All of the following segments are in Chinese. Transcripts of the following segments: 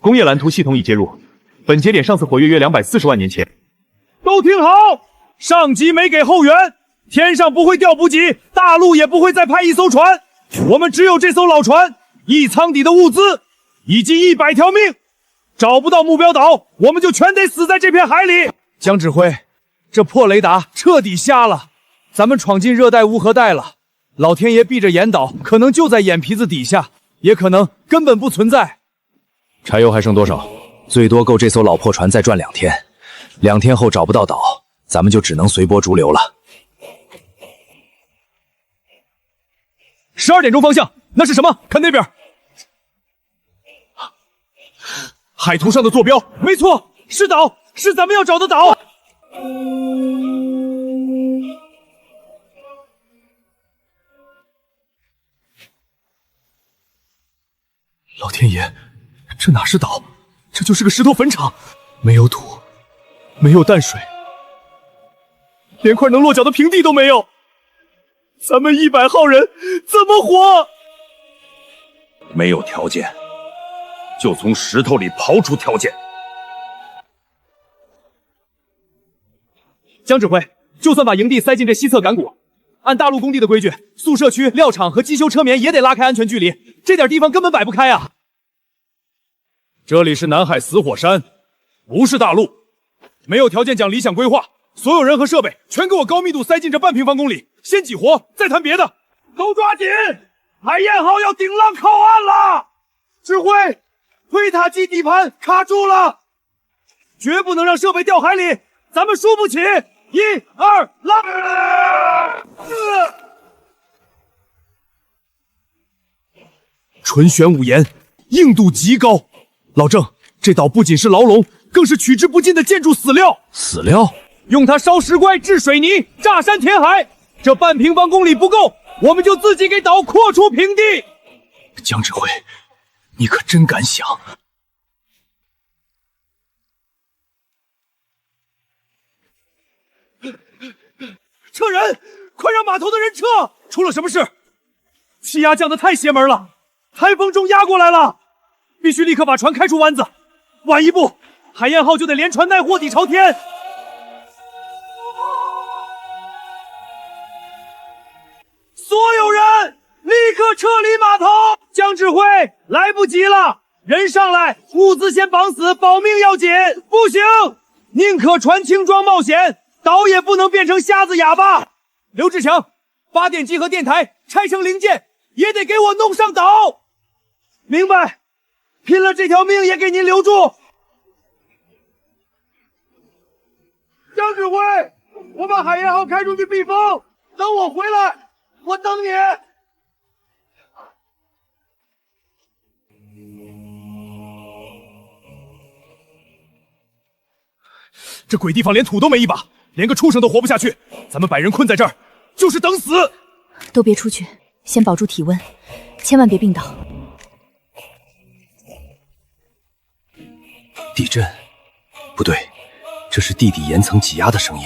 工业蓝图系统已接入，本节点上次活跃约240万年前。都听好，上级没给后援，天上不会掉补给，大陆也不会再派一艘船，我们只有这艘老船、一舱底的物资以及100条命。找不到目标岛，我们就全得死在这片海里。江指挥，这破雷达彻底瞎了，咱们闯进热带乌合带了。老天爷闭着眼岛，可能就在眼皮子底下，也可能根本不存在。柴油还剩多少？最多够这艘老破船再转2天。2天后找不到岛，咱们就只能随波逐流了。12点钟方向，那是什么？看那边。海图上的坐标，没错，是岛，是咱们要找的岛。老天爷，这哪是岛？这就是个石头坟场，没有土，没有淡水，连块能落脚的平地都没有。咱们100号人怎么活？没有条件，就从石头里刨出条件。江指挥，就算把营地塞进这西侧赶谷，按大陆工地的规矩，宿舍区、料场和机修车眠也得拉开安全距离，这点地方根本摆不开啊！这里是南海死火山，不是大陆，没有条件讲理想规划。所有人和设备全给我高密度塞进这半平方公里，先挤活，再谈别的。都抓紧！海燕号要顶浪靠岸了！指挥，推塔机底盘卡住了，绝不能让设备掉海里，咱们输不起。1、2，拉！纯玄武岩，硬度极高。老郑，这岛不仅是牢笼，更是取之不尽的建筑死料。死料？用它烧石灰、制水泥、炸山填海，这半平方公里不够，我们就自己给岛扩出平地。江指挥，你可真敢想！撤人！快让码头的人撤！出了什么事？气压降得太邪门了，台风中压过来了，必须立刻把船开出湾子，晚一步，海燕号就得连船带货底朝天。所有人立刻撤离码头！江指挥，来不及了，人上来，物资先绑死，保命要紧。不行，宁可船轻装冒险，岛也不能变成瞎子哑巴。刘志强，发电机和电台拆成零件，也得给我弄上岛。明白，拼了这条命也给您留住。江指挥，我把海燕号开出去避风，等我回来。我等你。这鬼地方连土都没一把，连个畜生都活不下去。咱们100人困在这儿，就是等死。都别出去，先保住体温，千万别病倒。地震？不对，这是地底岩层挤压的声音。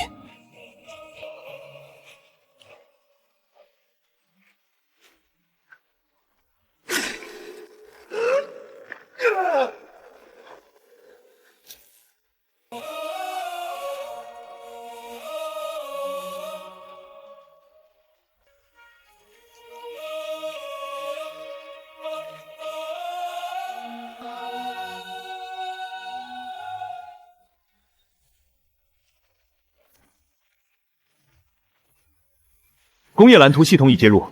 工业蓝图系统已接入，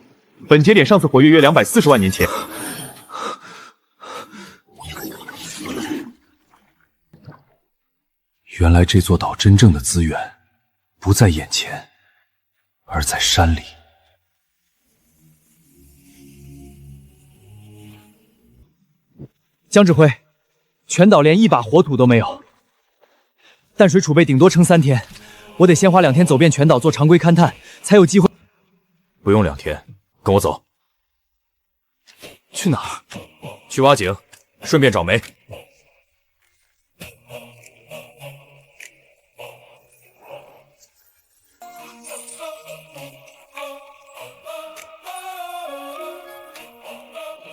本节点上次活跃约240万年前。原来这座岛真正的资源不在眼前，而在山里。江指挥，全岛连一把活土都没有，淡水储备顶多撑3天，我得先花2天走遍全岛做常规勘探，才有机会。不用2天，跟我走。去哪儿？去挖井，顺便找煤。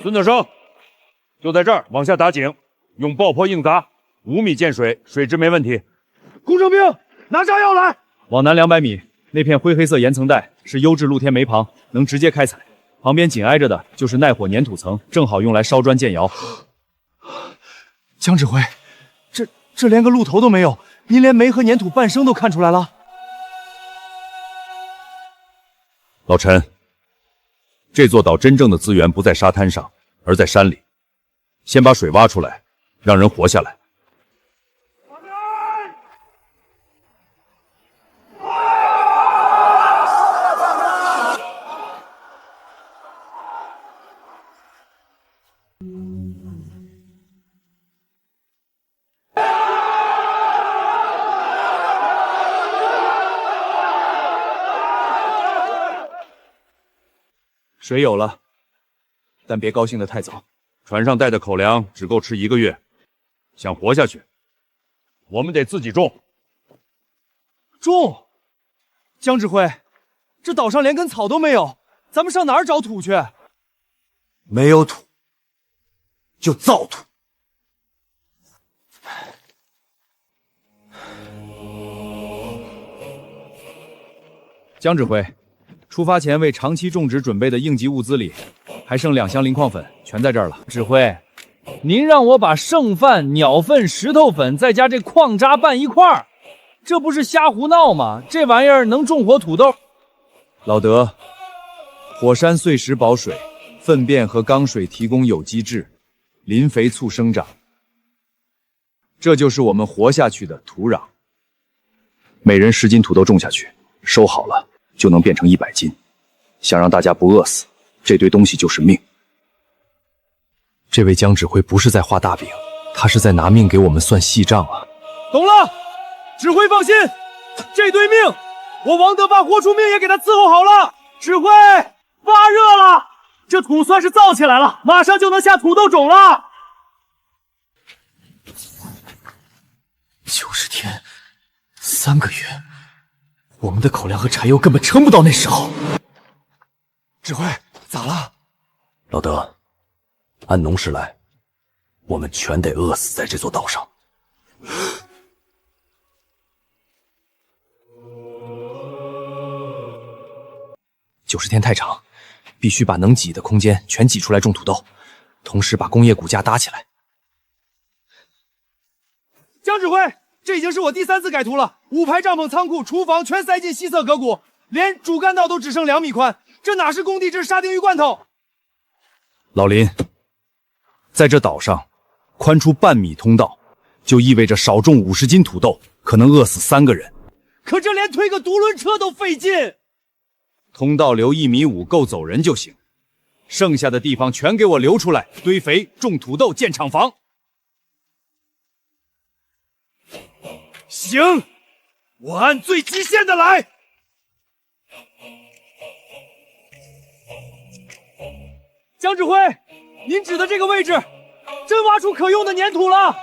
孙子生，就在这儿往下打井，用爆破硬砸，5米见水，水质没问题。工程兵，拿炸药来！往南200米，那片灰黑色岩层带是优质露天煤棚，能直接开采。旁边紧挨着的就是耐火粘土层，正好用来烧砖建窑。江指挥，这连个露头都没有，您连煤和粘土半生都看出来了？老陈，这座岛真正的资源不在沙滩上，而在山里。先把水挖出来，让人活下来。水有了，但别高兴得太早。船上带的口粮只够吃1个月，想活下去，我们得自己种。种？江指挥，这岛上连根草都没有，咱们上哪儿找土去？没有土，就造土。江指挥，出发前为长期种植准备的应急物资里，还剩2箱磷矿粉，全在这儿了。指挥，您让我把剩饭、鸟粪、石头粉再加这矿渣拌一块儿，这不是瞎胡闹吗？这玩意儿能种活土豆？老德，火山碎石保水，粪便和缸水提供有机质，磷肥促生长，这就是我们活下去的土壤。每人10斤土豆种下去，收好了就能变成100斤。想让大家不饿死，这堆东西就是命。这位江指挥不是在画大饼，他是在拿命给我们算细账啊！懂了，指挥放心，这堆命，我王德发豁出命也给他伺候好了。指挥，发热了，这土算是造起来了，马上就能下土豆种了。90天，3个月，我们的口粮和柴油根本撑不到那时候。指挥，咋了？老德，按农时来，我们全得饿死在这座岛上。90天太长，必须把能挤的空间全挤出来种土豆，同时把工业骨架搭起来。江指挥，这已经是我第3次改图了，5排帐篷、仓库、厨房全塞进西侧隔骨，连主干道都只剩2米宽，这哪是工地，这是沙丁鱼罐头。老林，在这岛上宽出半米通道，就意味着少种50斤土豆，可能饿死3个人。可这连推个独轮车都费劲。通道留1.5米够走人就行，剩下的地方全给我留出来，堆肥、种土豆、建厂房。行，我按最极限的来。江指挥，您指的这个位置，真挖出可用的粘土了。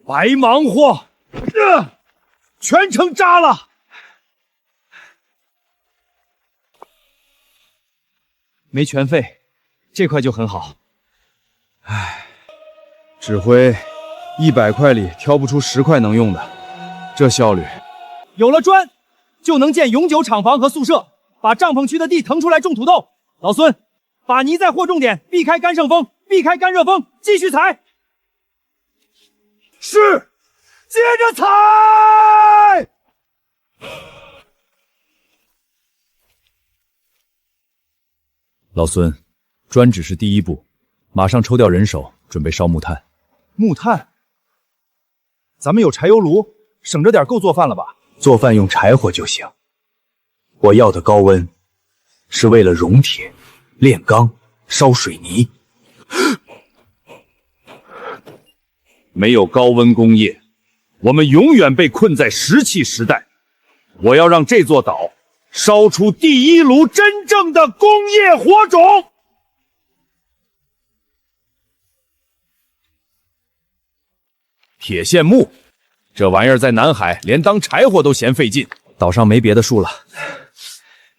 白忙活，全成渣了。没全废，这块就很好。唉，指挥，100块里挑不出10块能用的，这效率。有了砖，就能建永久厂房和宿舍，把帐篷区的地腾出来种土豆。老孙，把泥再和重点，避开干盛风，避开干热风，继续采。是，接着采。老孙，砖只是第一步，马上抽调人手，准备烧木炭。木炭？咱们有柴油炉，省着点够做饭了吧？做饭用柴火就行。我要的高温，是为了熔铁、炼钢、烧水泥。没有高温工业，我们永远被困在石器时代。我要让这座岛烧出第1炉真正的工业火种。铁线木，这玩意儿在南海连当柴火都嫌费劲，岛上没别的树了，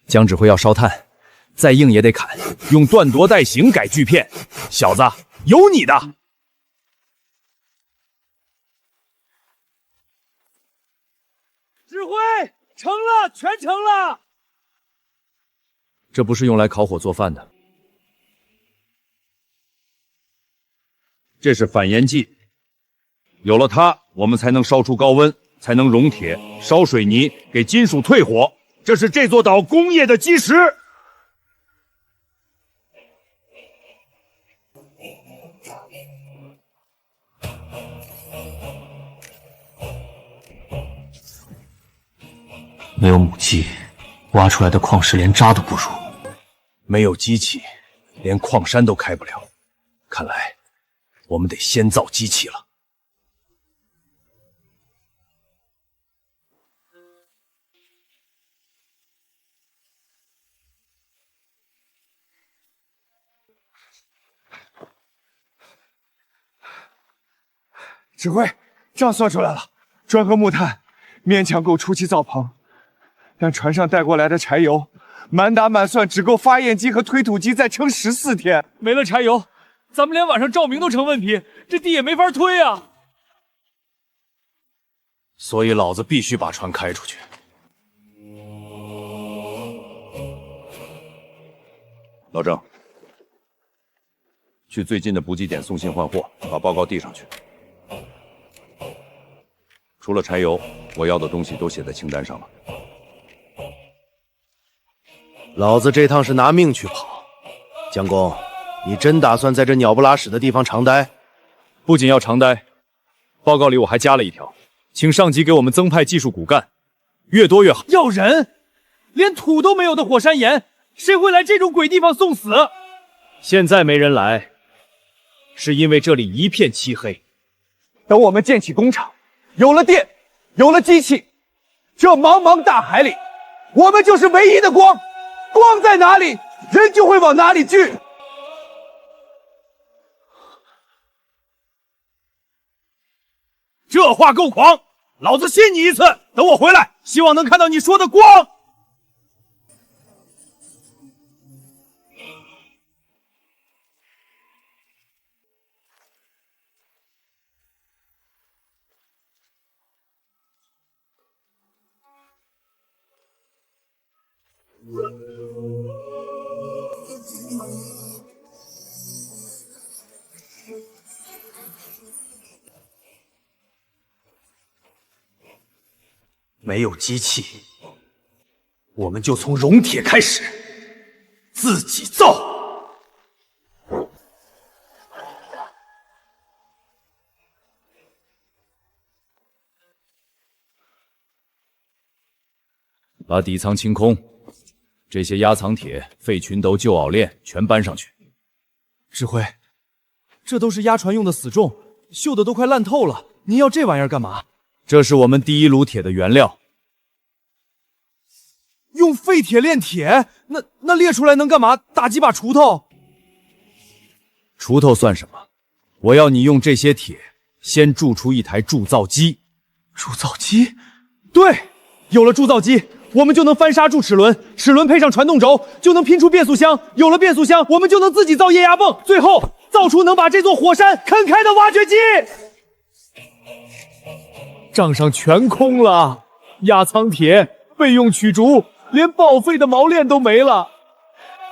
江指挥要烧炭，再硬也得砍，用断夺带形改锯片。小子，有你的！指挥，成了，全成了。这不是用来烤火做饭的，这是反炎剂，有了它，我们才能烧出高温，才能熔铁、烧水泥，给金属退火。这是这座岛工业的基石。没有母鸡，挖出来的矿石连渣都不如。没有机器，连矿山都开不了。看来我们得先造机器了。指挥，账算出来了，砖和木炭勉强够初期造棚，但船上带过来的柴油，满打满算只够发电机和推土机再撑14天。没了柴油，咱们连晚上照明都成问题，这地也没法推啊！所以老子必须把船开出去。老郑，去最近的补给点送信换货，把报告递上去。除了柴油，我要的东西都写在清单上了。老子这趟是拿命去跑。江公，你真打算在这鸟不拉屎的地方长待？不仅要长待，报告里我还加了一条，请上级给我们增派技术骨干，越多越好。要人，连土都没有的火山岩，谁会来这种鬼地方送死？现在没人来，是因为这里一片漆黑。等我们建起工厂，有了电，有了机器，这茫茫大海里，我们就是唯一的光。光在哪里，人就会往哪里聚。这话够狂，老子信你一次。等我回来，希望能看到你说的光。没有机器，我们就从熔铁开始，自己造。把底舱清空，这些压藏铁、废群斗、旧鏊链全搬上去。指挥，这都是压船用的死重，锈的都快烂透了。您要这玩意儿干嘛？这是我们第一炉铁的原料。用废铁炼铁，那裂出来能干嘛？打几把锄头？锄头算什么？我要你用这些铁先铸出一台铸造机。铸造机？对，有了铸造机，我们就能翻砂铸齿轮，齿轮配上传动轴，就能拼出变速箱。有了变速箱，我们就能自己造液压泵，最后造出能把这座火山啃开的挖掘机。账上全空了，压舱铁、备用曲竹，连报废的锚链都没了。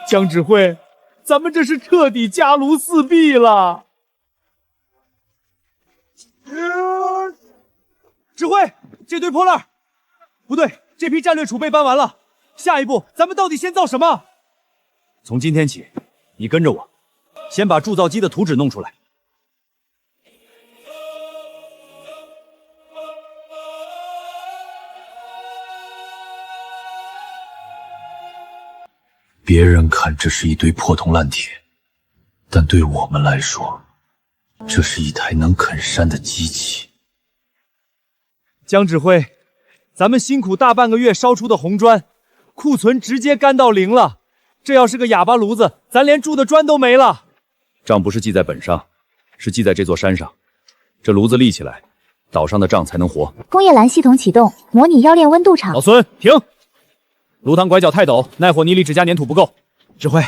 江指挥，咱们这是彻底家奴四壁了。指挥，这堆破烂，不对，这批战略储备搬完了。下一步，咱们到底先造什么？从今天起，你跟着我，先把铸造机的图纸弄出来。别人看这是一堆破铜烂铁，但对我们来说，这是一台能啃山的机器。江指挥，咱们辛苦大半个月烧出的红砖，库存直接干到0了。这要是个哑巴炉子，咱连铸的砖都没了。账不是记在本上，是记在这座山上。这炉子立起来，岛上的账才能活。工业栏系统启动，模拟妖炼温度场。老孙，停！炉膛拐角太陡，耐火泥里只加粘土不够。指挥，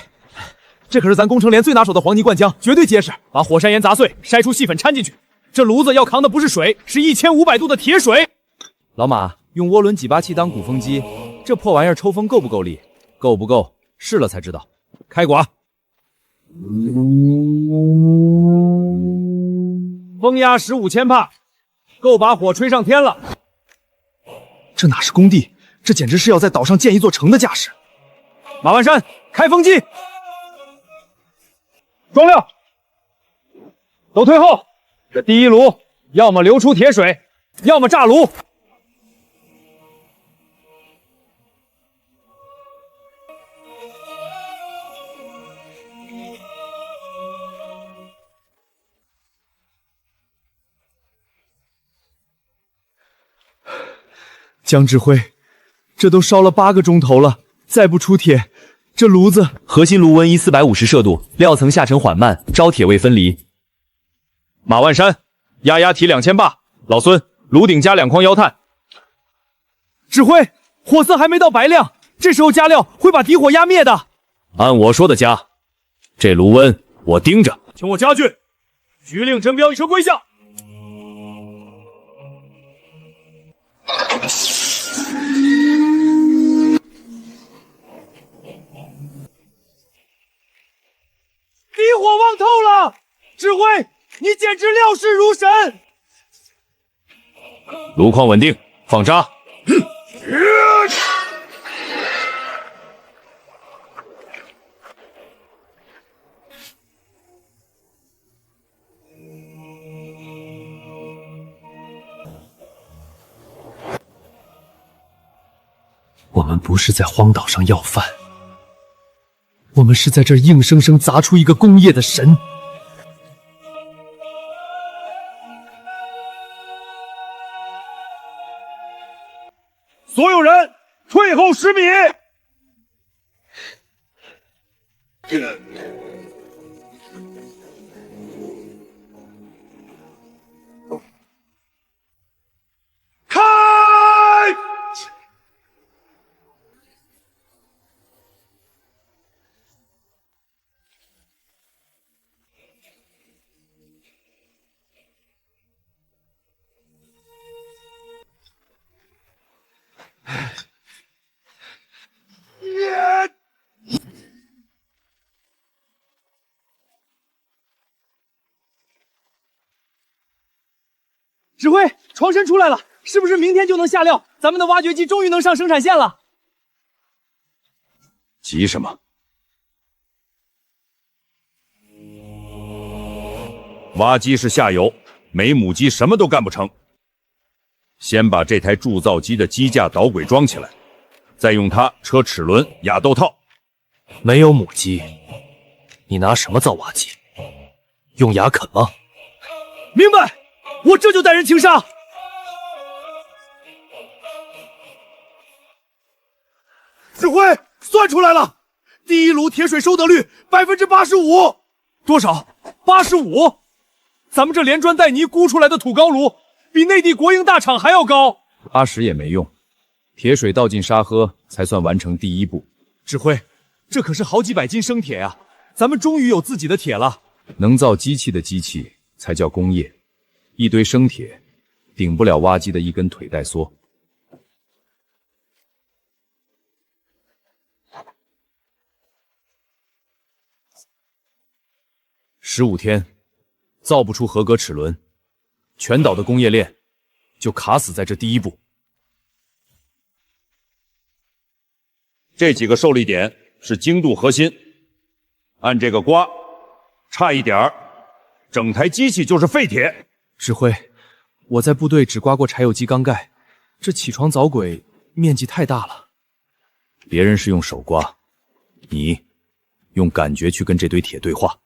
这可是咱工程连最拿手的黄泥灌浆，绝对结实。把火山岩砸碎，筛出细粉掺进去。这炉子要扛的不是水，是1500度的铁水。老马，用涡轮挤拔器当鼓风机，这破玩意儿抽风够不够力？够不够？试了才知道。开寡。风压15千帕，够把火吹上天了。这哪是工地，这简直是要在岛上建一座城的架势。马万山，开风机，装料，都退后。这第一炉要么流出铁水，要么炸炉。江指挥，这都烧了8个钟头了，再不出铁，这炉子……核心炉温1450摄度，料层下沉缓慢，招铁未分离。马万山，压体2000坝。老孙，炉顶加2筐腰炭。指挥，火色还没到白亮，这时候加料会把底火压灭的。按我说的加，这炉温我盯着。请我加去。局令真标一车归下。底火旺透了，指挥，你简直料事如神。炉况稳定，放渣。我们不是在荒岛上要饭，我们是在这儿硬生生砸出一个工业的神。所有人退后10米。开！指挥，床身出来了，是不是明天就能下料？咱们的挖掘机终于能上生产线了。急什么？挖机是下游，没母机什么都干不成。先把这台铸造机的机架导轨装起来，再用它车齿轮、压豆套。没有母机，你拿什么造挖机？用牙啃吗？明白，我这就带人请上。指挥，算出来了，第一炉铁水收得率85%。多少？85？咱们这连砖带泥估出来的土高炉，比内地国营大厂还要高。80也没用，铁水倒进沙河才算完成第一步。指挥，这可是好几百斤生铁啊！咱们终于有自己的铁了。能造机器的机器才叫工业，一堆生铁顶不了挖机的一根腿带缩。15天造不出合格齿轮，全岛的工业链就卡死在这第一步。这几个受力点是精度核心，按这个刮，差一点儿，整台机器就是废铁。指挥，我在部队只刮过柴油机缸盖，这起床凿轨面积太大了。别人是用手刮，你用感觉去跟这堆铁对话。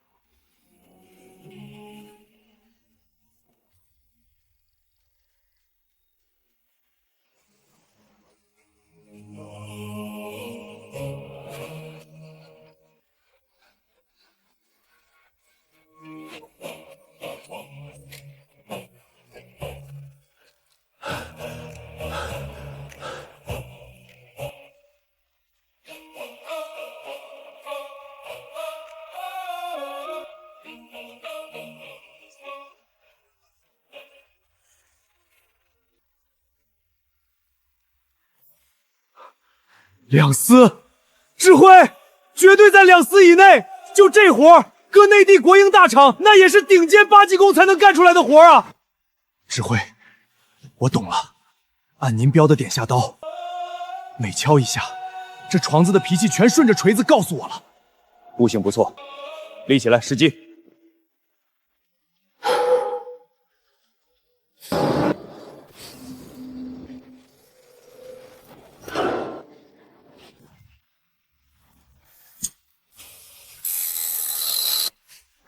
2丝，智慧绝对在2丝以内。就这活儿，搁内地国营大厂，那也是顶尖8技工才能干出来的活啊！智慧，我懂了，按您标的点下刀，每敲一下，这床子的脾气全顺着锤子告诉我了。悟性不错，立起来，时机。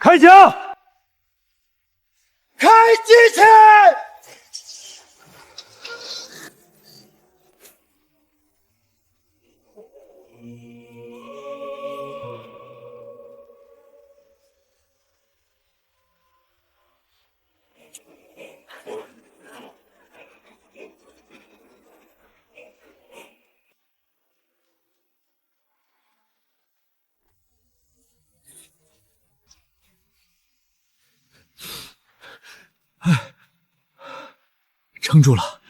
开枪！开机器！撑住了，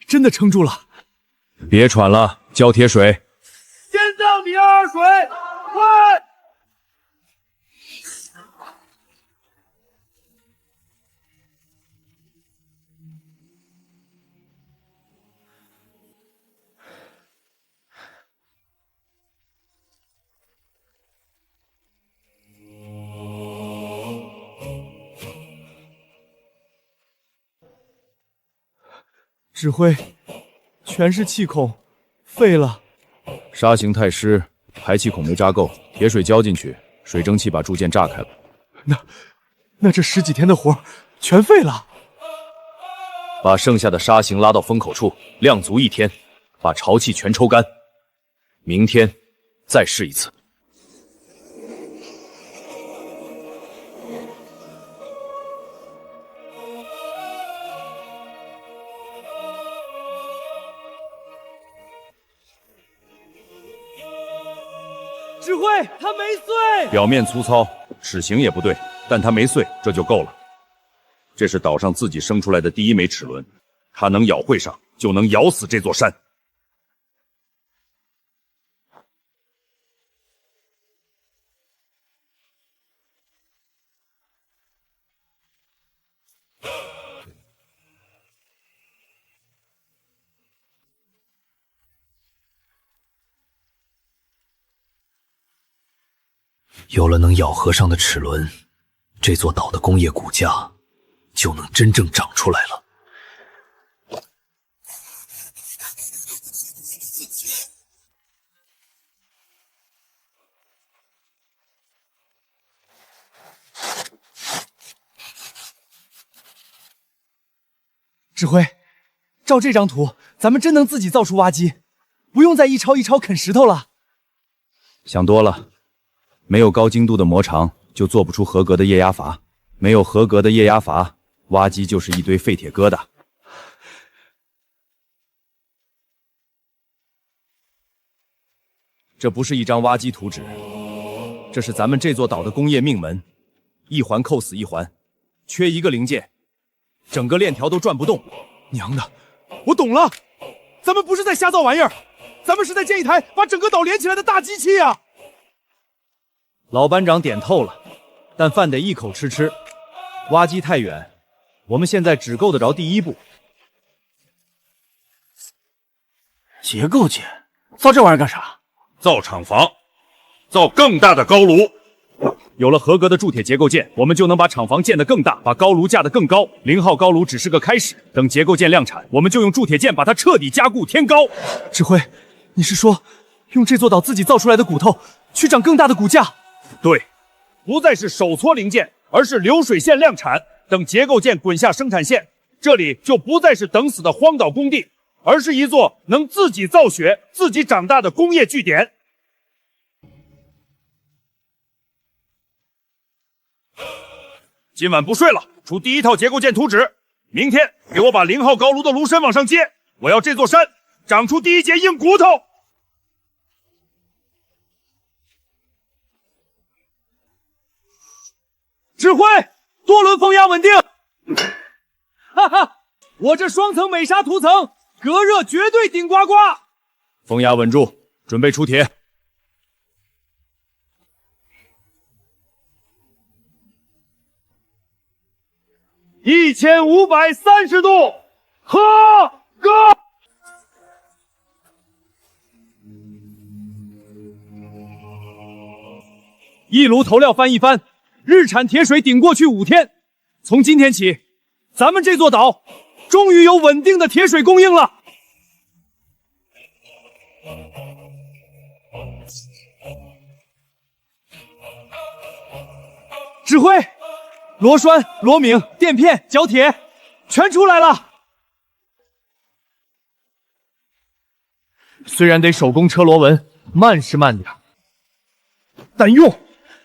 真的撑住了！别喘了，浇铁水。先倒你2水，快！指挥，全是气孔，废了。沙形太湿，排气孔没扎够，铁水浇进去，水蒸气把铸件炸开了。那这10几天的活全废了。把剩下的沙形拉到风口处，晾足1天，把潮气全抽干。明天再试一次。指挥，他没碎。表面粗糙，齿形也不对，但它没碎，这就够了。这是岛上自己生出来的第1枚齿轮，它能咬会上，就能咬死这座山。有了能咬合上的齿轮，这座岛的工业骨架就能真正长出来了。指挥，照这张图，咱们真能自己造出挖机，不用再一抄一抄啃石头了。想多了。没有高精度的磨长，就做不出合格的液压阀；没有合格的液压阀，挖机就是一堆废铁疙瘩。这不是一张挖机图纸，这是咱们这座岛的工业命门，一环扣死一环，缺一个零件，整个链条都转不动。娘的，我懂了，咱们不是在瞎造玩意儿，咱们是在建一台把整个岛连起来的大机器啊！老班长点透了，但饭得一口吃吃。挖机太远，我们现在只够得着第1步。结构件，造这玩意儿干啥？造厂房，造更大的高炉。有了合格的铸铁结构件，我们就能把厂房建得更大，把高炉架得更高。0号高炉只是个开始，等结构件量产，我们就用铸铁件把它彻底加固添高。指挥，你是说用这座岛自己造出来的骨头去长更大的骨架？对，不再是手搓零件，而是流水线量产。等结构件滚下生产线，这里就不再是等死的荒岛工地，而是一座能自己造血、自己长大的工业据点。今晚不睡了，出第1套结构件图纸。明天给我把0号高炉的炉身往上接，我要这座山长出第1节硬骨头。指挥，多轮风压稳定。哈哈，我这双层美砂涂层隔热绝对顶呱呱。风压稳住，准备出铁。1530度，喝go！一炉头料翻一翻，日产铁水顶过去5天。从今天起，咱们这座岛终于有稳定的铁水供应了。指挥，螺栓、螺柄、垫片、角铁，全出来了。虽然得手工车螺纹，慢是慢点，但用。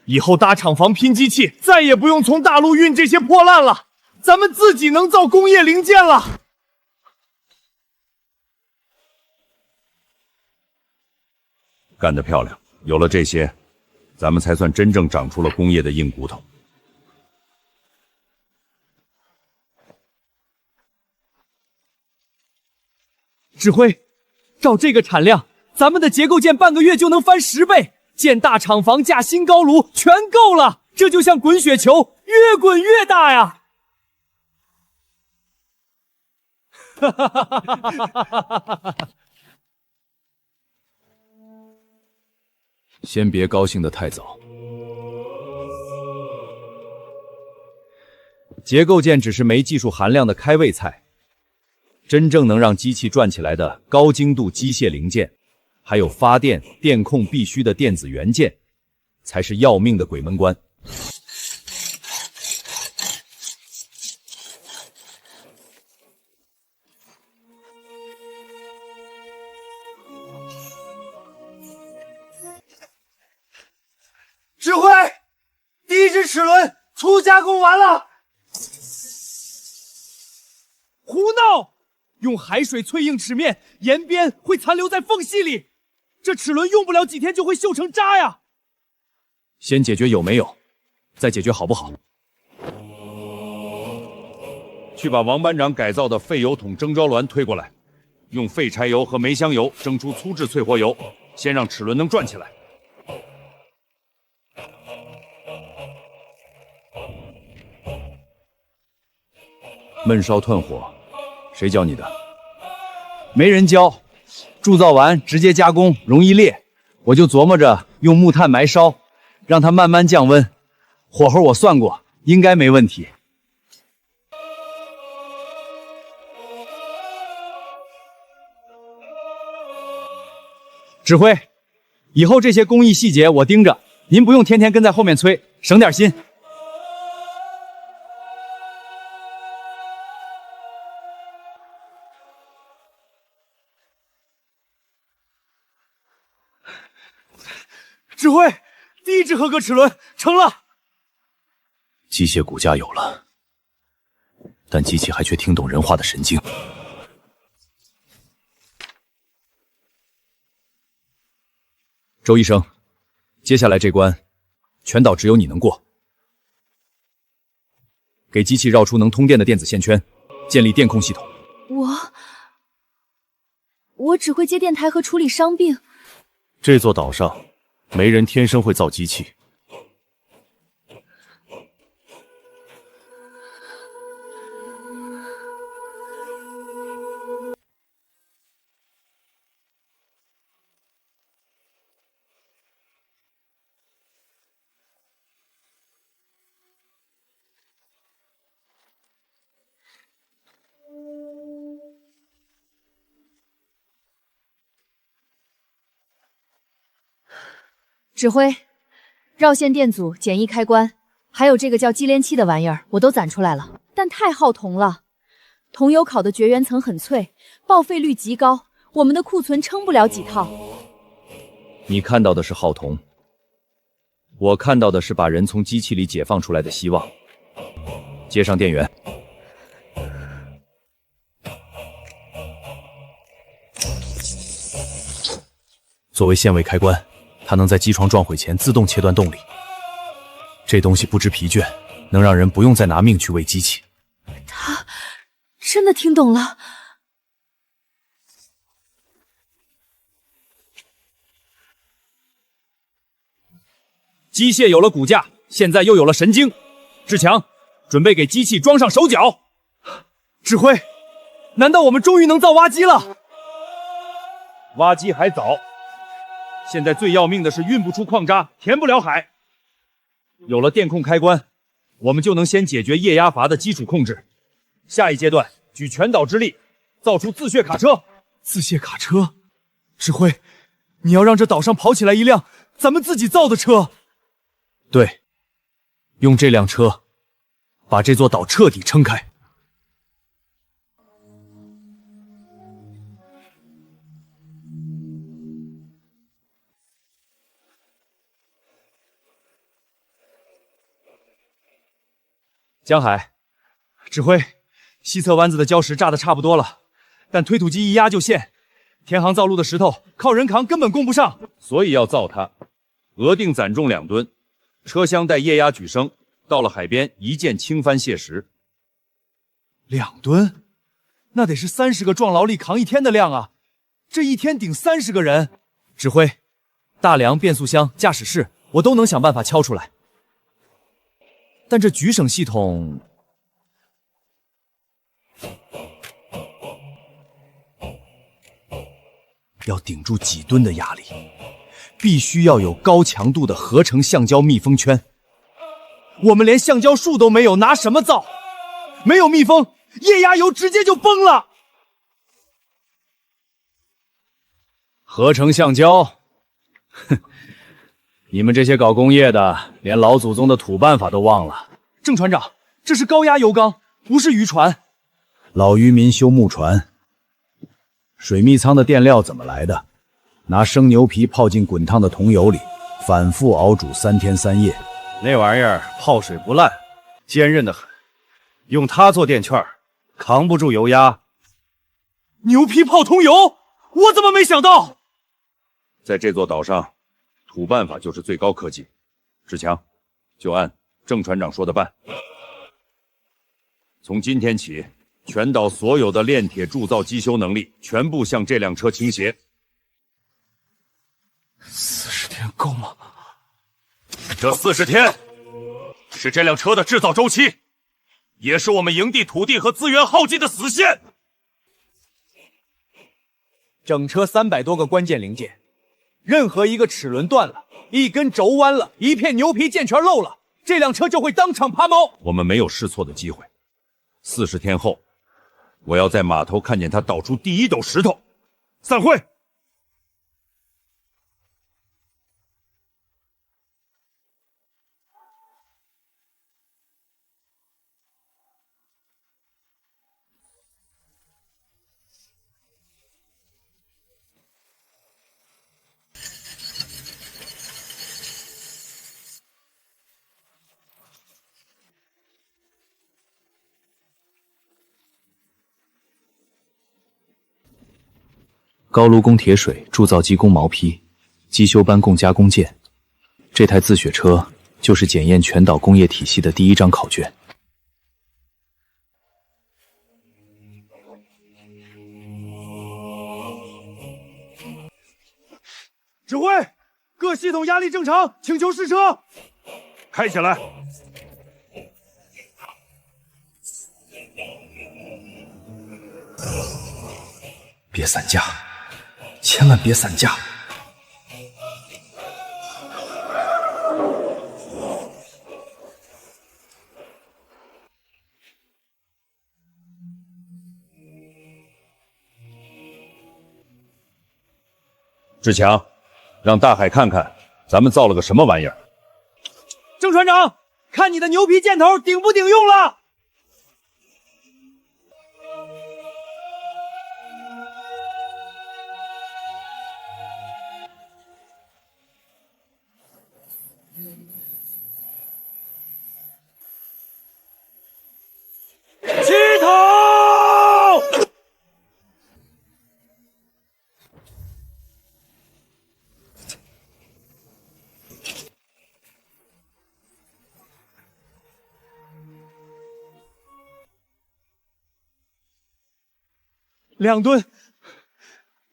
以后搭厂房拼机器，再也不用从大陆运这些破烂了，咱们自己能造工业零件了。干得漂亮！有了这些，咱们才算真正长出了工业的硬骨头。指挥，照这个产量，咱们的结构件半个月就能翻10倍。建大厂房架新高炉全够了，这就像滚雪球，越滚越大呀！哈哈哈哈哈！先别高兴得太早，结构件只是没技术含量的开胃菜，真正能让机器转起来的高精度机械零件，还有发电、电控必须的电子元件，才是要命的鬼门关。指挥，第一只齿轮初加工完了。胡闹！用海水淬硬齿面，沿边会残留在缝隙里，这齿轮用不了几天就会锈成渣呀！先解决有没有，再解决好不好。去把王班长改造的废油桶蒸焦栾推过来，用废柴油和煤香油蒸出粗制淬活油，先让齿轮能转起来。焖烧团火，谁教你的？没人教，铸造完直接加工容易裂，我就琢磨着用木炭埋烧，让它慢慢降温。火候我算过，应该没问题。指挥，以后这些工艺细节我盯着，您不用天天跟在后面催，省点心。指挥，第一只合格齿轮成了。机械骨架有了，但机器还缺听懂人话的神经。周医生，接下来这关，全岛只有你能过。给机器绕出能通电的电子线圈，建立电控系统。我只会接电台和处理伤病。这座岛上没人天生会造机器。指挥，绕线电阻、简易开关，还有这个叫机连器的玩意儿，我都攒出来了，但太耗铜了。铜油烤的绝缘层很脆，报废率极高，我们的库存撑不了几套。你看到的是耗铜，我看到的是把人从机器里解放出来的希望。接上电源。作为限位开关，它能在机床撞毁前自动切断动力。这东西不知疲倦，能让人不用再拿命去喂机器。他真的听懂了。机械有了骨架，现在又有了神经。志强，准备给机器装上手脚。指挥，难道我们终于能造挖机了？挖机还早，现在最要命的是运不出矿渣，填不了海。有了电控开关，我们就能先解决液压阀的基础控制。下一阶段，举全岛之力，造出自卸卡车。自卸卡车？指挥，你要让这岛上跑起来一辆咱们自己造的车。对，用这辆车把这座岛彻底撑开。江海，指挥，西侧湾子的礁石炸得差不多了，但推土机一压就陷，田航造路的石头靠人扛根本供不上，所以要造它。额定攒重2吨，车厢带液压举升，到了海边一键轻翻卸石。2吨？那得是30个壮劳力扛一天的量啊！这一天顶30个人。指挥，大梁、变速箱、驾驶室，我都能想办法敲出来。但这举省系统，要顶住几吨的压力，必须要有高强度的合成橡胶密封圈。我们连橡胶树都没有，拿什么造？没有密封，液压油直接就崩了。合成橡胶，哼，你们这些搞工业的，连老祖宗的土办法都忘了。郑船长，这是高压油缸，不是渔船。老渔民修木船，水密舱的垫料怎么来的？拿生牛皮泡进滚烫的桐油里，反复熬煮3天3夜。那玩意儿泡水不烂，坚韧得很，用它做垫券，扛不住油压。牛皮泡桐油，我怎么没想到？在这座岛上，土办法就是最高科技。志强，就按郑船长说的办。从今天起，全岛所有的炼铁铸造机修能力全部向这辆车倾斜。40天够吗？这40天是这辆车的制造周期，也是我们营地土地和资源耗尽的死线。整车300多个关键零件，任何一个齿轮断了，一根轴弯了，一片牛皮件全漏了，这辆车就会当场趴猫。我们没有试错的机会。40天后，我要在码头看见他倒出第一斗石头。散会。高卢工铁水铸造机工毛坯，机修班供加工件。这台自雪车就是检验全岛工业体系的第一张考卷。指挥，各系统压力正常，请求试车。开起来。别散架，千万别散架！志强，让大海看看咱们造了个什么玩意儿。郑船长，看你的牛皮箭头顶不顶用了？起头！2吨，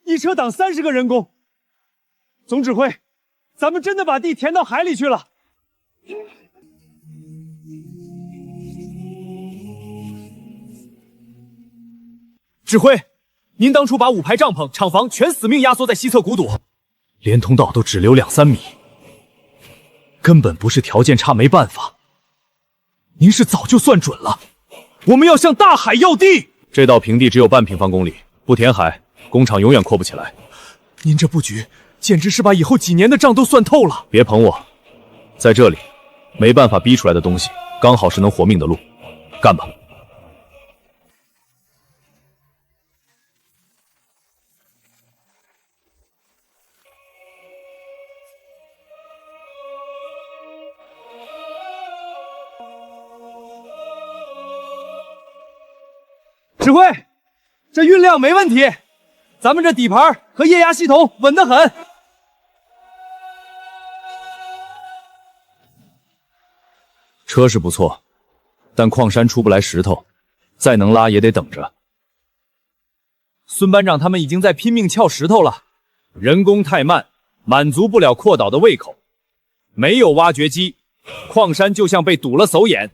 一车挡30个人工。总指挥，咱们真的把地填到海里去了。指挥，您当初把5排帐篷、厂房全死命压缩在西侧谷堵，连通道都只留2-3米，根本不是条件差没办法。您是早就算准了，我们要向大海要地。这道平地只有半平方公里，不填海，工厂永远扩不起来。您这布局简直是把以后几年的账都算透了。别捧我，在这里，没办法逼出来的东西，刚好是能活命的路。干吧！指挥，这运量没问题，咱们这底盘和液压系统稳得很。车是不错，但矿山出不来石头，再能拉也得等着。孙班长他们已经在拼命撬石头了，人工太慢，满足不了扩岛的胃口。没有挖掘机，矿山就像被堵了手眼。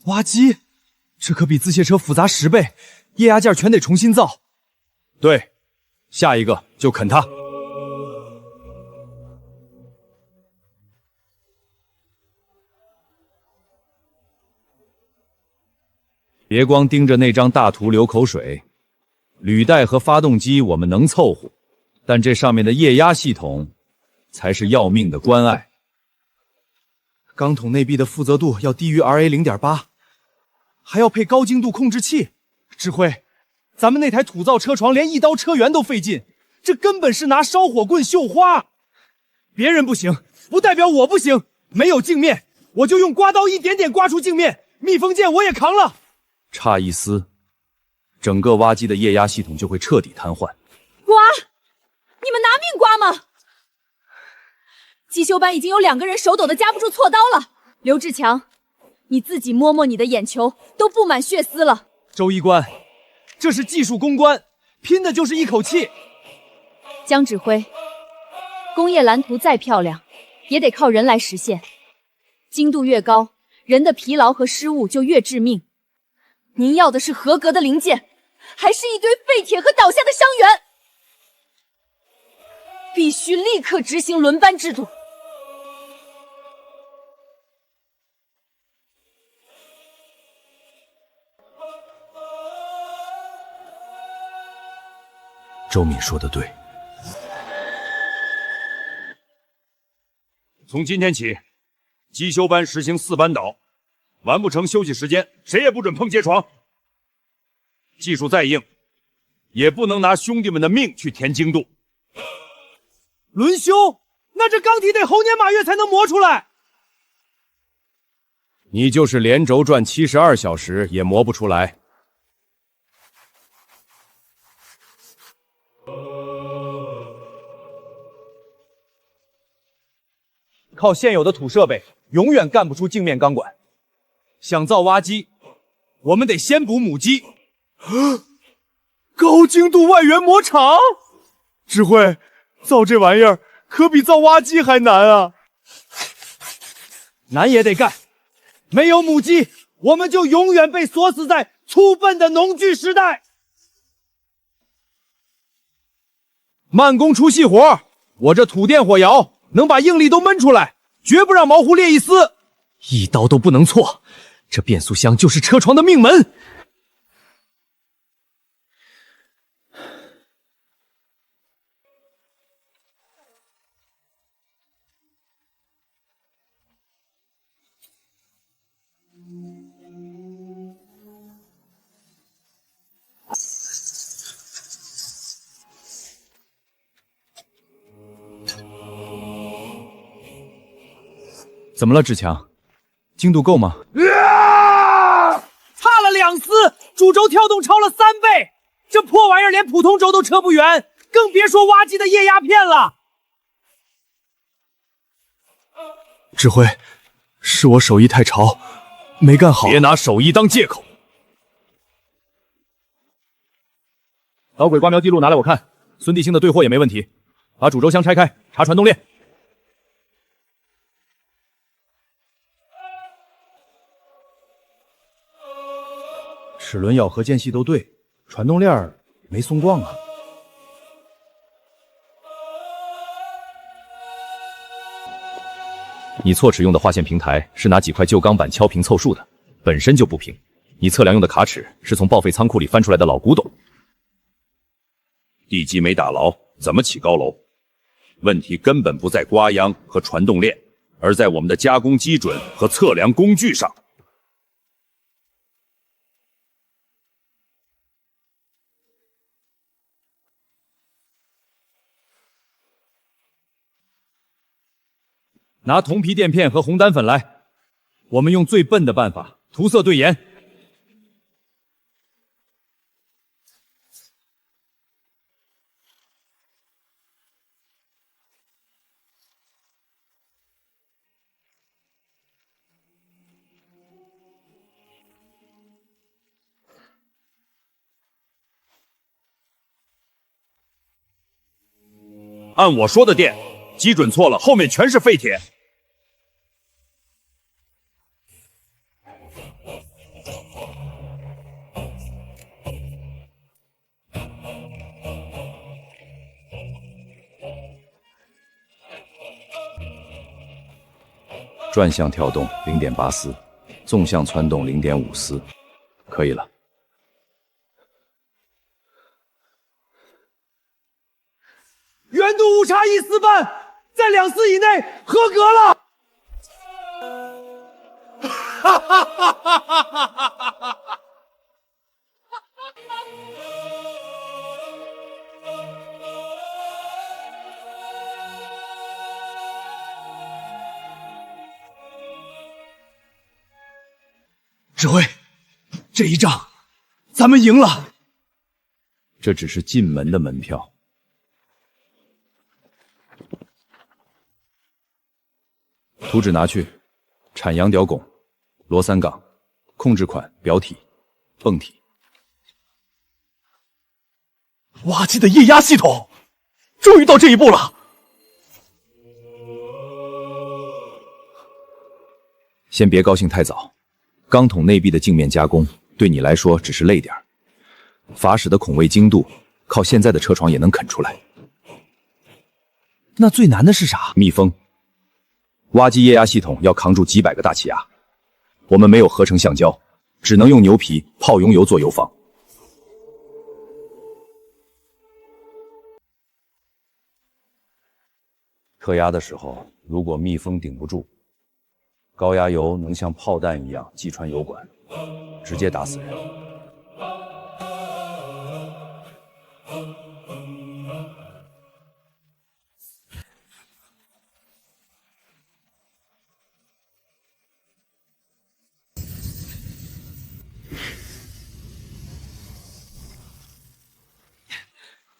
挖机，这可比自卸车复杂10倍，液压件全得重新造。对，下一个就啃它。别光盯着那张大图流口水，履带和发动机我们能凑合，但这上面的液压系统才是要命的关爱。钢筒内壁的负责度要低于 RA 0.8，还要配高精度控制器。指挥，咱们那台土造车床连一刀车源都费劲，这根本是拿烧火棍绣花。别人不行，不代表我不行。没有镜面，我就用刮刀一点点刮出镜面。密封件我也扛了。差一丝，整个挖机的液压系统就会彻底瘫痪。刮？你们拿命刮吗？机修班已经有2个人手抖的夹不住锉刀了。刘志强，你自己摸摸你的眼球，都布满血丝了。周一官，这是技术攻关，拼的就是一口气。江指挥，工业蓝图再漂亮，也得靠人来实现。精度越高，人的疲劳和失误就越致命。您要的是合格的零件，还是一堆废铁和倒下的伤员？必须立刻执行轮班制度。周敏说的对，从今天起，机修班实行4班倒，完不成休息时间，谁也不准碰接床。技术再硬，也不能拿兄弟们的命去填精度。轮休？那这钢体得猴年马月才能磨出来。你就是连轴转72小时也磨不出来。靠现有的土设备，永远干不出镜面钢管。想造挖机，我们得先补母机。高精度外缘磨厂，指挥，造这玩意儿可比造挖机还难啊！难也得干，没有母机，我们就永远被锁死在粗笨的农具时代。慢工出细活，我这土电火窑能把应力都闷出来，绝不让毛胡裂一丝，一刀都不能错。这变速箱就是车床的命门。怎么了，志强？精度够吗？差了2丝，主轴跳动超了3倍，这破玩意儿连普通轴都车不圆，更别说挖机的液压片了。指挥，是我手艺太潮，没干好。别拿手艺当借口。导轨刮瞄记录拿来我看，孙地兴的对货也没问题，把主轴箱拆开，查传动链。齿轮咬合间隙都对，传动链没松光啊。你错齿用的划线平台是拿几块旧钢板敲平凑数的，本身就不平。你测量用的卡尺是从报废仓库里翻出来的老古董。地基没打牢，怎么起高楼？问题根本不在刮秧和传动链，而在我们的加工基准和测量工具上。拿铜皮垫片和红丹粉来，我们用最笨的办法涂色对盐。按我说的垫，基准错了，后面全是废铁。转向跳动0.8丝，纵向窜动0.5丝，可以了。圆度误差1丝半，在2丝以内，合格了。哈哈哈哈哈哈！指挥，这一仗咱们赢了。这只是进门的门票。图纸拿去，铲羊屌拱、螺三杠、控制款、表体、泵体。挖机的液压系统，终于到这一步了。先别高兴太早，钢筒内壁的镜面加工对你来说只是累点儿，阀室的孔位精度靠现在的车床也能啃出来。那最难的是啥？密封。挖机液压系统要扛住几百个大气压，我们没有合成橡胶，只能用牛皮泡溶油做油房。特压的时候，如果密封顶不住，高压油能像炮弹一样击穿油管，直接打死人。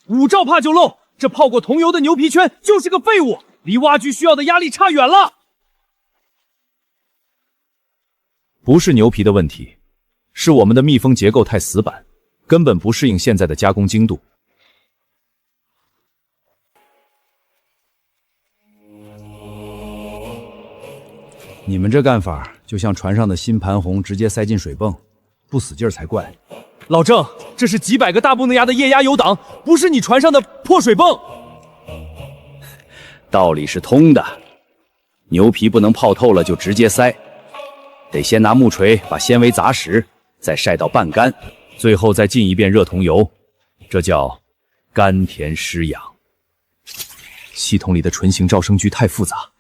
5兆帕就漏，这泡过桐油的牛皮圈就是个废物，离挖具需要的压力差远了。不是牛皮的问题，是我们的密封结构太死板，根本不适应现在的加工精度。你们这干法就像船上的新盘红直接塞进水泵，不死劲儿才怪。老郑，这是几百个大不能压的液压油档，不是你船上的破水泵。道理是通的，牛皮不能泡透了就直接塞，得先拿木锤把纤维砸实，再晒到半干，最后再进一遍热桐油，这叫甘甜施养。系统里的纯型招生具太复杂，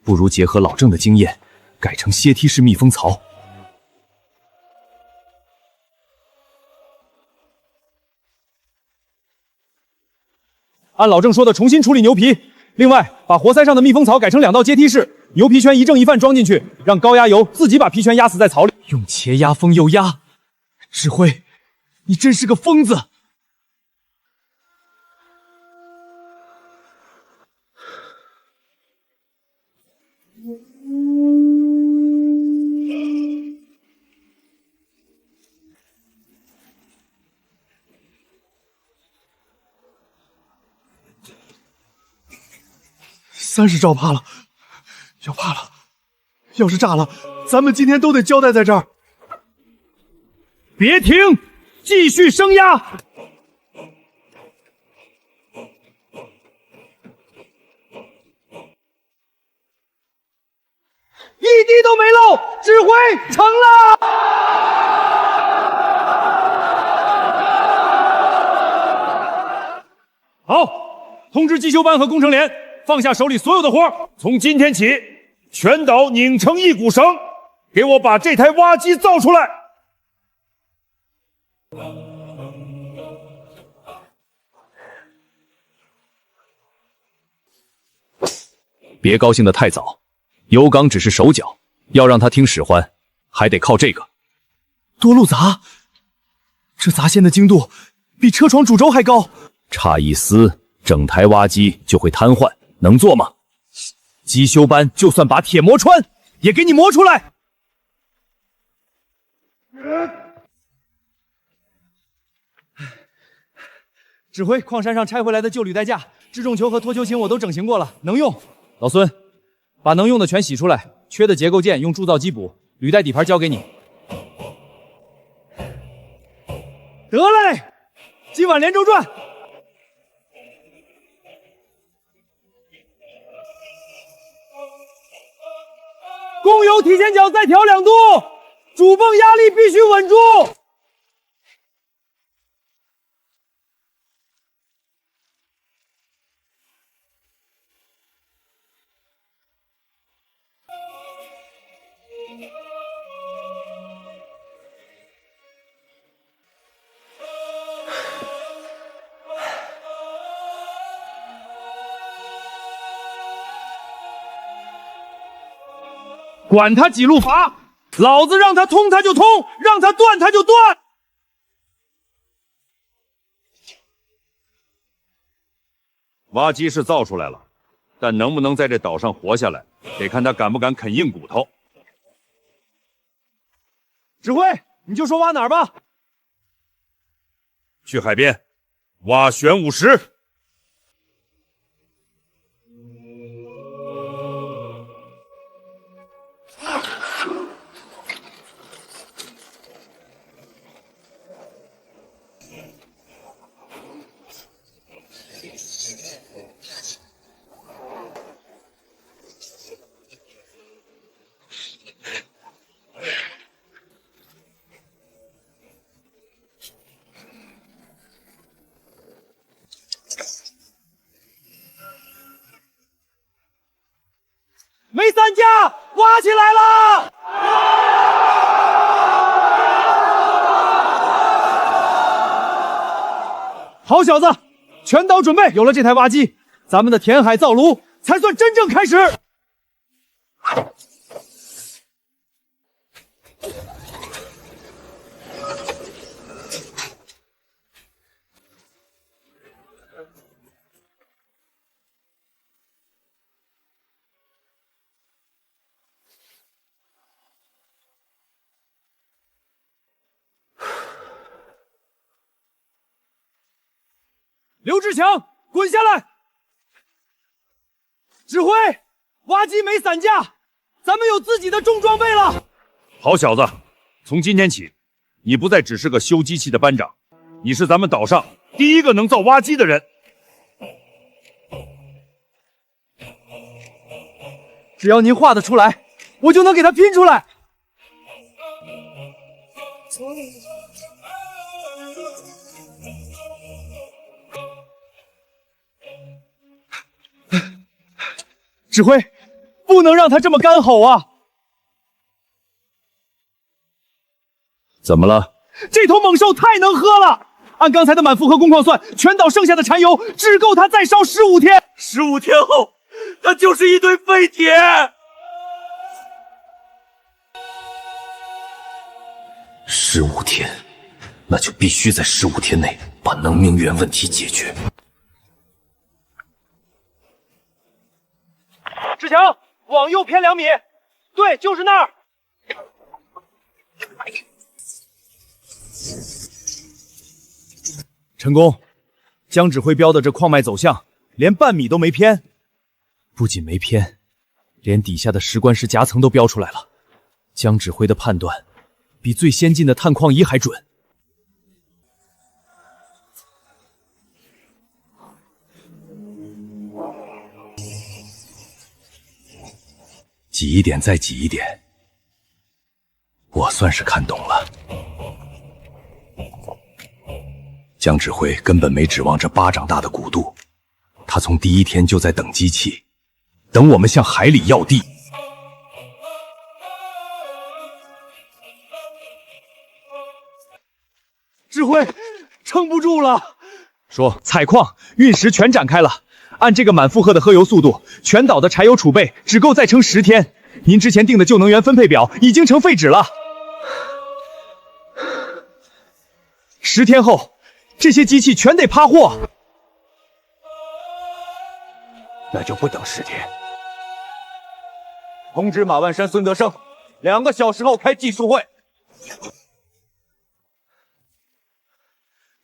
不如结合老郑的经验，改成阶梯式密封槽。按老郑说的重新处理牛皮，另外把活塞上的密封槽改成2道阶梯式，牛皮圈一正一反装进去，让高压油自己把皮圈压死在槽里，用切压封又压。指挥，你真是个疯子！ 30兆帕了，要怕了！要是炸了，咱们今天都得交代在这儿。别停，继续升压！一滴都没漏，指挥成了！好，通知机修班和工程连放下手里所有的活儿，从今天起，全岛拧成一股绳，给我把这台挖机造出来！别高兴得太早，油缸只是手脚，要让他听使唤，还得靠这个。多路闸，这闸线的精度比车床主轴还高，差一丝，整台挖机就会瘫痪，能做吗？机修班就算把铁磨穿，也给你磨出来！指挥，矿山上拆回来的旧履带架、制重球和脱臼琴我都整形过了，能用。老孙，把能用的全洗出来，缺的结构件用铸造机补，履带底盘交给你。得嘞，今晚连轴转。供油提前角再调2度，主泵压力必须稳住。管他几路阀，老子让他通他就通，让他断他就断。挖机是造出来了，但能不能在这岛上活下来，得看他敢不敢啃硬骨头。指挥，你就说挖哪儿吧。去海边挖玄武石。没散架，挖起来了！好小子，全岛准备，有了这台挖机，咱们的填海造炉才算真正开始。刘志强，滚下来！指挥，挖机没散架，咱们有自己的重装备了。好小子，从今天起，你不再只是个修机器的班长，你是咱们岛上第一个能造挖机的人。只要您画得出来，我就能给他拼出来。指挥，不能让他这么干吼啊！怎么了？这头猛兽太能喝了，按刚才的满负荷工况算，全岛剩下的柴油只够他再烧15天。15天后，它就是一堆废铁。15天，那就必须在15天内把能命源问题解决。志强，往右偏2米，对，就是那儿。成功，江指挥标的这矿脉走向连半米都没偏，不仅没偏，连底下的石棺石夹层都标出来了。江指挥的判断比最先进的探矿仪还准。挤一点，再挤一点，我算是看懂了。江指挥根本没指望这巴掌大的古渡，他从第一天就在等机器，等我们向海里要地。指挥，撑不住了。说采矿、运石全展开了，按这个满负荷的喝油速度，全岛的柴油储备只够再撑10天。您之前定的旧能源分配表已经成废纸了。10天后，这些机器全得趴货。那就不等10天。通知马万山、孙德生，2个小时后开技术会。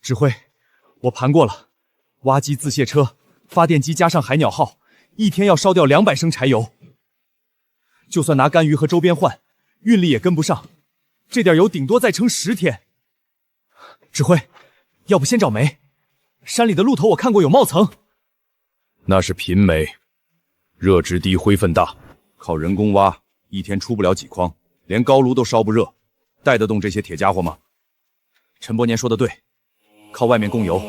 指挥，我盘过了，挖机、自卸车、发电机加上海鸟号，一天要烧掉200升柴油。就算拿干鱼和周边换，运力也跟不上，这点油顶多再撑10天。指挥，要不先找煤？山里的路头我看过有冒层。那是贫煤，热值低，灰分大，靠人工挖，一天出不了几筐，连高炉都烧不热，带得动这些铁家伙吗？陈伯年说的对，靠外面供油，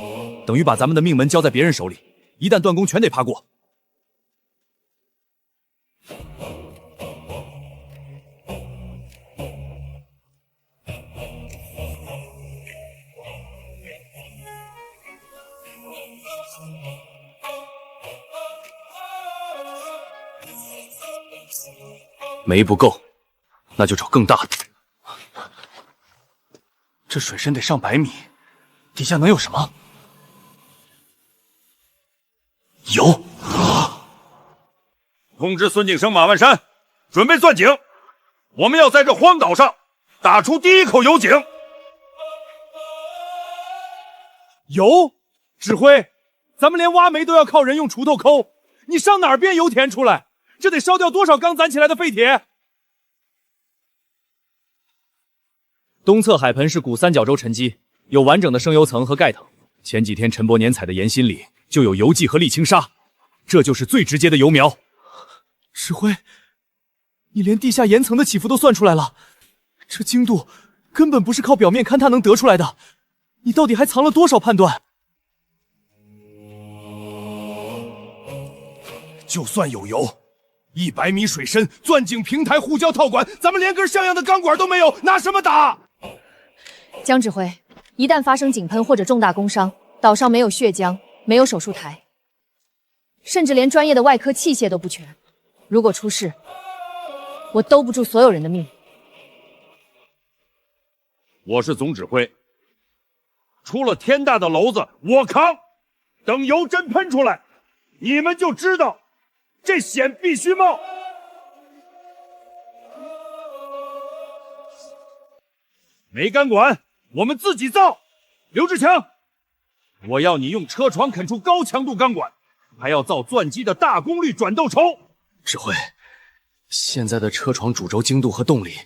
等于把咱们的命门交在别人手里，一旦断供，全得趴过。煤不够，那就找更大的。这水深得上100米，底下能有什么？有。通知孙景生、马万山，准备钻井。我们要在这荒岛上打出第一口油井。油？指挥，咱们连挖煤都要靠人用锄头抠，你上哪儿变油田出来？这得烧掉多少刚攒起来的废铁？东侧海盆是古三角洲沉积，有完整的生油层和盖腾。前几天陈伯年采的盐心里就有油剂和沥青沙，这就是最直接的油苗。指挥，你连地下岩层的起伏都算出来了，这精度根本不是靠表面勘探能得出来的。你到底还藏了多少判断？就算有油，100米水深，钻井平台、护胶套管，咱们连根像样的钢管都没有，拿什么打？江指挥，一旦发生井喷或者重大工伤，岛上没有血浆，没有手术台，甚至连专业的外科器械都不全。如果出事，我兜不住所有人的命。我是总指挥，出了天大的篓子我扛，等油真喷出来，你们就知道这险必须冒。煤钢管我们自己造。刘志强，我要你用车床啃出高强度钢管，还要造钻机的大功率转斗筹。指挥，现在的车床主轴精度和动力，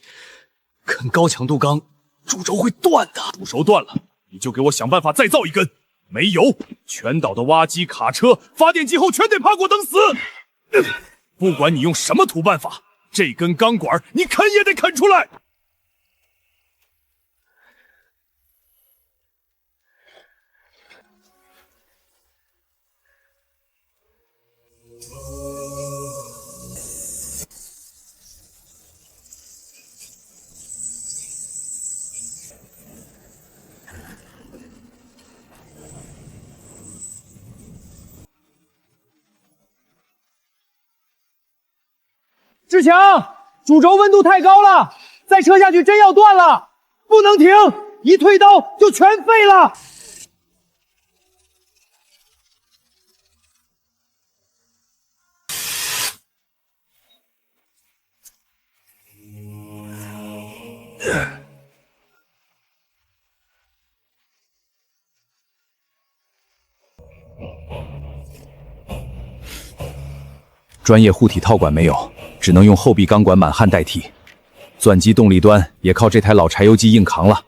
啃高强度钢，主轴会断的。主轴断了，你就给我想办法再造一根。没油，全岛的挖机、卡车、发电机后全得趴过等死。不管你用什么土办法，这根钢管你啃也得啃出来。志强，主轴温度太高了，再撤下去真要断了，不能停，一退刀就全废了。专业护体套管没有，只能用后壁钢管满焊代替。钻机动力端也靠这台老柴油机硬扛了。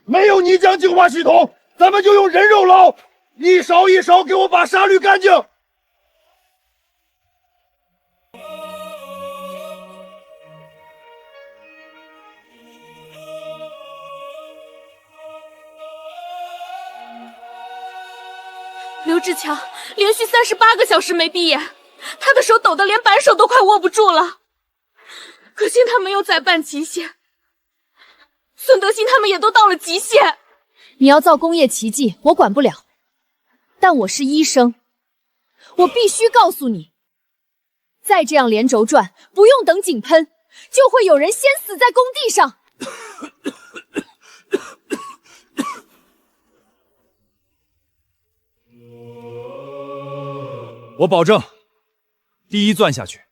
没有泥浆净化系统，咱们就用人肉捞，一勺一勺给我把沙滤干净。刘志强连续38个小时没闭眼，他的手抖得连扳手都快握不住了。可惜他没有再办极限，孙德兴他们也都到了极限。你要造工业奇迹，我管不了，但我是医生，我必须告诉你，再这样连轴转，不用等井喷，就会有人先死在工地上。我保证，第一钻下去，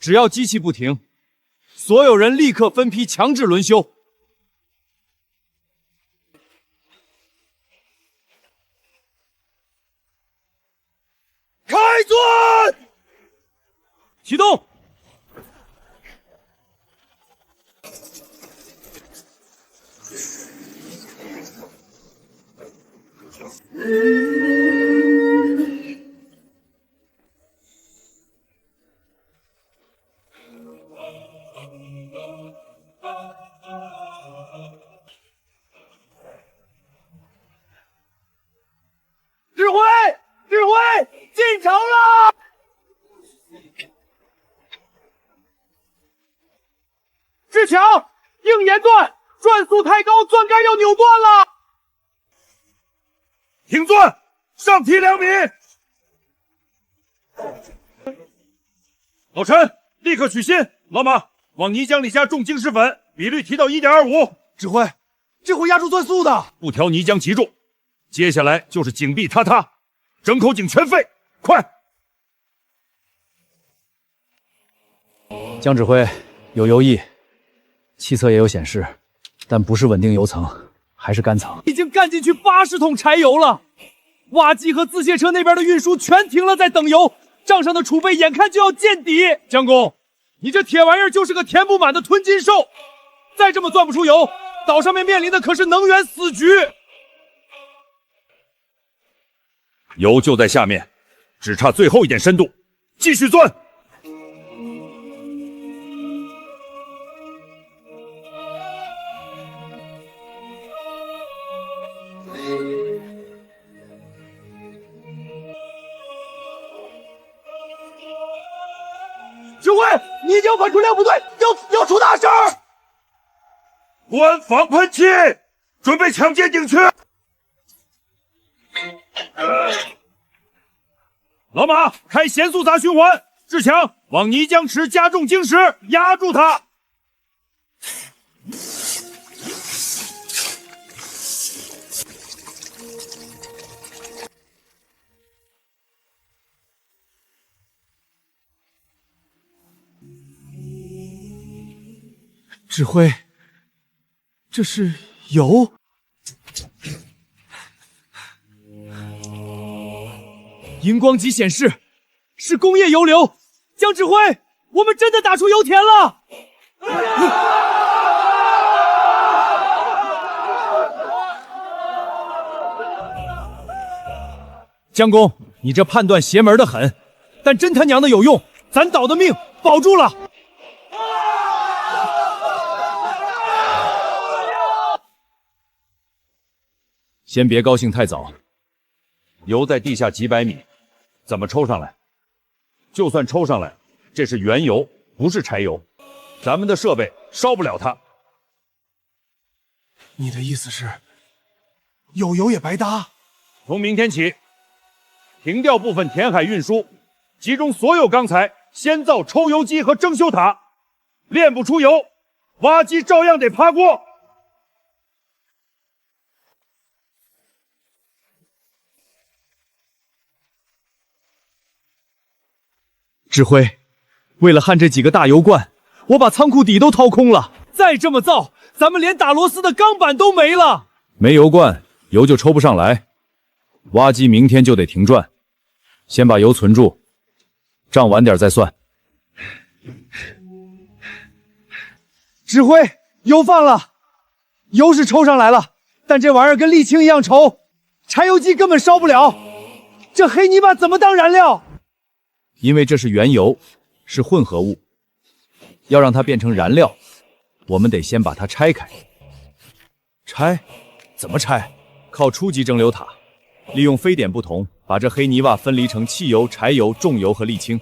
只要机器不停，所有人立刻分批强制轮休。开钻！启动！指挥，进城了！志强，硬沿钻，转速太高，钻杆要扭断了。停钻，上提2米。老陈，立刻取芯。老马，往泥浆里加重晶石粉，比率提到1.25。指挥，这会压住钻速的。不调泥浆极重，接下来就是井壁塌塌，整口井全废，快！江指挥，有油溢，气测也有显示，但不是稳定油层，还是干层。已经干进去80桶柴油了，挖机和自卸车那边的运输全停了，在等油，账上的储备眼看就要见底。江工，你这铁玩意儿就是个填不满的吞金兽，再这么钻不出油，岛上面面临的可是能源死局。油就在下面，只差最后一点深度，继续钻。指挥，泥浆反出量不对，要出大事儿！关防喷器，准备抢接顶区。老马，开咸速杂循环。志强，往泥浆池加重晶石，压住它。指挥，这是油？荧光机显示是工业油流。江指挥，我们真的打出油田了！江工，你这判断邪门的很，但真他娘的有用，咱岛的命保住了。先别高兴太早，油在地下几百米，怎么抽上来？就算抽上来，这是原油，不是柴油，咱们的设备烧不了它。你的意思是，有油也白搭？从明天起，停掉部分填海运输，集中所有钢材，先造抽油机和蒸馏塔。炼不出油，挖机照样得趴锅。指挥，为了焊这几个大油罐，我把仓库底都掏空了。再这么造，咱们连打螺丝的钢板都没了。没油罐，油就抽不上来。挖机明天就得停转，先把油存住，账晚点再算。指挥，油放了，油是抽上来了，但这玩意儿跟沥青一样稠，柴油机根本烧不了。这黑泥巴怎么当燃料？因为这是原油，是混合物，要让它变成燃料，我们得先把它拆开。拆？怎么拆？靠初级蒸馏塔，利用非点不同，把这黑泥巴分离成汽油、柴油、重油和沥青。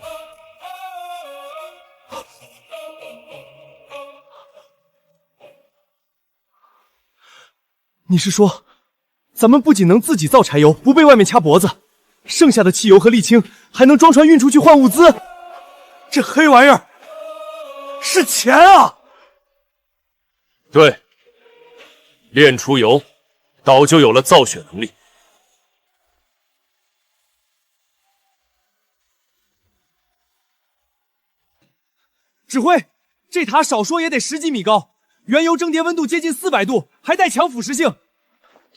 你是说，咱们不仅能自己造柴油，不被外面掐脖子，剩下的汽油和沥青还能装船运出去换物资？这黑玩意儿是钱啊！对，炼出油，岛就有了造血能力。指挥，这塔少说也得10几米高，原油蒸叠温度接近400度，还带强腐蚀性。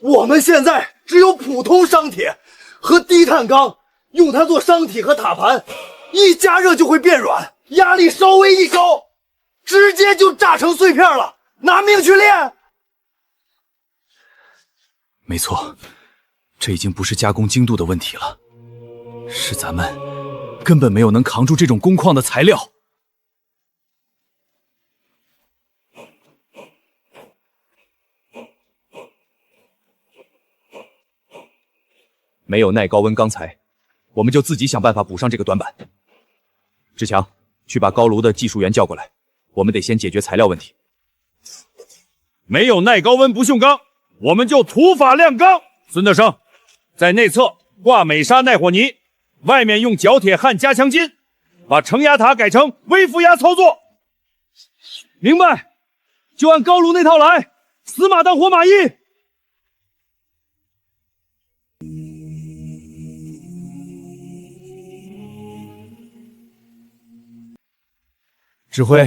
我们现在只有普通商铁和低碳钢，用它做商体和塔盘，一加热就会变软，压力稍微一高，直接就炸成碎片了，拿命去炼！没错，这已经不是加工精度的问题了，是咱们根本没有能扛住这种工矿的材料。没有耐高温钢材，我们就自己想办法补上这个短板。志强，去把高炉的技术员叫过来，我们得先解决材料问题。没有耐高温不锈钢，我们就土法炼钢。孙德生，在内侧挂美砂耐火泥，外面用角铁焊加强筋，把承压塔改成微负压操作。明白，就按高炉那套来，死马当活马医。指挥，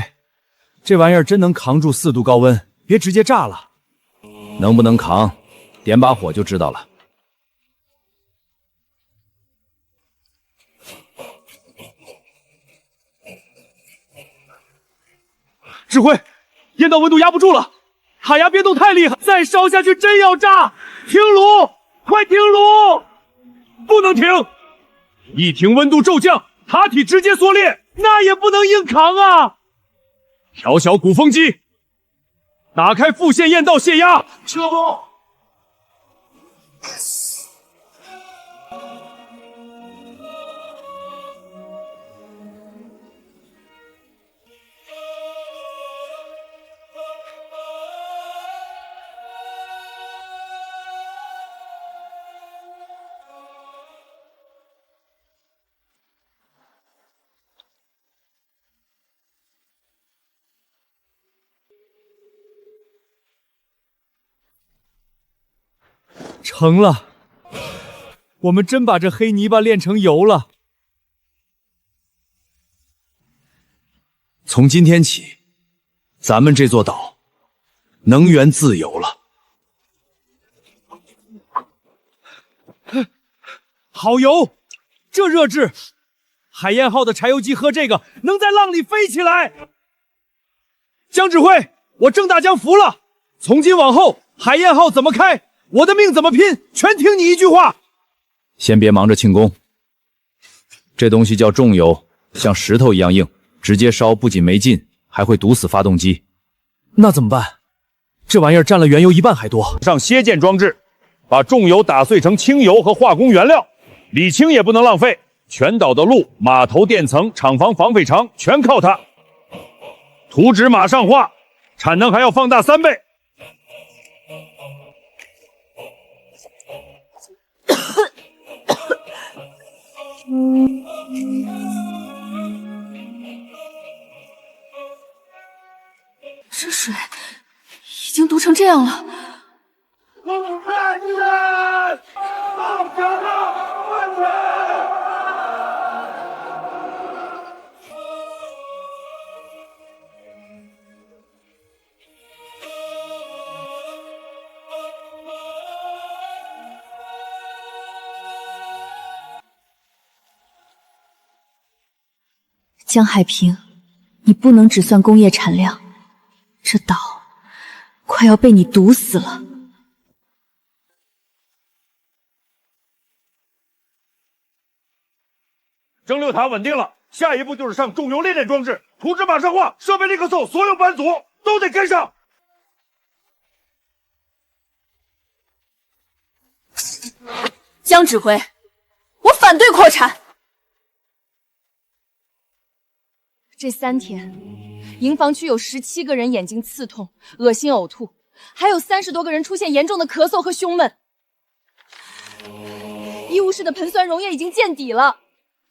这玩意儿真能扛住4度高温，别直接炸了。能不能扛，点把火就知道了。指挥，烟道温度压不住了，塔压变动太厉害，再烧下去真要炸！停炉，快停炉！不能停，一停温度骤降，塔体直接缩裂。那也不能硬扛啊！调小鼓风机，打开副线焰道泄压。车工。成了，我们真把这黑泥巴炼成油了。从今天起，咱们这座岛能源自由了。好油，这热质，海燕号的柴油机喝这个能在浪里飞起来。江指挥，我郑大江服了，从今往后海燕号怎么开，我的命怎么拼，全听你一句话。先别忙着庆功，这东西叫重油，像石头一样硬，直接烧不仅没劲，还会堵死发动机。那怎么办？这玩意儿占了原油1半还多。上楔键装置，把重油打碎成轻油和化工原料，沥青也不能浪费。全岛的路、码头、电层、厂房、防匪场全靠它。图纸马上画，产能还要放大3倍。这水已经毒成这样了。江海平，你不能只算工业产量，这岛快要被你毒死了。蒸馏塔稳定了，下一步就是上重油炼炼装置，图纸马上画，设备立刻送，所有班组都得跟上。江指挥，我反对扩产。这3天，营房区有17个人眼睛刺痛、恶心呕吐，还有30多个人出现严重的咳嗽和胸闷。医务室的硼酸溶液已经见底了，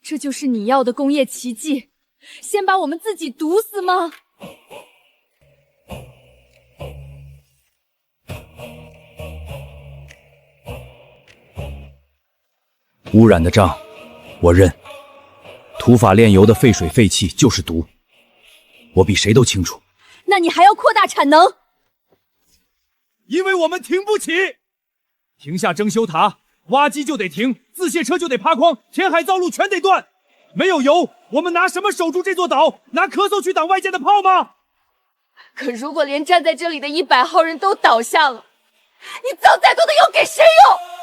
这就是你要的工业奇迹？先把我们自己毒死吗？污染的账，我认。土法炼油的废水废气就是毒，我比谁都清楚。那你还要扩大产能？因为我们停不起，停下蒸馏塔，挖机就得停，自卸车就得趴筐，填海造陆全得断。没有油，我们拿什么守住这座岛？拿咳嗽去挡外界的炮吗？可如果连站在这里的100号人都倒下了，你造再多的油给谁用？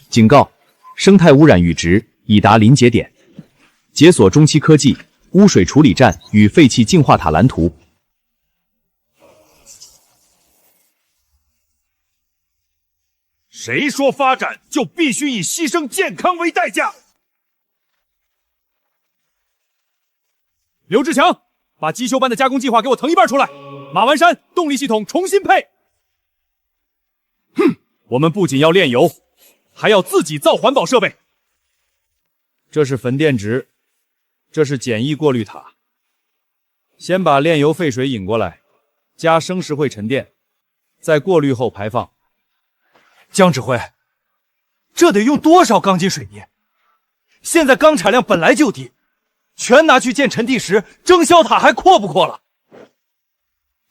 警告：生态污染阈值已达临界点，解锁中期科技污水处理站与废气净化塔蓝图。谁说发展就必须以牺牲健康为代价？刘志强，把机修班的加工计划给我腾一半出来。马完山，动力系统重新配。哼，我们不仅要炼油，还要自己造环保设备。这是焚电池，这是简易过滤塔。先把炼油废水引过来，加生石灰沉淀，再过滤后排放。江指挥，这得用多少钢筋水泥？现在钢产量本来就低，全拿去建沉地石，蒸馏塔还扩不扩了？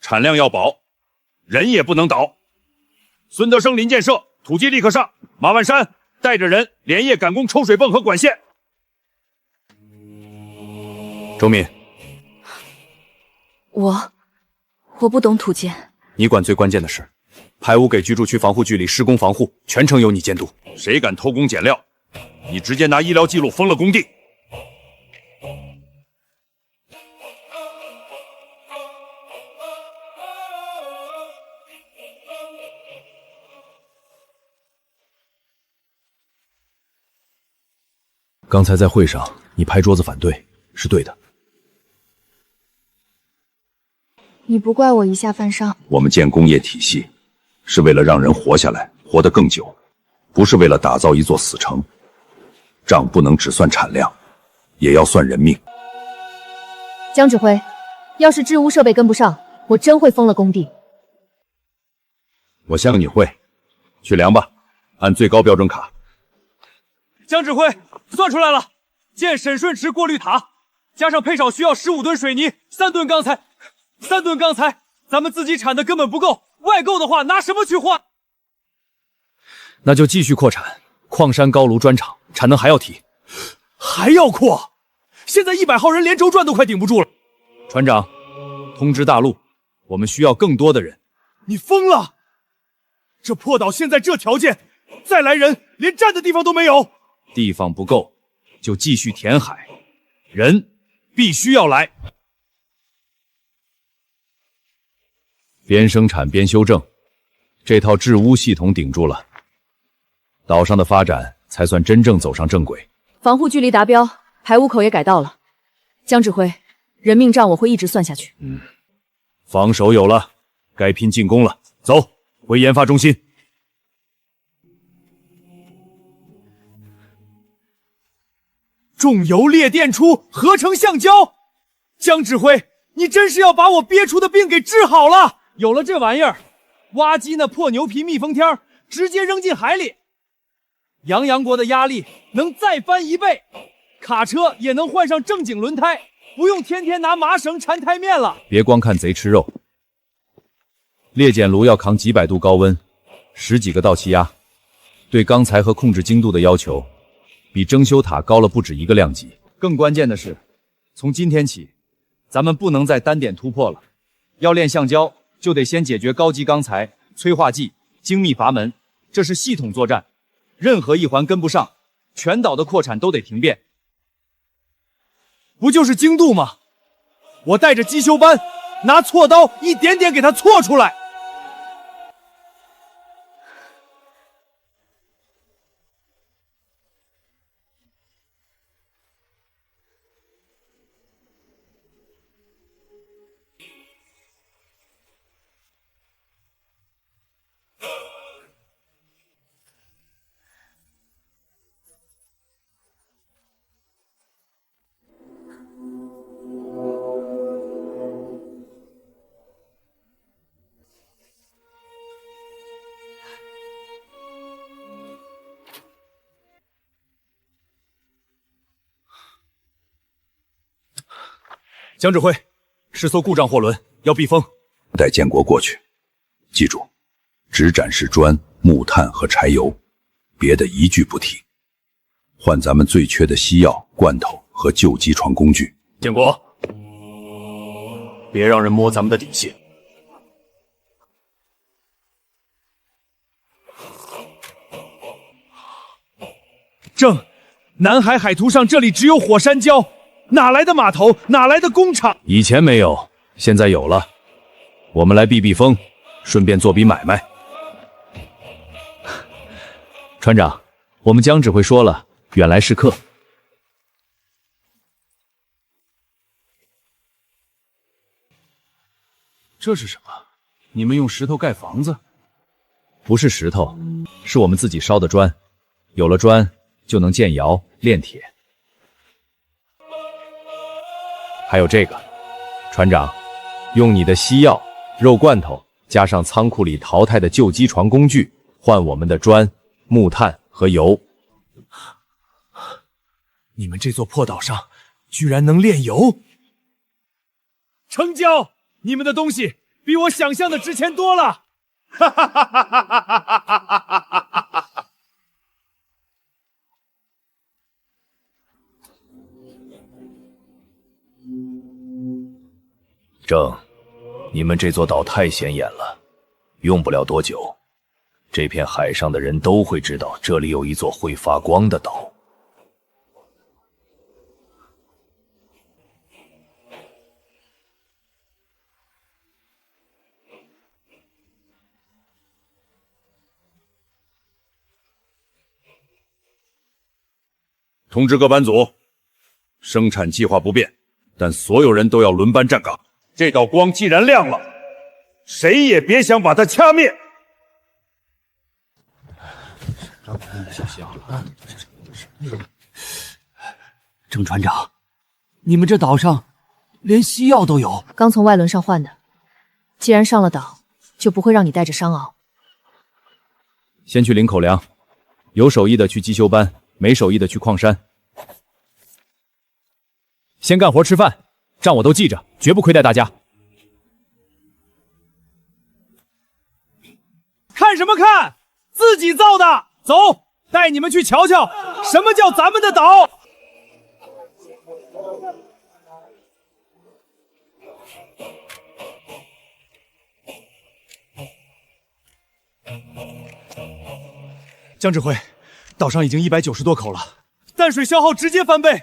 产量要保，人也不能倒。孙德生临建设，土机立刻上。马万山带着人连夜赶工抽水泵和管线。周敏，我不懂土建，你管最关键的事。排污给居住区防护距离施工防护，全程由你监督。谁敢偷工减料，你直接拿医疗记录封了工地。刚才在会上，你拍桌子反对是对的。你不怪我一下犯上。我们建工业体系，是为了让人活下来，活得更久，不是为了打造一座死城。账不能只算产量，也要算人命。江指挥，要是治污设备跟不上，我真会封了工地。我相信你会，去量吧，按最高标准卡。江指挥，算出来了，建沈顺池过滤塔，加上配少需要15吨水泥，3吨钢材，咱们自己产的根本不够，外购的话拿什么去换？那就继续扩产，矿山高炉砖厂产能还要提，还要扩？现在100号人连轴转都快顶不住了。船长，通知大陆，我们需要更多的人。你疯了！这破岛现在这条件，再来人连站的地方都没有。地方不够，就继续填海，人必须要来。边生产边修正，这套治污系统顶住了，岛上的发展才算真正走上正轨。防护距离达标，排污口也改到了。江指挥，人命账我会一直算下去。防守有了，该拼进攻了。走，回研发中心。重油裂电出，合成橡胶。江指挥，你真是要把我憋出的病给治好了。有了这玩意儿，挖机那破牛皮密封天直接扔进海里，扬阳国的压力能再翻1倍，卡车也能换上正经轮胎，不用天天拿麻绳缠胎面了。别光看贼吃肉，裂碱炉要扛几百度高温，10几个倒气压，对钢材和控制精度的要求，比蒸修塔高了不止一个量级。更关键的是，从今天起，咱们不能再单点突破了。要练橡胶，就得先解决高级钢材、催化剂、精密阀门，这是系统作战，任何一环跟不上，全岛的扩产都得停变。不就是精度吗？我带着机修班，拿锉刀一点点给它锉出来。江指挥，是艘故障货轮，要避风。带建国过去，记住，只展示砖、木炭和柴油，别的一句不提。换咱们最缺的西药、罐头和旧机床工具。建国，别让人摸咱们的底细。正，南海海图上这里只有火山礁。哪来的码头？哪来的工厂？以前没有，现在有了。我们来避避风，顺便做笔买卖。船长，我们江指挥说了，远来是客。这是什么？你们用石头盖房子？不是石头，是我们自己烧的砖。有了砖，就能建窑炼铁。还有这个，船长，用你的西药、肉罐头，加上仓库里淘汰的旧机床工具，换我们的砖、木炭和油。你们这座破岛上居然能炼油？成交！你们的东西比我想象的值钱多了！哈哈哈哈哈哈！正，你们这座岛太显眼了，用不了多久，这片海上的人都会知道这里有一座会发光的岛。通知各班组，生产计划不变，但所有人都要轮班站岗。这道光既然亮了，谁也别想把它掐灭。郑船长，你们这岛上连西药都有？刚从外轮上换的。既然上了岛，就不会让你带着伤熬。先去领口粮，有手艺的去机修班，没手艺的去矿山。先干活吃饭，账我都记着，绝不亏待大家。看什么看？自己造的！走，带你们去瞧瞧，什么叫咱们的岛！江指挥，岛上已经190多口了，淡水消耗直接翻倍，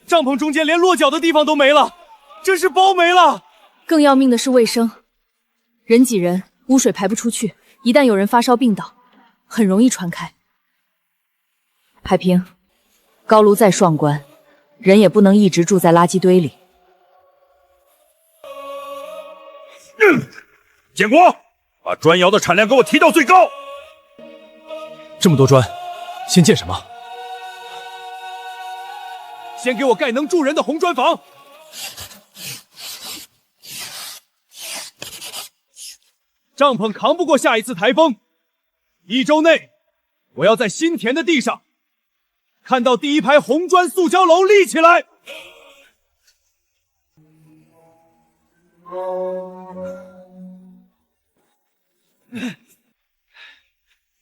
帐篷中间连落脚的地方都没了，真是包没了。更要命的是卫生，人挤人，污水排不出去，一旦有人发烧病倒，很容易传开。海平，高炉再壮观，人也不能一直住在垃圾堆里。建国，把砖窑的产量给我提到最高。这么多砖，先建什么？先给我盖能住人的红砖房。帐篷扛不过下一次台风，1周内，我要在新填的地上看到第一排红砖塑胶楼立起来。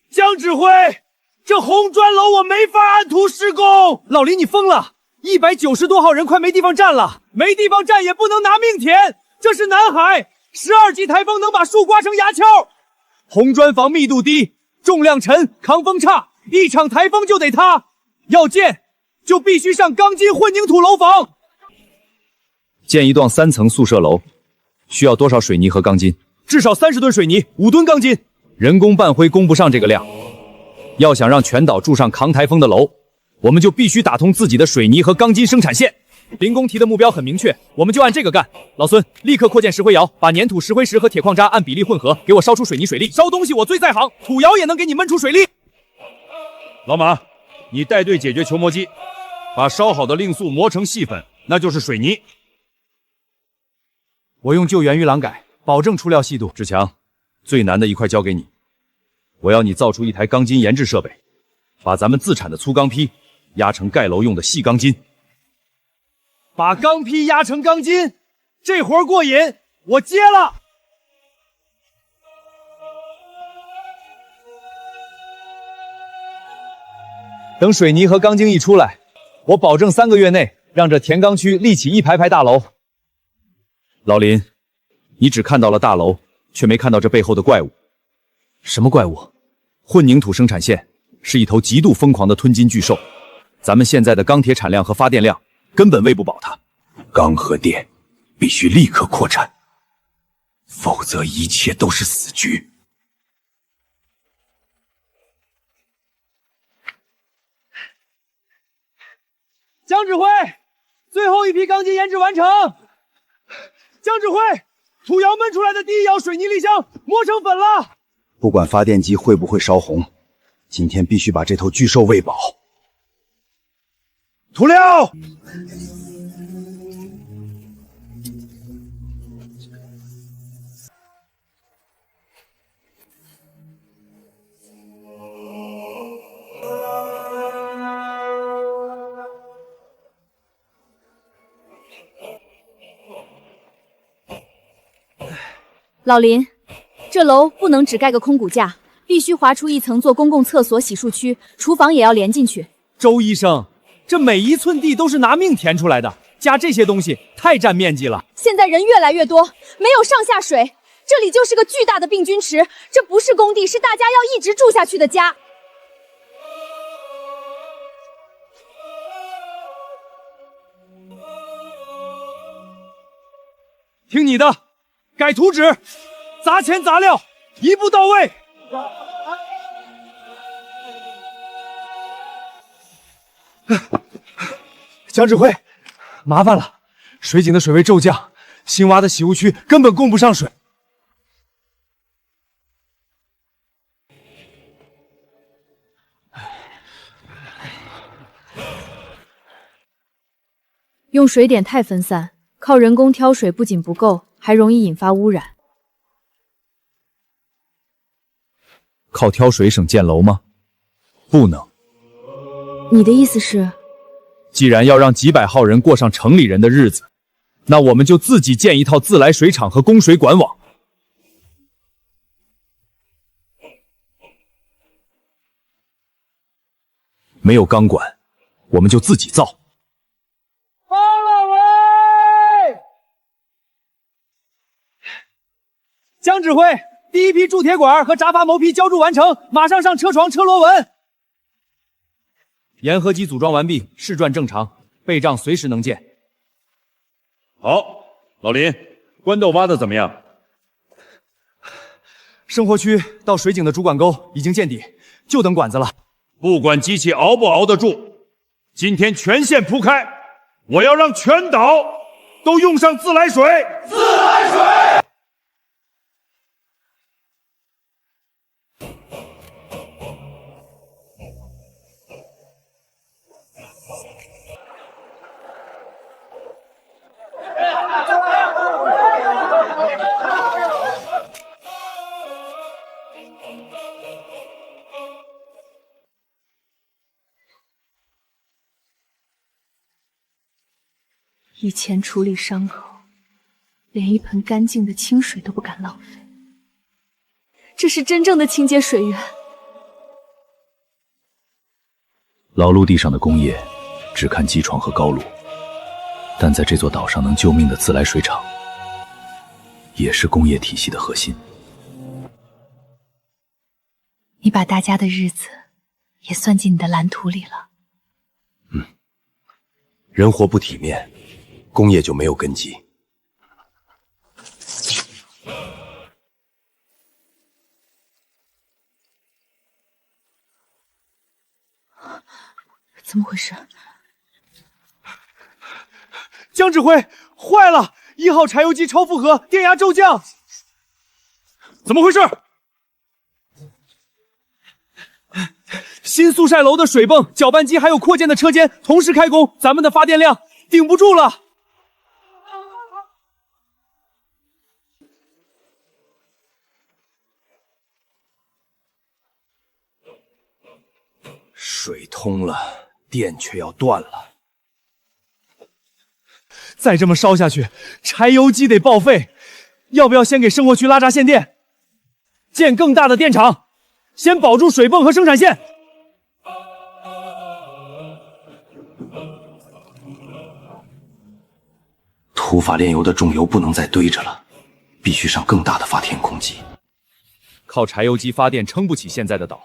江指挥，这红砖楼我没法按图施工。老林，你疯了！190多号人快没地方站了，没地方站也不能拿命填。这是南海，12级台风能把树刮成牙签。红砖房密度低，重量沉，抗风差，一场台风就得塌。要建就必须上钢筋混凝土楼房。建一幢3层宿舍楼，需要多少水泥和钢筋？至少30吨水泥，5吨钢筋。人工办灰供不上这个量。要想让全岛住上扛台风的楼，我们就必须打通自己的水泥和钢筋生产线。林工提的目标很明确，我们就按这个干。老孙，立刻扩建石灰窑，把粘土、石灰石和铁矿渣按比例混合，给我烧出水泥水力。烧东西我最在行，土窑也能给你焖出水力。老马，你带队解决球磨机，把烧好的砾素磨成细粉，那就是水泥。我用旧圆鱼廊改，保证出料细度。志强，最难的一块交给你，我要你造出一台钢筋研制设备，把咱们自产的粗钢坯压成盖楼用的细钢筋。把钢坯压成钢筋，这活过瘾，我接了。等水泥和钢筋一出来，我保证3个月内让这田钢区立起一排排大楼。老林，你只看到了大楼，却没看到这背后的怪物。什么怪物？混凝土生产线是一头极度疯狂的吞金巨兽，咱们现在的钢铁产量和发电量根本喂不饱它。钢和电必须立刻扩产，否则一切都是死局。江指挥，最后一批钢筋研制完成。江指挥，土窑焖出来的第一窑水泥砾箱磨成粉了。不管发电机会不会烧红，今天必须把这头巨兽喂饱。涂料。老林，这楼不能只盖个空骨架，必须划出一层做公共厕所、洗漱区，厨房也要连进去。周医生，这每一寸地都是拿命填出来的，加这些东西太占面积了。现在人越来越多，没有上下水，这里就是个巨大的病菌池。这不是工地，是大家要一直住下去的家。听你的，改图纸，砸钱砸料，一步到位。江指挥，麻烦了，水井的水位骤降，新挖的洗污区根本供不上水。用水点太分散，靠人工挑水不仅不够，还容易引发污染。靠挑水省建楼吗？不能。你的意思是？既然要让几百号人过上城里人的日子，那我们就自己建一套自来水厂和供水管网。没有钢管，我们就自己造。方老喂！江指挥，第一批铸铁管和轧发毛坯浇铸完成，马上上车床车螺纹。沿合机组装完毕，试转正常，备账随时能见。好，老林，官豆挖的怎么样？生活区到水井的主管沟已经见底，就等管子了。不管机器熬不熬得住，今天全线铺开，我要让全岛都用上自来水。自来水！以前处理伤口，连一盆干净的清水都不敢浪费。这是真正的清洁水源。老陆地上的工业只看机床和高炉，但在这座岛上能救命的自来水厂，也是工业体系的核心。你把大家的日子也算进你的蓝图里了。人活不体面，工业就没有根基。怎么回事？江指挥，坏了！1号柴油机超负荷，电压骤降。怎么回事？新速晒楼的水泵、搅拌机还有扩建的车间同时开工，咱们的发电量顶不住了。水通了，电却要断了。再这么烧下去，柴油机得报废。要不要先给生活区拉闸限电，建更大的电厂，先保住水泵和生产线？土法炼油的重油不能再堆着了，必须上更大的发电空机。靠柴油机发电撑不起现在的岛，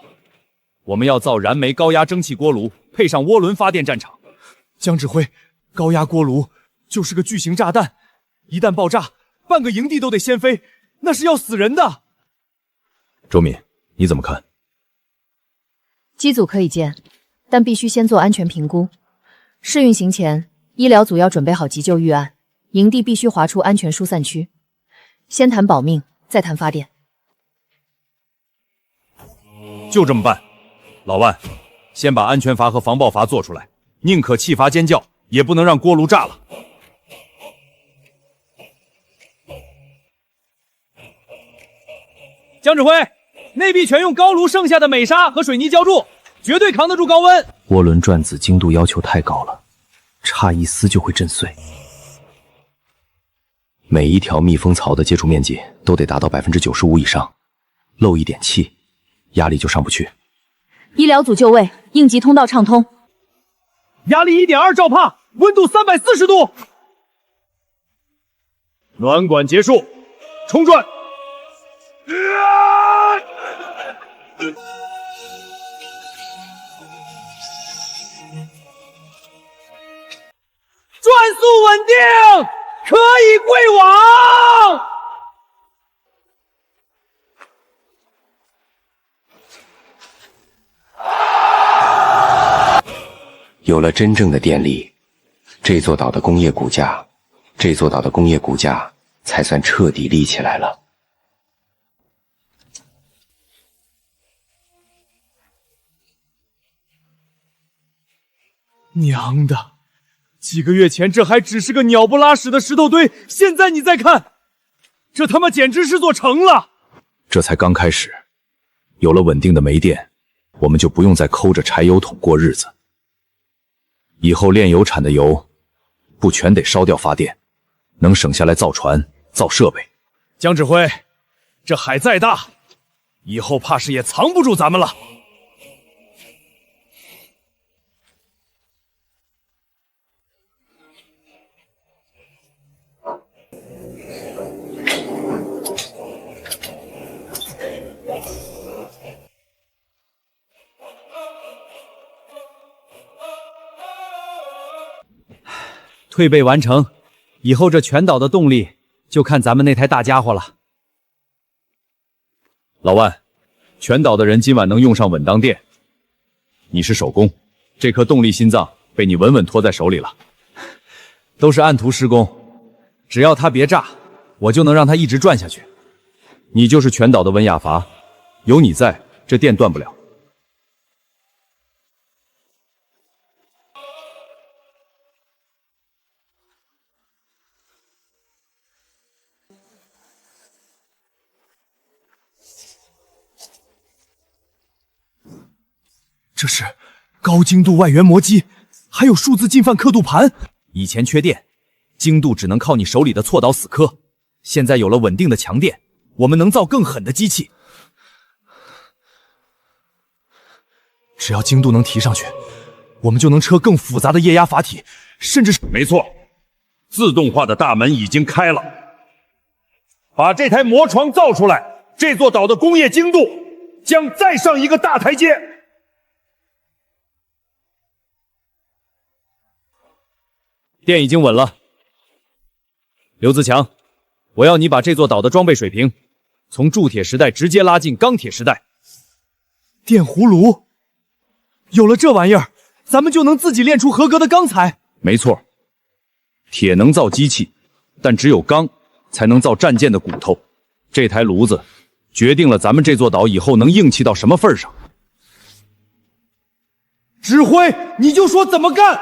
我们要造燃煤高压蒸汽锅炉，配上涡轮发电战场。江指挥，高压锅炉就是个巨型炸弹，一旦爆炸，半个营地都得掀飞，那是要死人的。周敏，你怎么看？机组可以建，但必须先做安全评估。试运行前，医疗组要准备好急救预案，营地必须划出安全疏散区。先谈保命，再谈发电。就这么办。老万，先把安全阀和防爆阀做出来，宁可气阀尖叫，也不能让锅炉炸了。江指挥，内壁全用高炉剩下的镁砂和水泥浇筑，绝对扛得住高温。涡轮转子精度要求太高了，差一丝就会震碎。每一条密封槽的接触面积都得达到95%以上，漏一点气，压力就上不去。医疗组就位，应急通道畅通。压力1.2兆帕，温度340度。暖管结束，冲转。转速稳定，可以归网。有了真正的电力，这座岛的工业骨架才算彻底立起来了。娘的，几个月前这还只是个鸟不拉屎的石头堆，现在你再看，这他妈简直是座城了。这才刚开始，有了稳定的煤电，我们就不用再抠着柴油桶过日子。以后炼油产的油不全得烧掉发电，能省下来造船、造设备。江指挥，这海再大，以后怕是也藏不住咱们了。退备完成，以后这全岛的动力就看咱们那台大家伙了。老万，全岛的人今晚能用上稳当电。你是手工，这颗动力心脏被你稳稳托在手里了。都是按图施工，只要它别炸，我就能让它一直转下去。你就是全岛的温亚阀，有你在，这电断不了。这是高精度外源磨机，还有数字进饭刻度盘。以前缺电，精度只能靠你手里的锉刀死磕，现在有了稳定的强电，我们能造更狠的机器。只要精度能提上去，我们就能车更复杂的液压阀体，甚至是……没错，自动化的大门已经开了。把这台魔床造出来，这座岛的工业精度将再上一个大台阶。电已经稳了，刘自强，我要你把这座岛的装备水平从铸铁时代直接拉进钢铁时代。电葫芦，有了这玩意儿，咱们就能自己炼出合格的钢材。没错，铁能造机器，但只有钢才能造战舰的骨头。这台炉子决定了咱们这座岛以后能硬气到什么份上。指挥，你就说怎么干。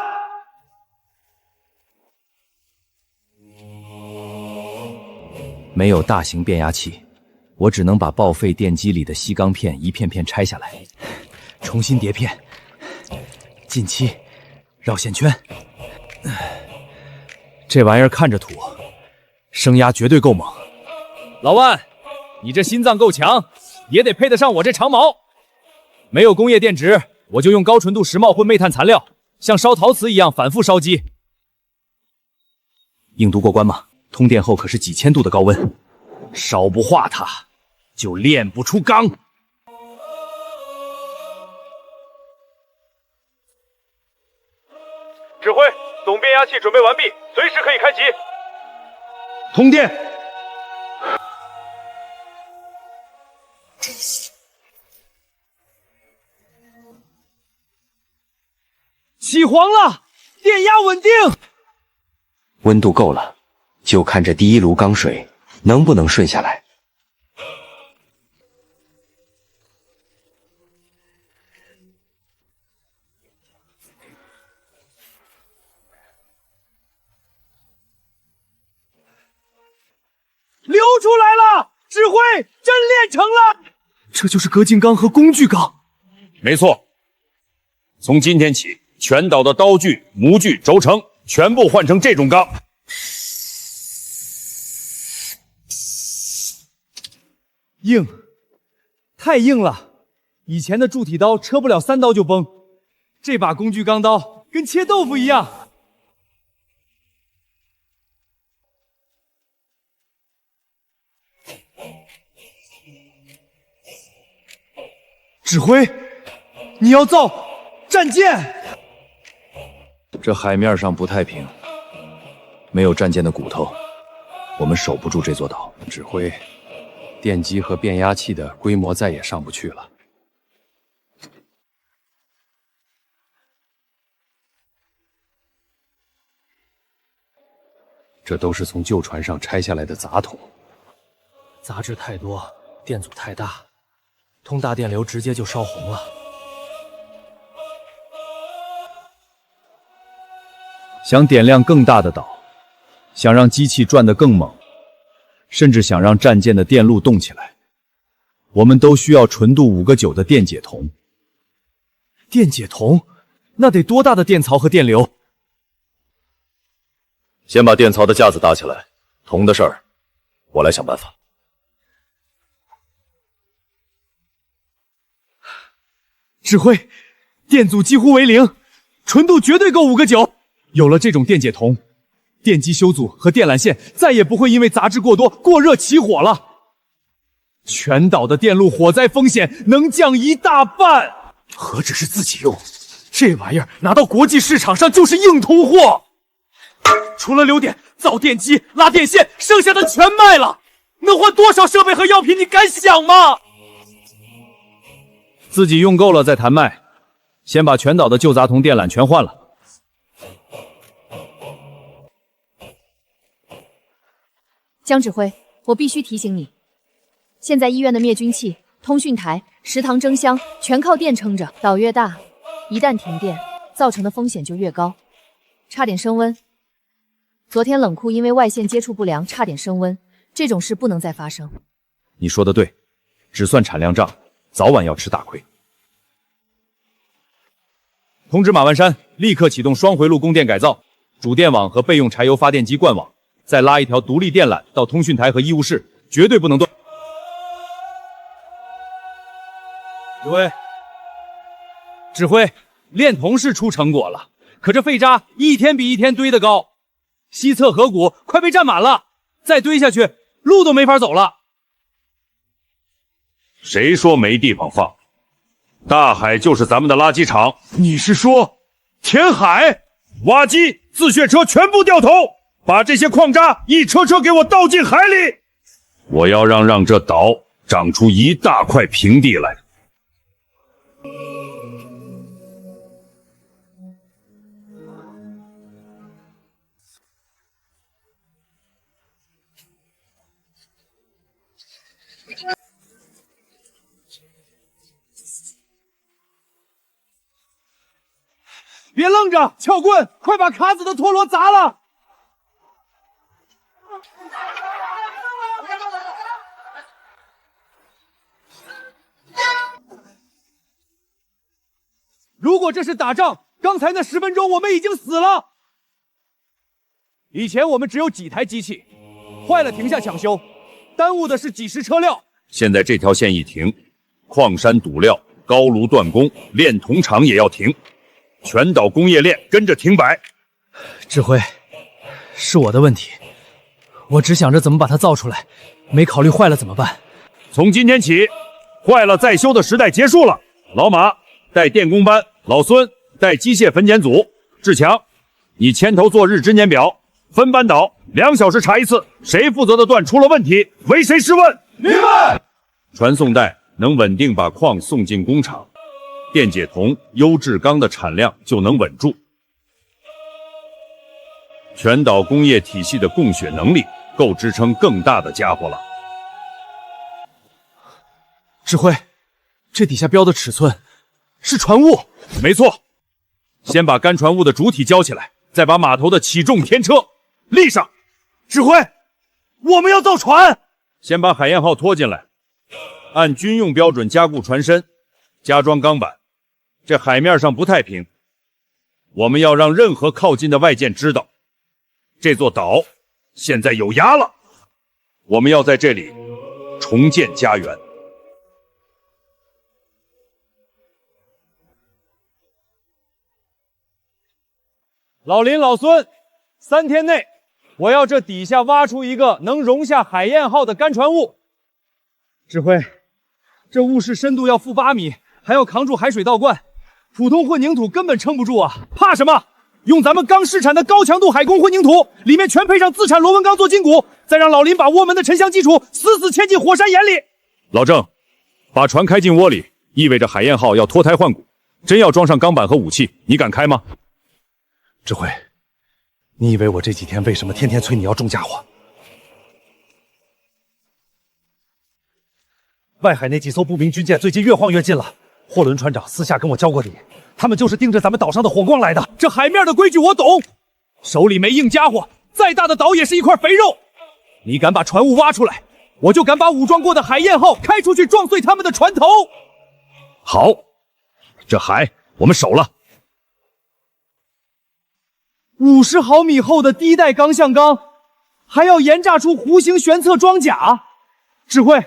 没有大型变压器，我只能把报废电机里的锡钢片一片片拆下来，重新叠片，进漆，绕线圈。这玩意儿看着土，升压绝对够猛。老万，你这心脏够强，也得配得上我这长矛。没有工业电池，我就用高纯度石墨混煤炭残料，像烧陶瓷一样反复烧击。硬度过关吗？通电后可是几千度的高温，烧不化它，就炼不出钢。指挥，总变压器准备完毕，随时可以开启。通电。起黄了，电压稳定。温度够了，就看这第一炉钢水能不能顺下来。流出来了，指挥，真炼成了。这就是合金钢和工具钢。没错，从今天起，全岛的刀具、模具、轴承全部换成这种钢。硬，太硬了。以前的铸体刀车不了3刀就崩，这把工具钢刀跟切豆腐一样。指挥，你要造战舰。这海面上不太平，没有战舰的骨头，我们守不住这座岛。指挥，电机和变压器的规模再也上不去了。这都是从旧船上拆下来的杂桶，杂质太多，电阻太大，通大电流直接就烧红了。想点亮更大的岛，想让机器转得更猛，甚至想让战舰的电路动起来，我们都需要纯度5个9的电解铜。电解铜？那得多大的电槽和电流？先把电槽的架子搭起来，铜的事儿我来想办法。指挥，电阻几乎为0，纯度绝对够5个9。有了这种电解铜，电机修组和电缆线再也不会因为杂质过多、过热起火了。全岛的电路火灾风险能降1大半。何止是自己用，这玩意儿拿到国际市场上就是硬通货。除了留点造电机、拉电线，剩下的全卖了，能换多少设备和药品？你敢想吗？自己用够了再谈卖，先把全岛的旧杂铜电缆全换了。江指挥，我必须提醒你，现在医院的灭菌器、通讯台、食堂蒸箱全靠电撑着，岛越大，一旦停电，造成的风险就越高，差点升温。昨天冷库因为外线接触不良差点升温，这种事不能再发生。你说的对，只算产量账，早晚要吃大亏。通知马万山，立刻启动双回路供电改造，主电网和备用柴油发电机灌网，再拉一条独立电缆到通讯台和医务室，绝对不能断。指挥，指挥，炼铜是出成果了，可这废渣一天比一天堆得高，西侧河谷快被占满了，再堆下去路都没法走了。谁说没地方放？大海就是咱们的垃圾场。你是说填海？挖机，自血车全部掉头，把这些矿渣一车车给我倒进海里。我要让这岛长出一大块平地来。别愣着，撬棍，快把卡子的陀螺砸了！如果这是打仗，刚才那10分钟我们已经死了。以前我们只有几台机器，坏了停下抢修，耽误的是几十车料。现在这条线一停，矿山堵料、高炉断供、炼铜厂也要停。全岛工业链跟着停摆。指挥，是我的问题，我只想着怎么把它造出来，没考虑坏了怎么办。从今天起，坏了再修的时代结束了。老马带电工班，老孙带机械分拣组，志强，你牵头做日值年表，分班倒，2小时查一次，谁负责的段出了问题，为谁试问。明白。传送带能稳定把矿送进工厂。电解铜、优质钢的产量就能稳住，全岛工业体系的供血能力够支撑更大的家伙了。指挥，这底下标的尺寸是船坞。没错，先把干船坞的主体交起来，再把码头的起重天车立上。指挥，我们要造船，先把海燕号拖进来，按军用标准加固船身，加装钢板。这海面上不太平，我们要让任何靠近的外舰知道，这座岛现在有压了，我们要在这里重建家园。老林、老孙，3天内，我要这底下挖出一个能容下海燕号的干船坞。指挥，这坞室深度要负8米，还要扛住海水倒灌。普通混凝土根本撑不住啊！怕什么？用咱们刚试产的高强度海工混凝土，里面全配上自产螺纹钢做筋骨，再让老林把窝门的沉箱基础死死嵌进火山岩里。老郑，把船开进窝里，意味着海燕号要脱胎换骨。真要装上钢板和武器，你敢开吗？指挥，你以为我这几天为什么天天催你要重家伙？外海那几艘不明军舰最近越晃越近了。货轮船长私下跟我交过底，他们就是盯着咱们岛上的火光来的。这海面的规矩我懂，手里没硬家伙，再大的岛也是一块肥肉。你敢把船坞挖出来，我就敢把武装过的海燕号开出去，撞碎他们的船头。好，这海我们守了。50毫米厚的低带钢橡钢，还要研榨出弧形旋侧装甲。指挥，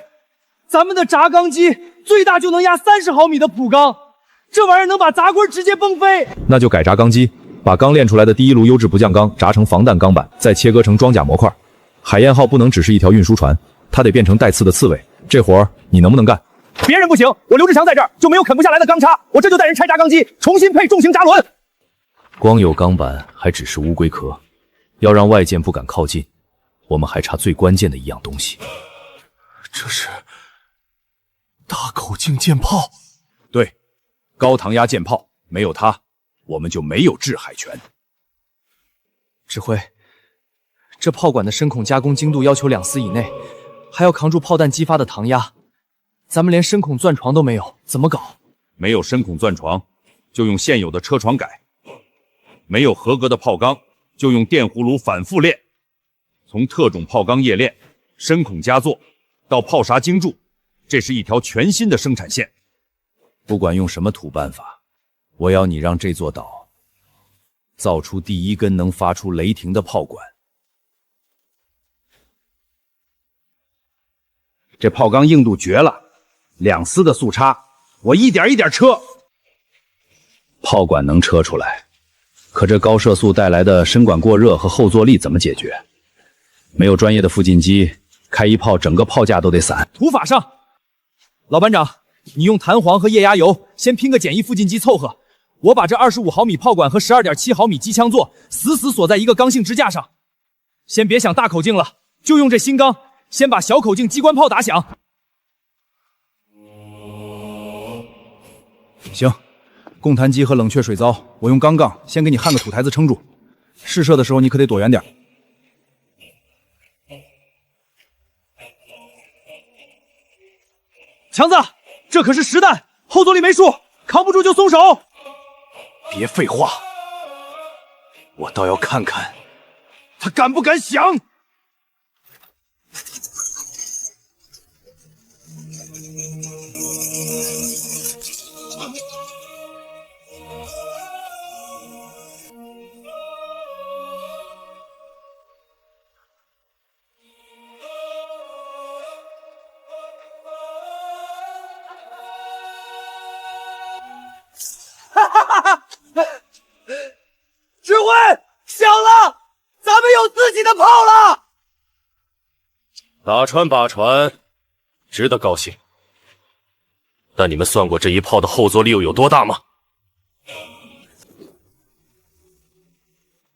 咱们的轧钢机最大就能压30毫米的普钢，这玩意儿能把砸棍直接崩飞。那就改轧钢机，把刚炼出来的第1炉优质不锈钢轧成防弹钢板，再切割成装甲模块。海燕号不能只是一条运输船，它得变成带刺的刺猬。这活儿你能不能干？别人不行，我刘志强在这儿就没有啃不下来的钢叉，我这就带人拆轧钢机，重新配重型轧轮。光有钢板还只是乌龟壳，要让外舰不敢靠近，我们还差最关键的一样东西。这是大口径舰炮。对，高膛压舰炮，没有它，我们就没有制海权。指挥，这炮管的深孔加工精度要求2丝以内，还要扛住炮弹激发的膛压，咱们连深孔钻床都没有，怎么搞？没有深孔钻床，就用现有的车床改；没有合格的炮钢，就用电葫芦反复炼。从特种炮钢冶炼、深孔加做到炮匣精铸，这是一条全新的生产线。不管用什么土办法，我要你让这座岛造出第一根能发出雷霆的炮管。这炮钢硬度绝了，2丝的速差，我一点一点车。炮管能车出来，可这高射速带来的身管过热和后坐力怎么解决？没有专业的附近机，开一炮整个炮架都得散。土法上，老班长，你用弹簧和液压油先拼个简易附近机凑合。我把这25毫米炮管和12.7毫米机枪座死死锁在一个刚性支架上。先别想大口径了，就用这新钢，先把小口径机关炮打响。行，供弹机和冷却水槽，我用钢杠先给你焊个土台子撑住。试射的时候你可得躲远点。强子，这可是实弹，后坐力没数，扛不住就松手。别废话，我倒要看看他敢不敢想。指挥响了，咱们有自己的炮了！打穿靶船，值得高兴。但你们算过这一炮的后坐力又有多大吗？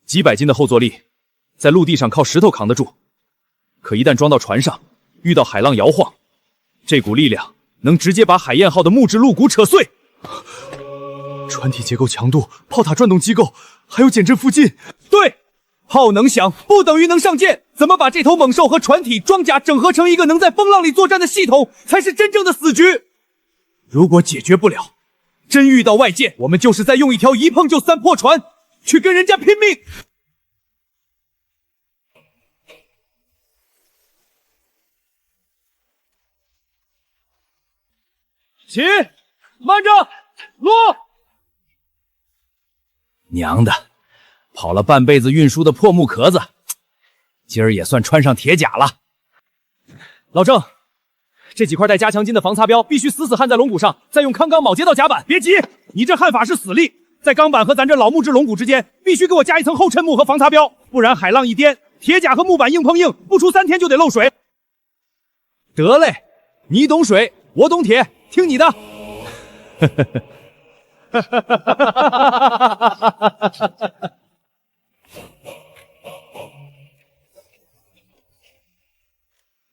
几百斤的后坐力，在陆地上靠石头扛得住，可一旦装到船上，遇到海浪摇晃，这股力量能直接把海燕号的木质鹿骨扯碎。船体结构强度、炮塔转动机构，还有减震附近。对，炮能响不等于能上舰。怎么把这头猛兽和船体、装甲整合成一个能在风浪里作战的系统，才是真正的死局。如果解决不了，真遇到外舰，我们就是在用一条一碰就散破船去跟人家拼命。起，慢着，落！娘的，跑了半辈子运输的破木壳子，今儿也算穿上铁甲了。老郑，这几块带加强筋的防擦标必须死死焊在龙骨上，再用康钢铆接到甲板。别急，你这焊法是死力，在钢板和咱这老木质龙骨之间必须给我加一层后衬木和防擦标，不然海浪一颠，铁甲和木板硬碰硬，不出3天就得漏水。得嘞，你懂水，我懂铁，听你的。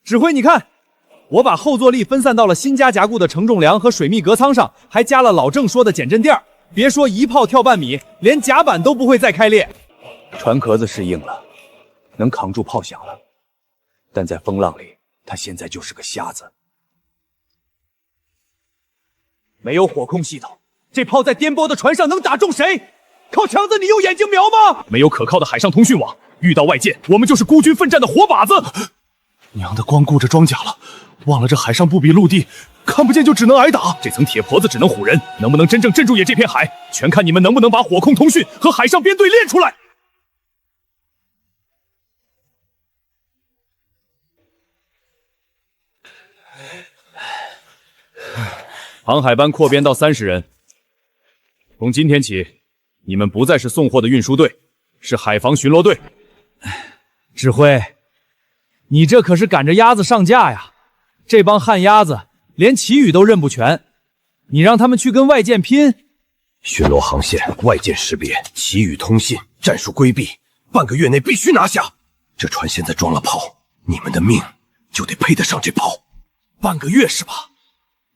指挥，你看，我把后坐力分散到了新加夹固的承重梁和水密隔舱上，还加了老郑说的减震垫。别说一炮跳半米，连甲板都不会再开裂。船壳子是硬了，能扛住炮响了，但在风浪里，它现在就是个瞎子。没有火控系统，这炮在颠簸的船上能打中谁？靠强子你用眼睛瞄吗？没有可靠的海上通讯网，遇到外舰，我们就是孤军奋战的活靶子。娘的，光顾着装甲了，忘了这海上不比陆地，看不见就只能挨打。这层铁婆子只能唬人，能不能真正镇住也这片海，全看你们能不能把火控通讯和海上编队练出来。航海班扩编到30人，从今天起，你们不再是送货的运输队，是海防巡逻队。指挥，你这可是赶着鸭子上架呀！这帮旱鸭子连旗语都认不全，你让他们去跟外舰拼？巡逻航线、外舰识别、旗语通信、战术规避，半个月内必须拿下。这船现在装了炮，你们的命就得配得上这炮。半个月是吧？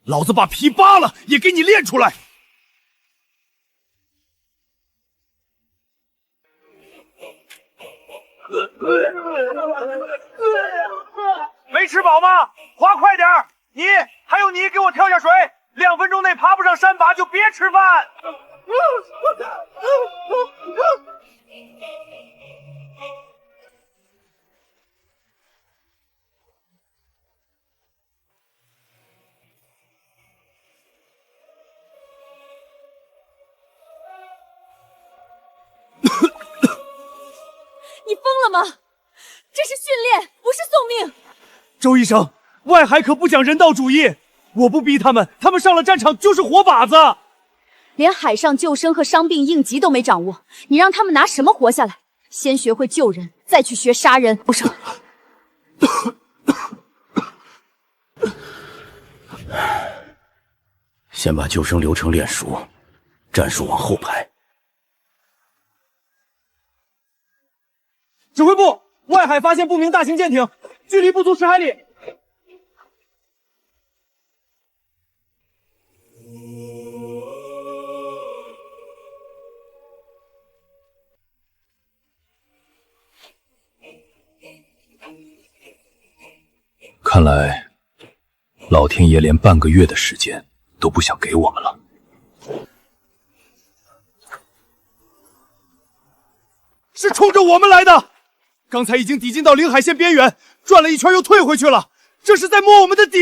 老子把皮扒了也给你练出来！没吃饱吗？划快点儿！你还有你，给我跳下水！2分钟内爬不上山拔就别吃饭。你疯了吗？这是训练，不是送命。周医生，外海可不讲人道主义，我不逼他们，他们上了战场就是活靶子。连海上救生和伤病应急都没掌握，你让他们拿什么活下来？先学会救人，再去学杀人。不是。先把救生流程练熟，战术往后排。指挥部，外海发现不明大型舰艇，距离不足10海里。看来，老天爷连半个月的时间都不想给我们了。是冲着我们来的！刚才已经抵近到领海线边缘，转了一圈又退回去了，这是在摸我们的底。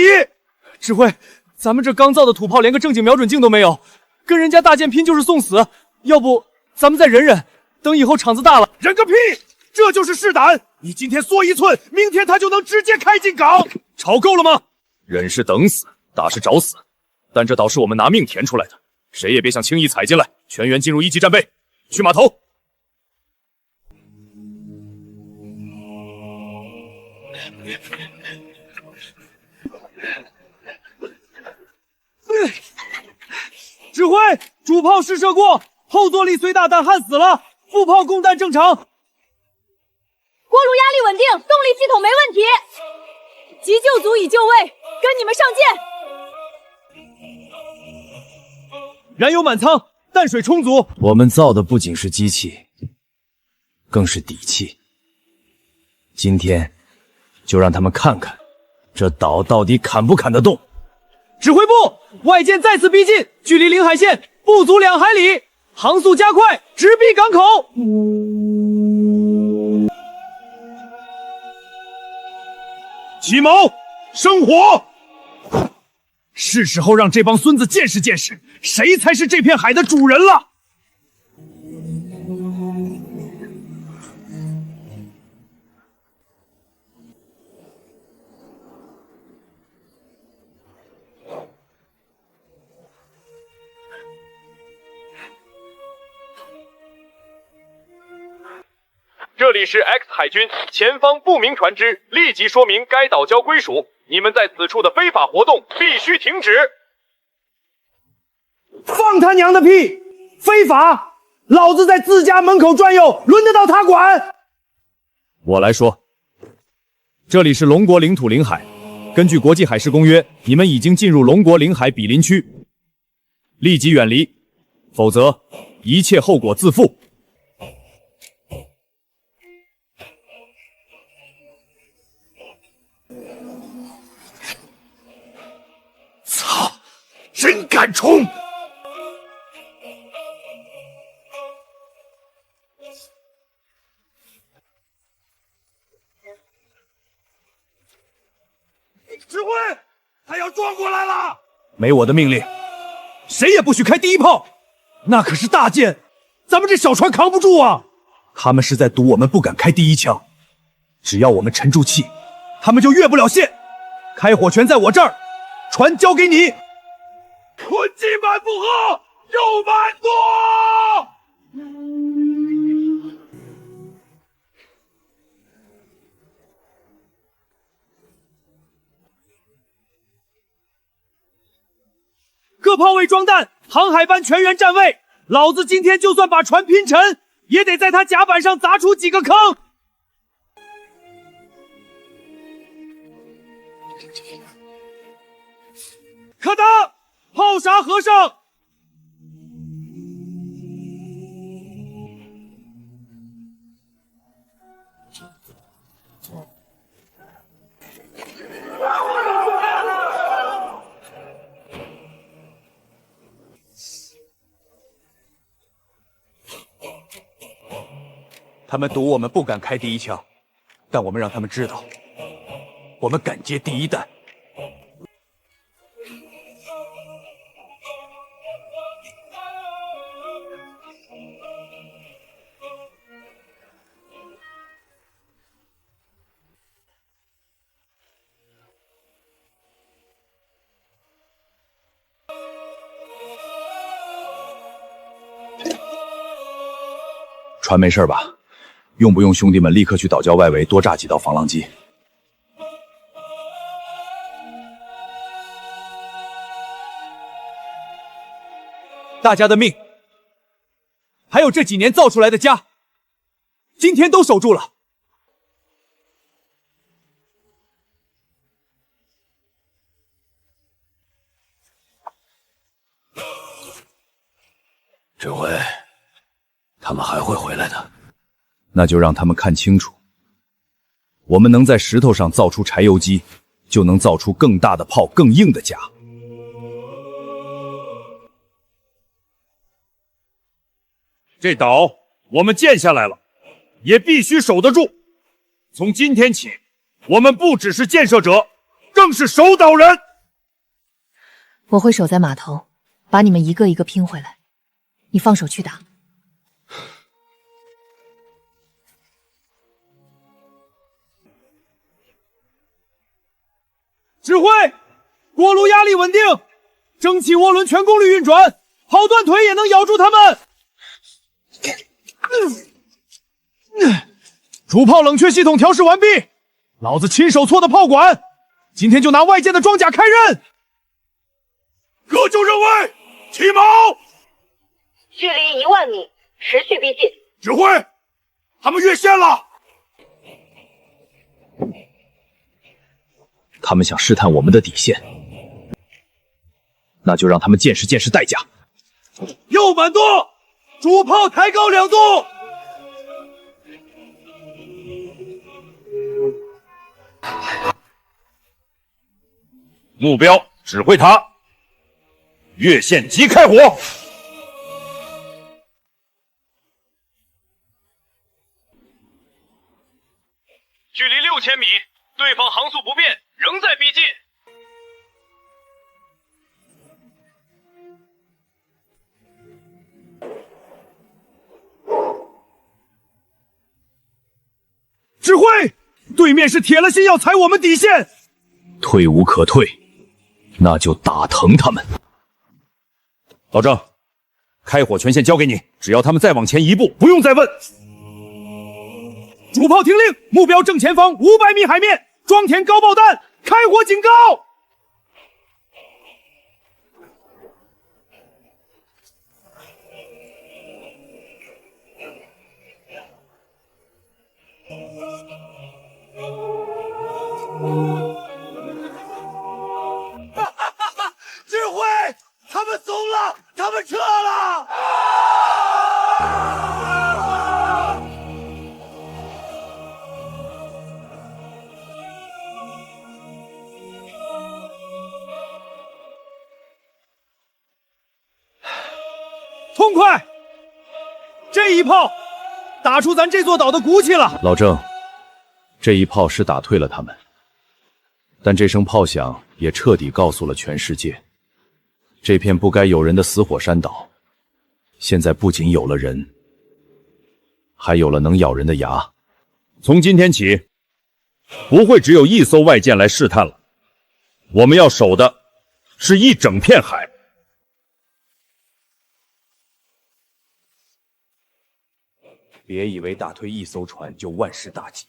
指挥，咱们这刚造的土炮连个正经瞄准镜都没有，跟人家大舰拼就是送死。要不咱们再忍忍，等以后场子大了。忍个屁！这就是试胆！你今天缩1寸，明天他就能直接开进港。吵够了吗？忍是等死，打是找死，但这岛是我们拿命填出来的，谁也别想轻易踩进来。全员进入1级战备，去码头。指挥，主炮试射过，后坐力虽大，但焊死了，副炮供弹正常。锅炉压力稳定，动力系统没问题。急救组已就位，跟你们上舰。燃油满舱，淡水充足。我们造的不仅是机器，更是底气。今天就让他们看看，这岛到底砍不砍得动。指挥部，外舰再次逼近，距离领海线不足2海里，航速加快，直逼港口。起锚，生火！是时候让这帮孙子见识见识，谁才是这片海的主人了。这里是 X 海军，前方不明船只，立即说明该岛礁归属。你们在此处的非法活动必须停止。放他娘的屁！非法！老子在自家门口转悠，轮得到他管？我来说，这里是龙国领土领海，根据国际海事公约，你们已经进入龙国领海毗邻区，立即远离，否则一切后果自负。操！真敢冲！指挥，他要撞过来了！没我的命令，谁也不许开第一炮，那可是大舰，咱们这小船扛不住啊！他们是在赌我们不敢开第一枪，只要我们沉住气，他们就越不了线。开火权在我这儿，船交给你。混迹满不喝，又满舵。各炮位装弹，航海班全员站位。老子今天就算把船拼沉，也得在他甲板上砸出几个坑。可打！炮杀和尚！他们赌我们不敢开第一枪，但我们让他们知道，我们敢接第一弹。船没事吧？用不用兄弟们立刻去岛礁外围多炸几道防浪机？大家的命，还有这几年造出来的家，今天都守住了。指挥，他们还会回来的。那就让他们看清楚，我们能在石头上造出柴油机，就能造出更大的炮、更硬的甲。这岛我们建下来了，也必须守得住。从今天起，我们不只是建设者，更是守岛人。我会守在码头，把你们一个一个拼回来。你放手去打。指挥，锅炉压力稳定，蒸汽涡轮全功率运转，好断腿也能咬住他们。主炮冷却系统调试完毕，老子亲手搓的炮管，今天就拿外界的装甲开刃。各就任位，起锚。距离1万米，持续逼近。指挥，他们越线了。他们想试探我们的底线，那就让他们见识见识代价。右满舵，主炮抬高2度。目标指挥塔，越线即开火。距离6000米，对方航速不变，仍在逼近。指挥，对面是铁了心要踩我们底线，退无可退，那就打疼他们。老郑，开火权限交给你，只要他们再往前一步，不用再问。主炮听令，目标正前方500米海面，装填高爆弹，开火警告！指挥，他们怂了，他们撤了！痛快！这一炮打出咱这座岛的骨气了。老郑，这一炮是打退了他们，但这声炮响也彻底告诉了全世界，这片不该有人的死火山岛，现在不仅有了人，还有了能咬人的牙。从今天起，不会只有一艘外舰来试探了，我们要守的是一整片海。别以为打退一艘船就万事大吉。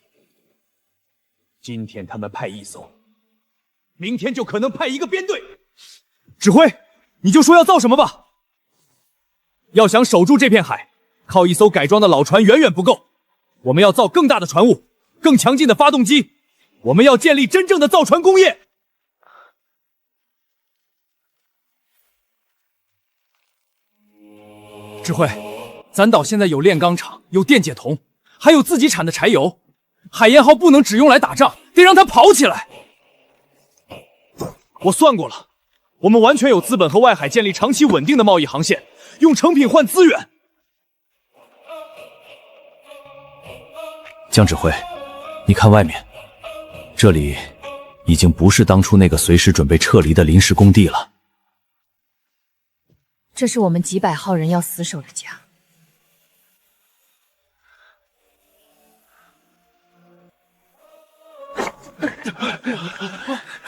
今天他们派一艘，明天就可能派一个编队。指挥，你就说要造什么吧。要想守住这片海，靠一艘改装的老船远远不够，我们要造更大的船坞，更强劲的发动机，我们要建立真正的造船工业。指挥，咱岛现在有炼钢厂，有电解铜，还有自己产的柴油。海燕号不能只用来打仗，得让它跑起来。我算过了，我们完全有资本和外海建立长期稳定的贸易航线，用成品换资源。江指挥，你看外面，这里已经不是当初那个随时准备撤离的临时工地了。这是我们几百号人要死守的家。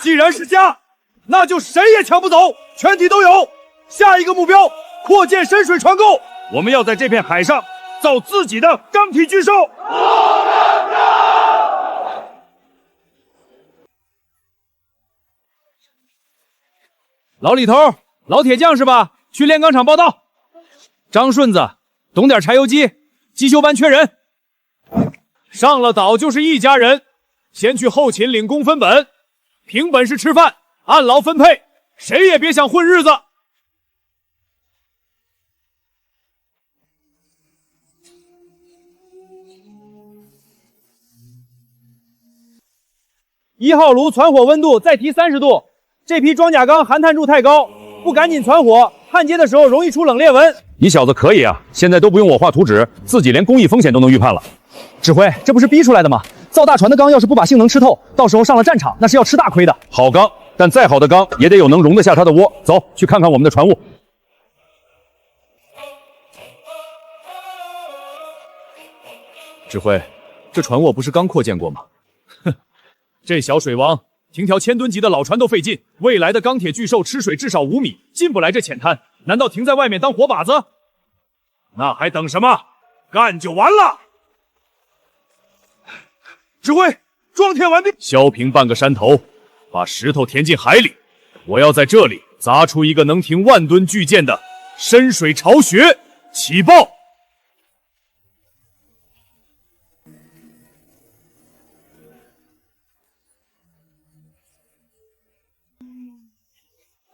既然是家，那就谁也抢不走，全体都有。下一个目标，扩建深水船构。我们要在这片海上造自己的钢体巨兽。老李头，老铁匠是吧？去炼钢厂报道。张顺子，懂点柴油机，机修班缺人。上了岛就是一家人，先去后勤领工分本，凭本事吃饭，按劳分配，谁也别想混日子。1号炉传火温度再提30度。这批装甲钢含碳柱太高，不赶紧传火，焊接的时候容易出冷裂纹。你小子可以啊，现在都不用我画图纸，自己连工艺风险都能预判了。指挥，这不是逼出来的吗？造大船的钢要是不把性能吃透，到时候上了战场那是要吃大亏的。好钢，但再好的钢也得有能容得下它的窝。走，去看看我们的船坞。指挥，这船坞不是刚扩建过吗？哼，这小水王。停条1000吨级的老船都费劲，未来的钢铁巨兽吃水至少5米，进不来这浅滩，难道停在外面当活靶子？那还等什么？干就完了！指挥，装填完毕。削平半个山头，把石头填进海里。我要在这里砸出一个能停10000吨巨舰的深水巢穴，起爆！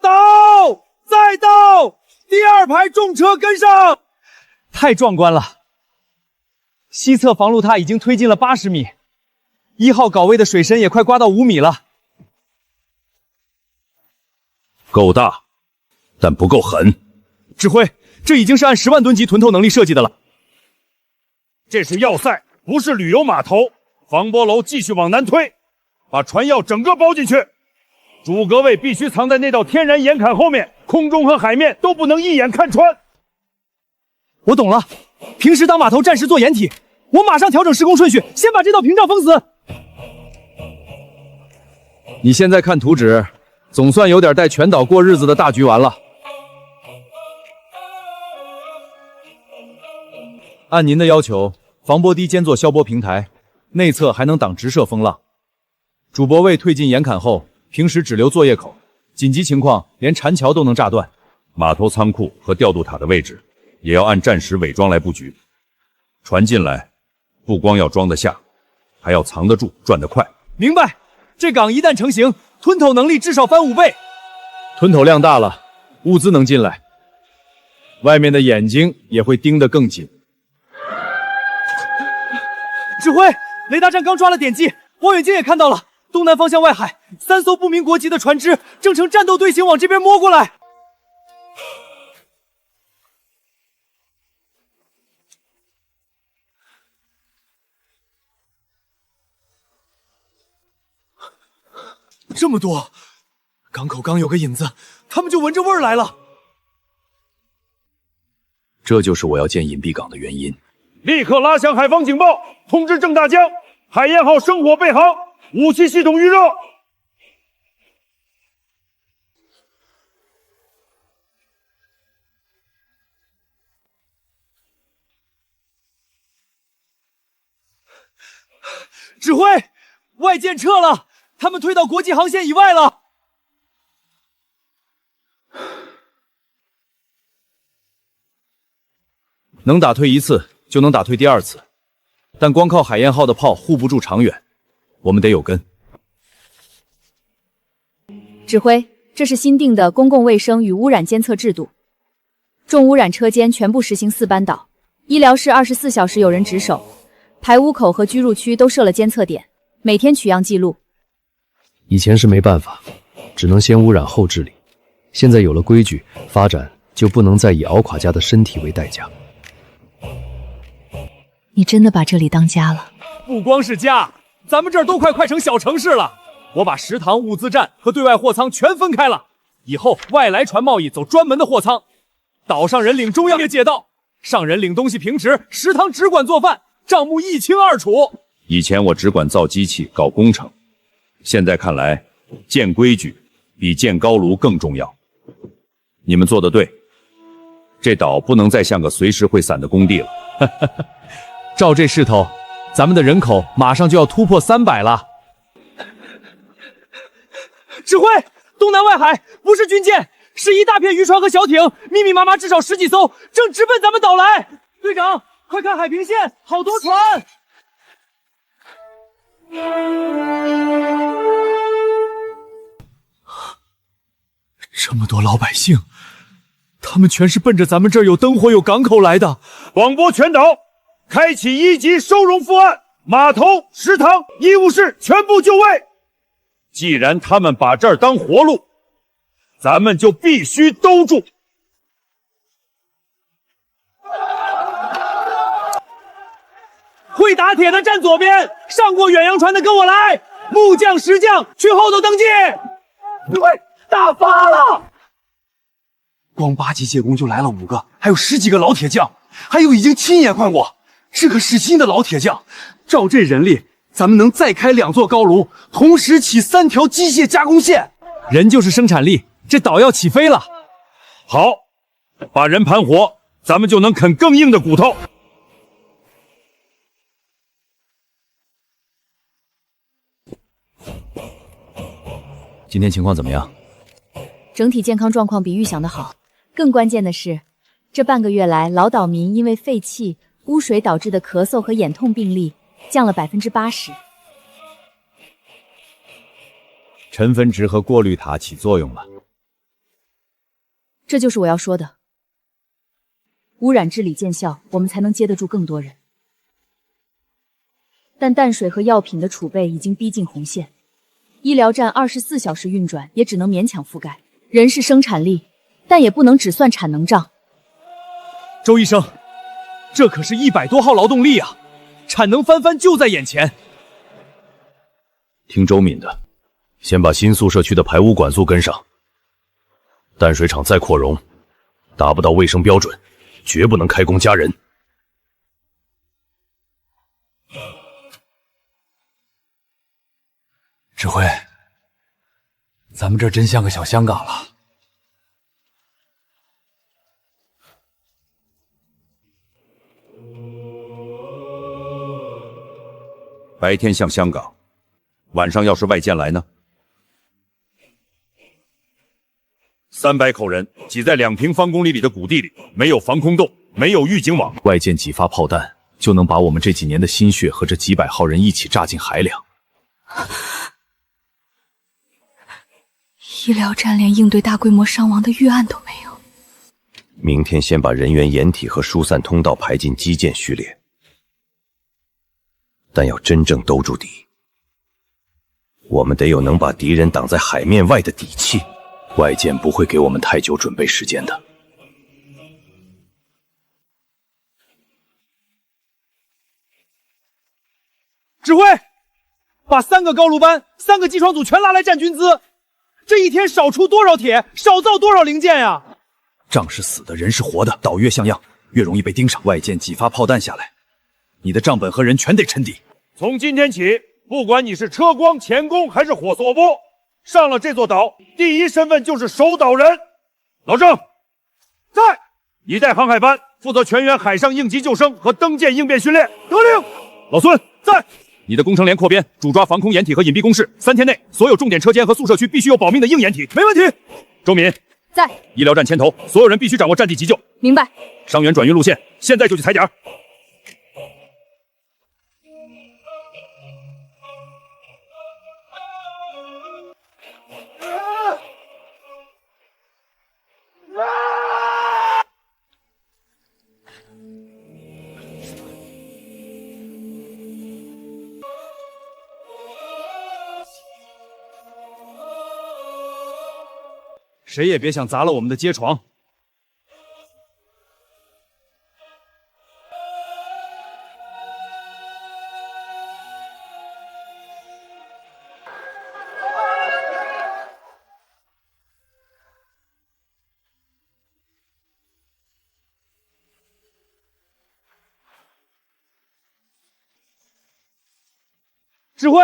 到！再到！第2排重车跟上！太壮观了！西侧防路塔已经推进了80米，1号镐位的水深也快刮到5米了。够大，但不够狠。指挥，这已经是按10万吨级吞透能力设计的了。这是要塞，不是旅游码头。防波楼继续往南推，把船药整个包进去。主阁位必须藏在那道天然岩坎后面，空中和海面都不能一眼看穿。我懂了，平时当码头，暂时做掩体。我马上调整施工顺序，先把这道屏障封死。你现在看图纸，总算有点带全岛过日子的大局玩了。按您的要求，防波堤兼做消波平台，内侧还能挡直射风浪。主泊位退进岩坎后，平时只留作业口，紧急情况连缠桥都能炸断。码头仓库和调度塔的位置也要按战时伪装来布局。船进来，不光要装得下，还要藏得住，转得快。明白。这港一旦成型，吞吐能力至少翻5倍。吞吐量大了，物资能进来，外面的眼睛也会盯得更紧。指挥，雷达站刚抓了点迹，望远镜也看到了。东南方向外海，3艘不明国籍的船只正呈战斗队形往这边摸过来。这么多，港口刚有个影子，他们就闻着味儿来了。这就是我要建隐蔽港的原因。立刻拉响海防警报，通知郑大江，海燕号生火备航，武器系统预热。指挥，外舰撤了，他们退到国际航线以外了。能打退1次，就能打退第2次，但光靠海燕号的炮护不住长远，我们得有根。指挥，这是新定的公共卫生与污染监测制度，重污染车间全部实行4班倒，医疗室24小时有人值守，排污口和居入区都设了监测点，每天取样记录。以前是没办法，只能先污染后治理，现在有了规矩，发展就不能再以熬垮家的身体为代价。你真的把这里当家了？不光是家，咱们这儿都快成小城市了。我把食堂、物资站和对外货仓全分开了，以后外来船贸易走专门的货仓，岛上人领中央街道，上人领东西平直，食堂只管做饭，账目一清二楚。以前我只管造机器、搞工程，现在看来，建规矩比建高炉更重要。你们做得对，这岛不能再像个随时会散的工地了。照这势头，咱们的人口马上就要突破300了。指挥，东南外海不是军舰，是一大片渔船和小艇，密密麻麻至少10几艘，正直奔咱们岛来。队长，快看海平线，好多船！这么多老百姓，他们全是奔着咱们这儿有灯火有港口来的。广播全岛，开启1级收容复案，码头、食堂、医务室全部就位。既然他们把这儿当活路，咱们就必须兜住。会打铁的站左边，上过远洋船的跟我来，木匠、石匠去后头登记。对，大发了！光8级械工就来了5个，还有10几个老铁匠，还有已经亲眼看过，这可是新的老铁匠。照这人力，咱们能再开2座高炉，同时起3条机械加工线。人就是生产力，这岛要起飞了。好，把人盘活，咱们就能啃更硬的骨头。今天情况怎么样？整体健康状况比预想的好。更关键的是，这半个月来，老岛民因为废气、污水导致的咳嗽和眼痛病例降了80%。尘分值和过滤塔起作用了，这就是我要说的。污染治理见效，我们才能接得住更多人。但淡水和药品的储备已经逼近红线。医疗站24小时运转也只能勉强覆盖。人是生产力，但也不能只算产能账。周医生，这可是100多号劳动力啊，产能翻番就在眼前。听周敏的，先把新宿舍区的排污管素跟上。淡水厂再扩容，达不到卫生标准，绝不能开工加人。指挥，咱们这真像个小香港了。白天像香港，晚上要是外舰来呢？300口人挤在2平方公里里的谷地里，没有防空洞，没有预警网，外舰几发炮弹就能把我们这几年的心血和这几百号人一起炸进海两。医疗站连应对大规模伤亡的预案都没有。明天先把人员掩体和疏散通道排进基建序列，但要真正兜住底，我们得有能把敌人挡在海面外的底气。外舰不会给我们太久准备时间的。指挥，把3个高炉班、3个机床组全拉来站军资。这一天少出多少铁，少造多少零件呀！仗是死的，人是活的，岛越像样，越容易被盯上。外舰几发炮弹下来，你的账本和人全得沉底。从今天起，不管你是车光、钳工还是火索波，上了这座岛，第一身份就是守岛人。老郑，在，你带航海班负责全员海上应急救生和登舰应变训练。得令。老孙在。你的工程连扩编，主抓防空掩体和隐蔽工事。3天内，所有重点车间和宿舍区必须有保命的硬掩体。没问题。周敏在。医疗站牵头，所有人必须掌握战地急救。明白。伤员转运路线，现在就去踩点。谁也别想砸了我们的街床！指挥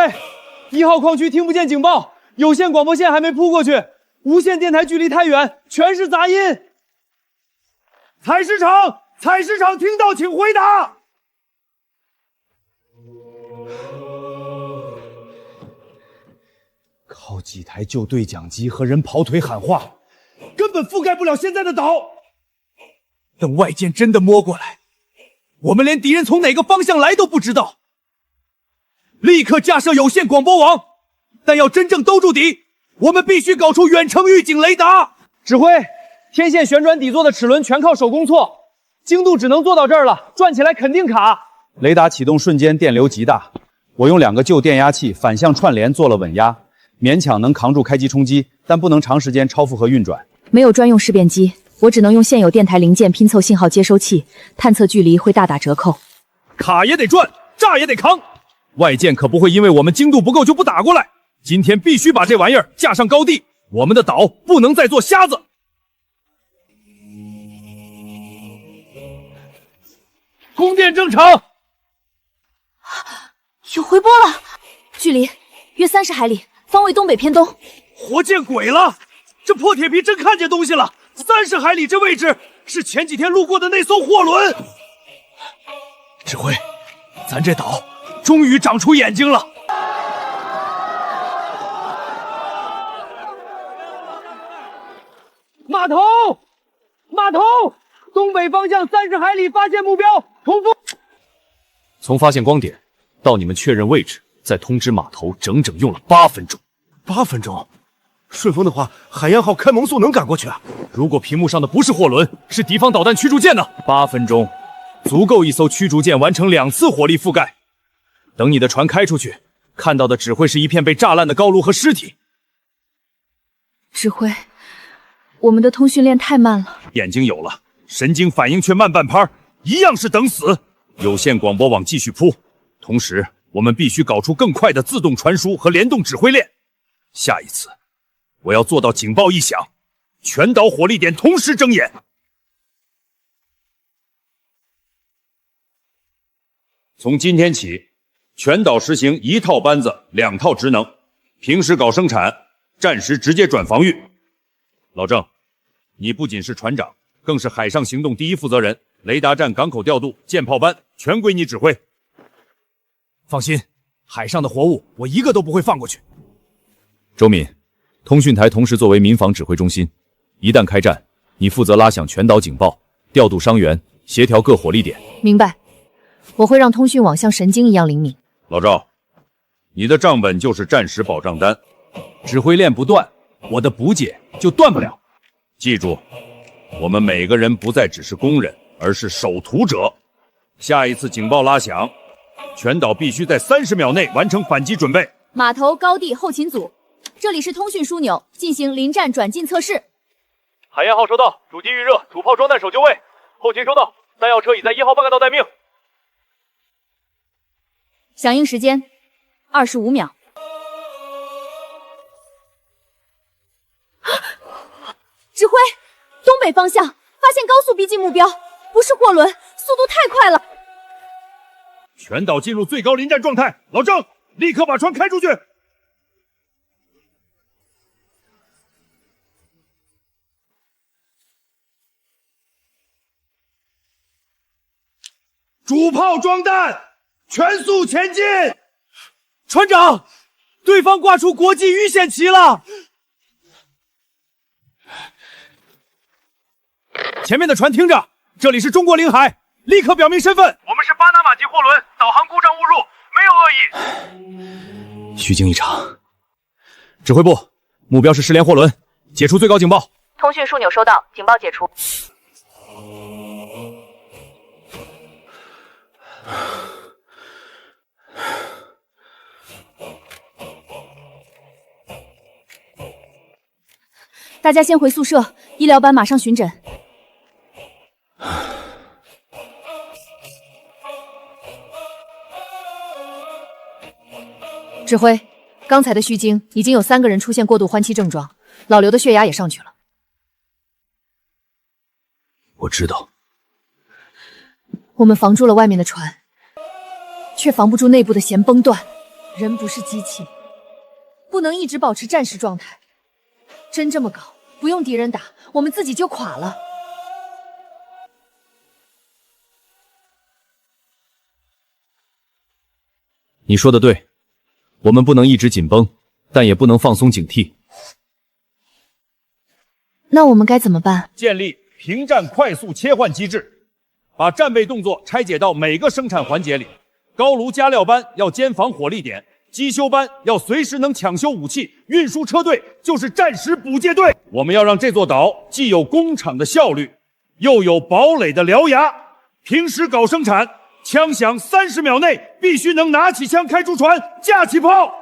，1号矿区听不见警报，有线广播线还没铺过去。无线电台距离太远，全是杂音。采石场采石场听到请回答。靠几台旧对讲机和人跑腿喊话，根本覆盖不了现在的岛。等外舰真的摸过来，我们连敌人从哪个方向来都不知道。立刻架设有线广播网，但要真正兜住底，我们必须搞出远程预警雷达。指挥，天线旋转底座的齿轮全靠手工错，精度只能做到这儿了，转起来肯定卡。雷达启动瞬间电流极大，我用2个旧电压器反向串联做了稳压，勉强能扛住开机冲击，但不能长时间超负荷运转。没有专用示变机，我只能用现有电台零件拼凑信号接收器，探测距离会大打折扣。卡也得转，炸也得扛，外舰可不会因为我们精度不够就不打过来。今天必须把这玩意儿架上高地，我们的岛不能再做瞎子。供电正常，有回波了，距离约30海里，方位东北偏东。活见鬼了！这破铁皮真看见东西了！30海里这位置是前几天路过的那艘货轮。指挥，咱这岛终于长出眼睛了。码头，码头，东北方向30海里发现目标，重复。从发现光点到你们确认位置，再通知码头，整整用了8分钟。8分钟？顺风的话，海燕号开蒙速能赶过去啊。如果屏幕上的不是货轮，是敌方导弹驱逐舰呢？8分钟，足够一艘驱逐舰完成2次火力覆盖。等你的船开出去，看到的只会是一片被炸烂的高炉和尸体。指挥，我们的通讯链太慢了。眼睛有了，神经反应却慢半拍，一样是等死。有线广播网继续铺，同时我们必须搞出更快的自动传输和联动指挥链。下一次，我要做到警报一响，全岛火力点同时睁眼。从今天起，全岛实行1套班子2套职能，平时搞生产，战时直接转防御。老郑，你不仅是船长，更是海上行动第一负责人，雷达站、港口调度、舰炮班全归你指挥。放心，海上的活物我一个都不会放过去。周敏，通讯台同时作为民防指挥中心，一旦开战，你负责拉响全岛警报，调度伤员，协调各火力点。明白，我会让通讯网像神经一样灵敏。老赵，你的账本就是战时保障单，指挥链不断，我的补给就断不了。记住，我们每个人不再只是工人，而是守图者。下一次警报拉响，全岛必须在30秒内完成反击准备。码头高地后勤组，这里是通讯枢纽，进行临战转进测试。海燕号收到，主机预热，主炮装弹手就位。后勤收到，弹药车已在1号半干道待命。响应时间25秒。指挥，东北方向发现高速逼近目标，不是货轮，速度太快了。全岛进入最高临战状态，老郑，立刻把船开出去。主炮装弹，全速前进！船长，对方挂出国际遇险旗了。前面的船听着，这里是中国领海，立刻表明身份。我们是巴拿马籍货轮，导航故障误入，没有恶意。虚惊一场。指挥部，目标是失联货轮，解除最高警报。通讯枢纽收到，警报解除。大家先回宿舍，医疗班马上巡诊。指挥，刚才的虚惊已经有3个人出现过度换气症状，老刘的血压也上去了。我知道。我们防住了外面的船，却防不住内部的弦崩断。人不是机器，不能一直保持战时状态。真这么搞，不用敌人打，我们自己就垮了。你说的对，我们不能一直紧绷，但也不能放松警惕。那我们该怎么办？建立平战快速切换机制，把战备动作拆解到每个生产环节里。高炉加料班要坚防火力点，机修班要随时能抢修武器，运输车队就是战时补借队。我们要让这座岛既有工厂的效率，又有堡垒的獠牙。平时搞生产，枪响30秒内必须能拿起枪开出船，架起炮。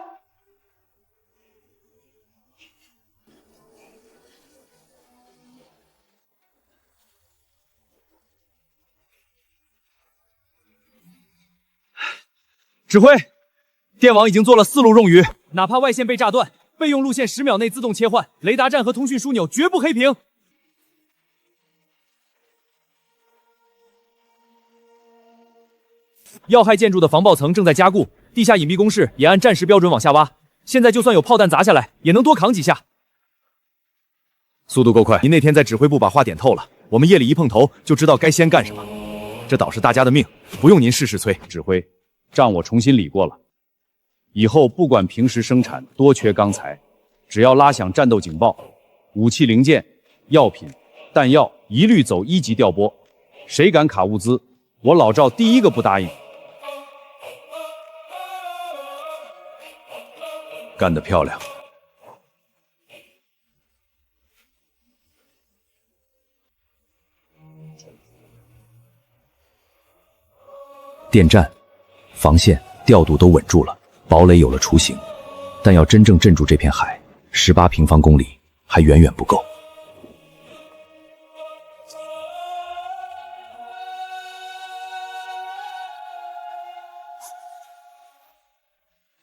指挥，电网已经做了4路冗余，哪怕外线被炸断，备用路线10秒内自动切换，雷达站和通讯枢纽绝不黑屏。要害建筑的防爆层正在加固，地下隐蔽工事也按战时标准往下挖。现在就算有炮弹砸下来，也能多扛几下。速度够快，您那天在指挥部把话点透了，我们夜里一碰头就知道该先干什么。这岛是大家的命，不用您事事催。指挥，账我重新理过了，以后不管平时生产多缺钢材，只要拉响战斗警报，武器零件、药品、弹药一律走1级调拨。谁敢卡物资，我老赵第一个不答应。干得漂亮！电站、防线调度都稳住了，堡垒有了雏形，但要真正镇住这片海，18平方公里还远远不够。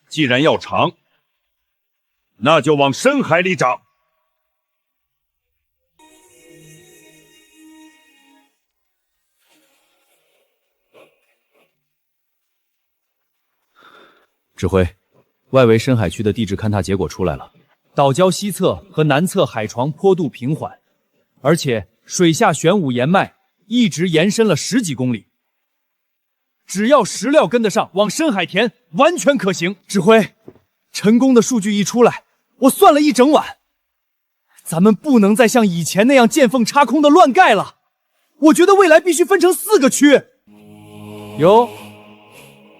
既然要长，那就往深海里长。指挥，外围深海区的地质勘探结果出来了，岛礁西侧和南侧海床坡度平缓，而且水下玄武岩脉一直延伸了10几公里。只要石料跟得上，往深海填完全可行。指挥，陈工的数据一出来，我算了一整晚。咱们不能再像以前那样见缝插空的乱盖了。我觉得未来必须分成4个区。哟，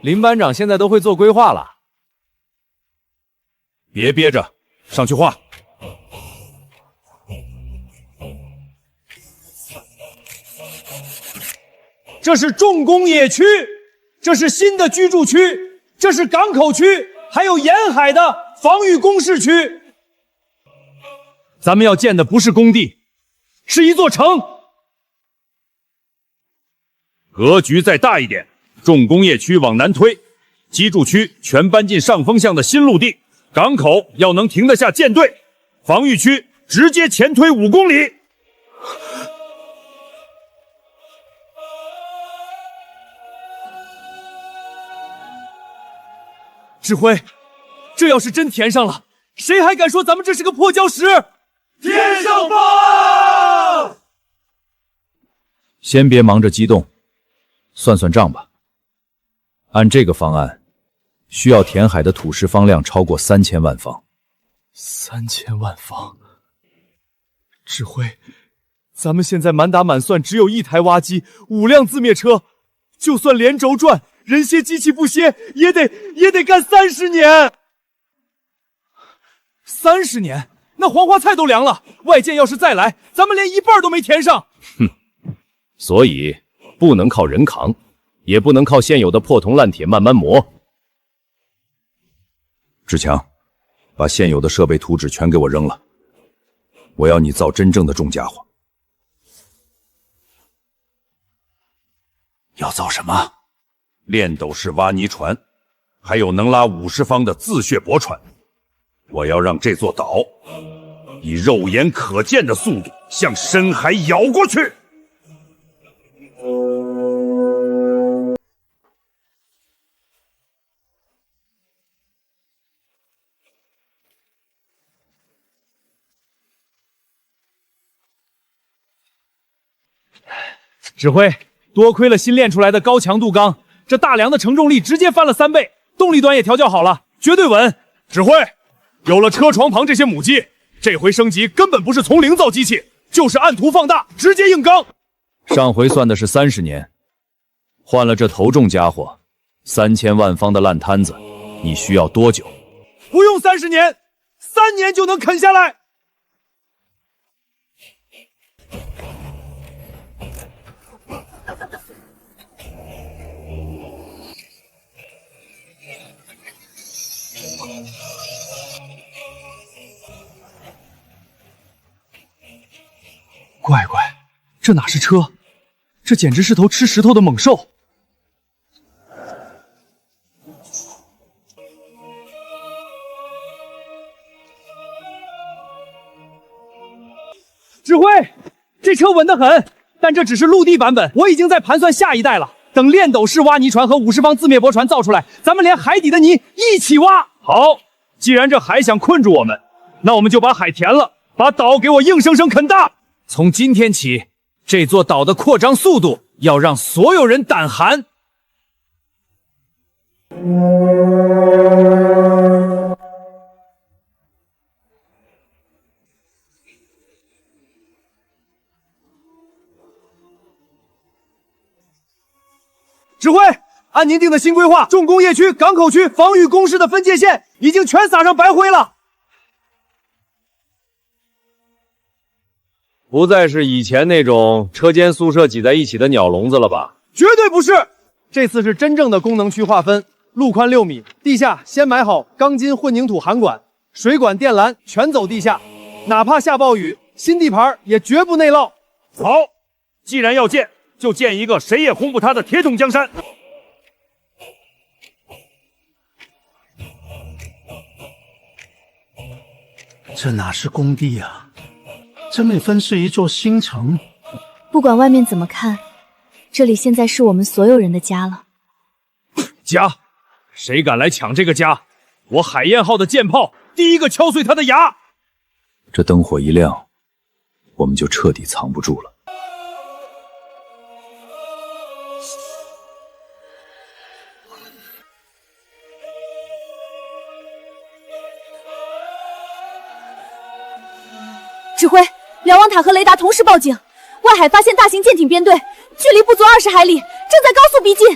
林班长现在都会做规划了。别憋着，上去画。这是重工业区，这是新的居住区，这是港口区，还有沿海的防御工事区。咱们要建的不是工地，是一座城。格局再大一点，重工业区往南推，基筑区全搬进上风向的新陆地，港口要能停得下舰队，防御区直接前推5公里。指挥，这要是真填上了，谁还敢说咱们这是个破礁石？天上发！先别忙着激动，算算账吧。按这个方案，需要填海的土石方量超过3000万方。3000万方？指挥，咱们现在满打满算只有1台挖机，5辆自灭车，就算连轴转，人歇机器不歇，也得干30年。30年，那黄花菜都凉了。外舰要是再来，咱们连一半都没填上。哼，所以不能靠人扛，也不能靠现有的破铜烂铁慢慢磨。志强，把现有的设备图纸全给我扔了，我要你造真正的重家伙。要造什么？练斗式挖泥船，还有能拉50方的自血驳船。我要让这座岛以肉眼可见的速度向深海咬过去。指挥，多亏了新练出来的高强度钢，这大梁的承重力直接翻了3倍，动力端也调教好了，绝对稳。指挥，有了车床旁这些母机，这回升级根本不是从零造机器，就是按图放大，直接硬刚。上回算的是30年，换了这头重家伙，3000万方的烂摊子，你需要多久？不用30年，3年就能啃下来。乖乖，这哪是车，这简直是头吃石头的猛兽！指挥，这车稳得很，但这只是陆地版本，我已经在盘算下一代了。等炼斗式挖泥船和50方自灭泊船造出来，咱们连海底的泥一起挖。好，既然这海想困住我们，那我们就把海填了，把岛给我硬生生啃大。从今天起，这座岛的扩张速度要让所有人胆寒。指挥，按您定的新规划，重工业区、港口区、防御工事的分界线已经全撒上白灰了。不再是以前那种车间宿舍挤在一起的鸟笼子了吧？绝对不是，这次是真正的功能区划分，路宽6米，地下先埋好钢筋混凝土涵管，水管电缆全走地下，哪怕下暴雨，新地盘也绝不内涝。好，既然要建，就建一个谁也轰不塌的铁桶江山。这哪是工地啊，这美分是一座新城。不管外面怎么看，这里现在是我们所有人的家了。家？谁敢来抢这个家？我海燕号的舰炮第一个敲碎他的牙！这灯火一亮，我们就彻底藏不住了。指挥，瞭望塔和雷达同时报警，外海发现大型舰艇编队，距离不足20海里，正在高速逼近。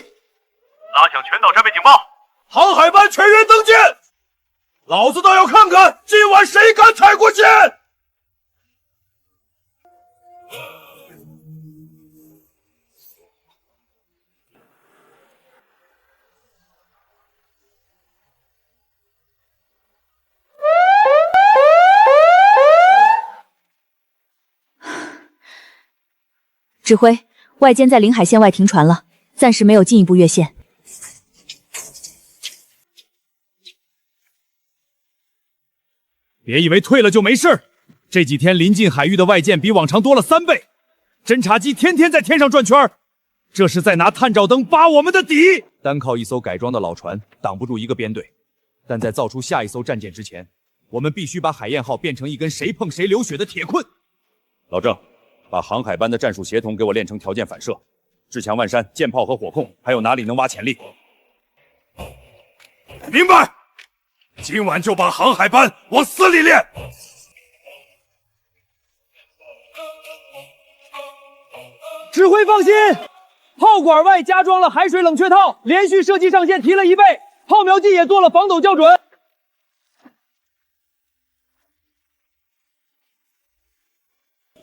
拉响全岛战备警报，航海班全员登舰！老子倒要看看今晚谁敢踩过线！指挥，外间在领海线外停船了，暂时没有进一步越线。别以为退了就没事，这几天临近海域的外舰比往常多了3倍，侦察机天天在天上转圈，这是在拿探照灯扒我们的底。单靠一艘改装的老船挡不住一个编队，但在造出下一艘战舰之前，我们必须把海燕号变成一根谁碰谁流血的铁棍。老郑，把航海班的战术协同给我练成条件反射，制强万山、舰炮和火控，还有哪里能挖潜力？明白。今晚就把航海班往死里练。指挥放心，炮管外加装了海水冷却套，连续射击上限提了1倍，炮瞄计也做了防抖校准。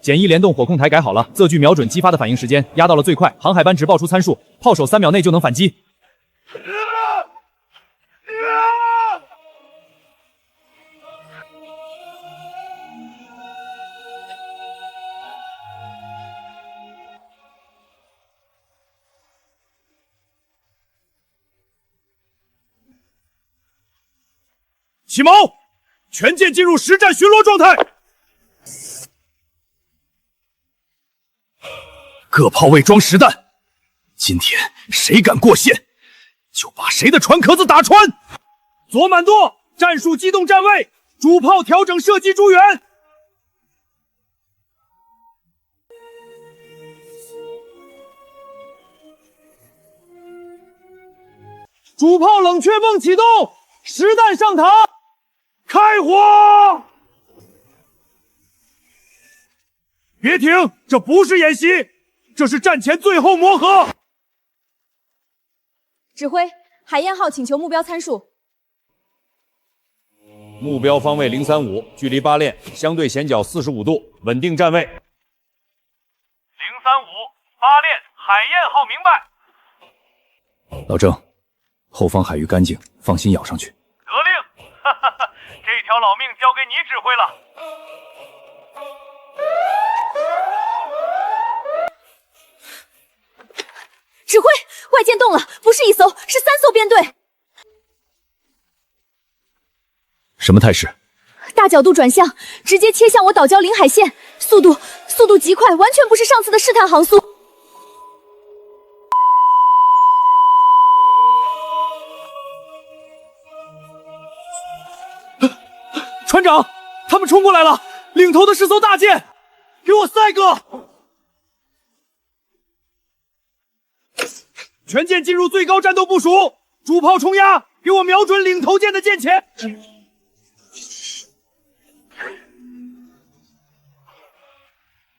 简易联动火控台改好了，测距瞄准激发的反应时间压到了最快，航海班只报出参数，炮手3秒内就能反击。起锚，全舰进入实战巡逻状态。各炮位装实弹，今天谁敢过线，就把谁的船壳子打穿。左满舵，战术机动站位，主炮调整射击诸元。主炮冷却泵启动，实弹上膛，开火！别停，这不是演习，这是战前最后磨合。指挥，海燕号请求目标参数。目标方位035，距离8链，相对舷角45度，稳定站位。035，8链，海燕号明白。老郑，后方海域干净，放心咬上去。得令，哈哈哈，这条老命交给你指挥了。指挥，外舰动了，不是1艘，是3艘编队。什么态势？大角度转向，直接切向我岛礁领海线，速度极快，完全不是上次的试探航速。船长，他们冲过来了，领头的是艘大舰，给我3个！全舰进入最高战斗部署，主炮冲压，给我瞄准领头舰的舰前。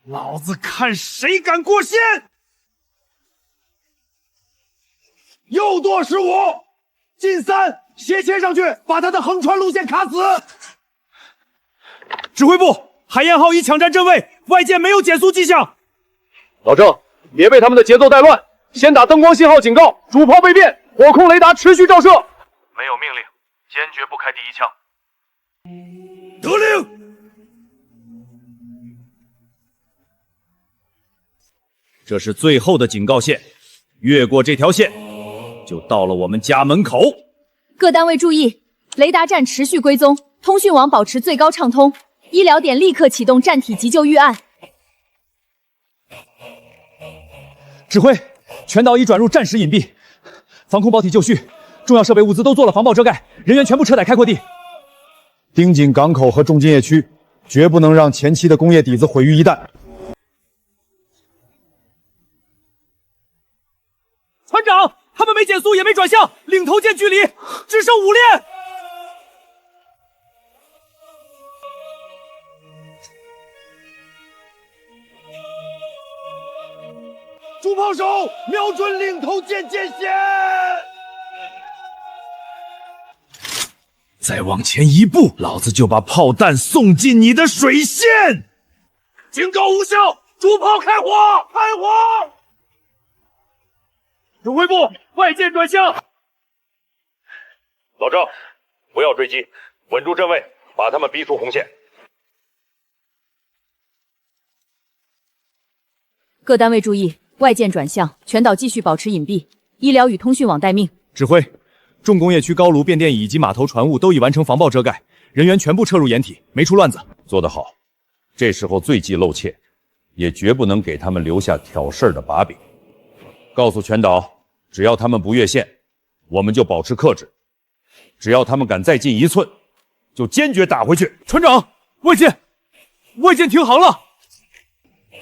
老子看谁敢过线！右舵15，进3，斜切上去，把他的横穿路线卡死。指挥部，海燕号已抢占阵位，外舰没有减速迹象。老郑，别被他们的节奏带乱，先打灯光信号警告，主炮备变，火控雷达持续照射。没有命令，坚决不开第1枪。得令。这是最后的警告线，越过这条线，就到了我们家门口。各单位注意，雷达站持续归踪，通讯网保持最高畅通，医疗点立刻启动战体急救预案。指挥，全岛已转入战时隐蔽，防空包体就绪，重要设备物资都做了防爆遮盖，人员全部撤逮开阔地。盯紧港口和重工业区，绝不能让前期的工业底子毁于一旦。船长，他们没减速也没转向，领头舰距离只剩5链。主炮手瞄准领头舰舰舷，再往前1步，老子就把炮弹送进你的水线！警告无效，主炮开火！开火！指挥部，外舰转向。老郑，不要追击，稳住阵位，把他们逼出红线。各单位注意，外舰转向，全岛继续保持隐蔽，医疗与通讯网待命。指挥，重工业区高炉变电椅以及码头船坞都已完成防爆遮盖，人员全部撤入掩体，没出乱子。做得好，这时候最忌露怯，也绝不能给他们留下挑事儿的把柄。告诉全岛，只要他们不越线，我们就保持克制；只要他们敢再进1寸，就坚决打回去。船长，外舰停航了，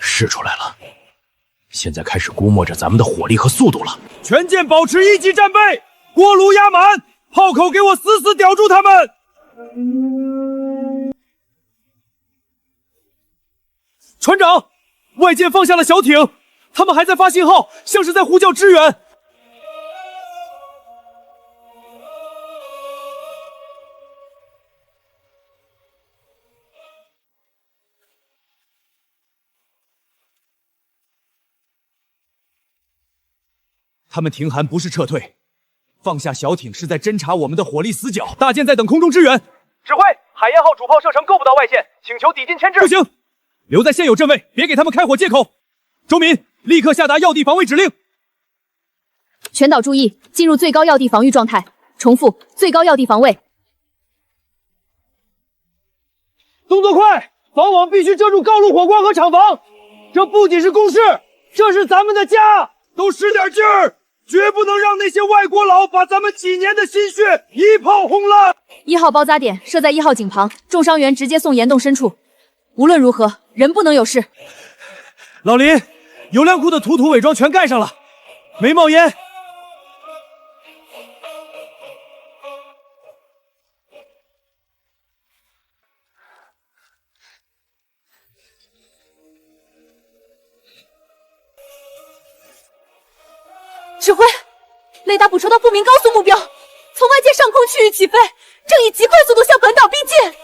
试出来了。现在开始估摸着咱们的火力和速度了。全舰保持1级战备，锅炉压满，炮口给我死死叼住他们。船长，外舰放下了小艇，他们还在发信号，像是在呼叫支援。他们停航不是撤退，放下小艇是在侦察我们的火力死角。大舰在等空中支援。指挥，海燕号主炮射程够不到外线，请求抵近牵制。不行，留在现有阵位，别给他们开火借口。周民，立刻下达要地防卫指令。全岛注意，进入最高要地防御状态。重复，最高要地防卫。动作快，防网必须遮住高炉火光和厂房。这不仅是工事，这是咱们的家，都使点劲儿，绝不能让那些外国佬把咱们几年的心血一炮轰烂。1号包扎点设在1号井旁，重伤员直接送岩洞深处。无论如何，人不能有事。老林，油量库的土伪装全盖上了，没冒烟。挥，雷达捕捉到不明高速目标，从外界上空区域起飞，正以极快速度向本岛逼近。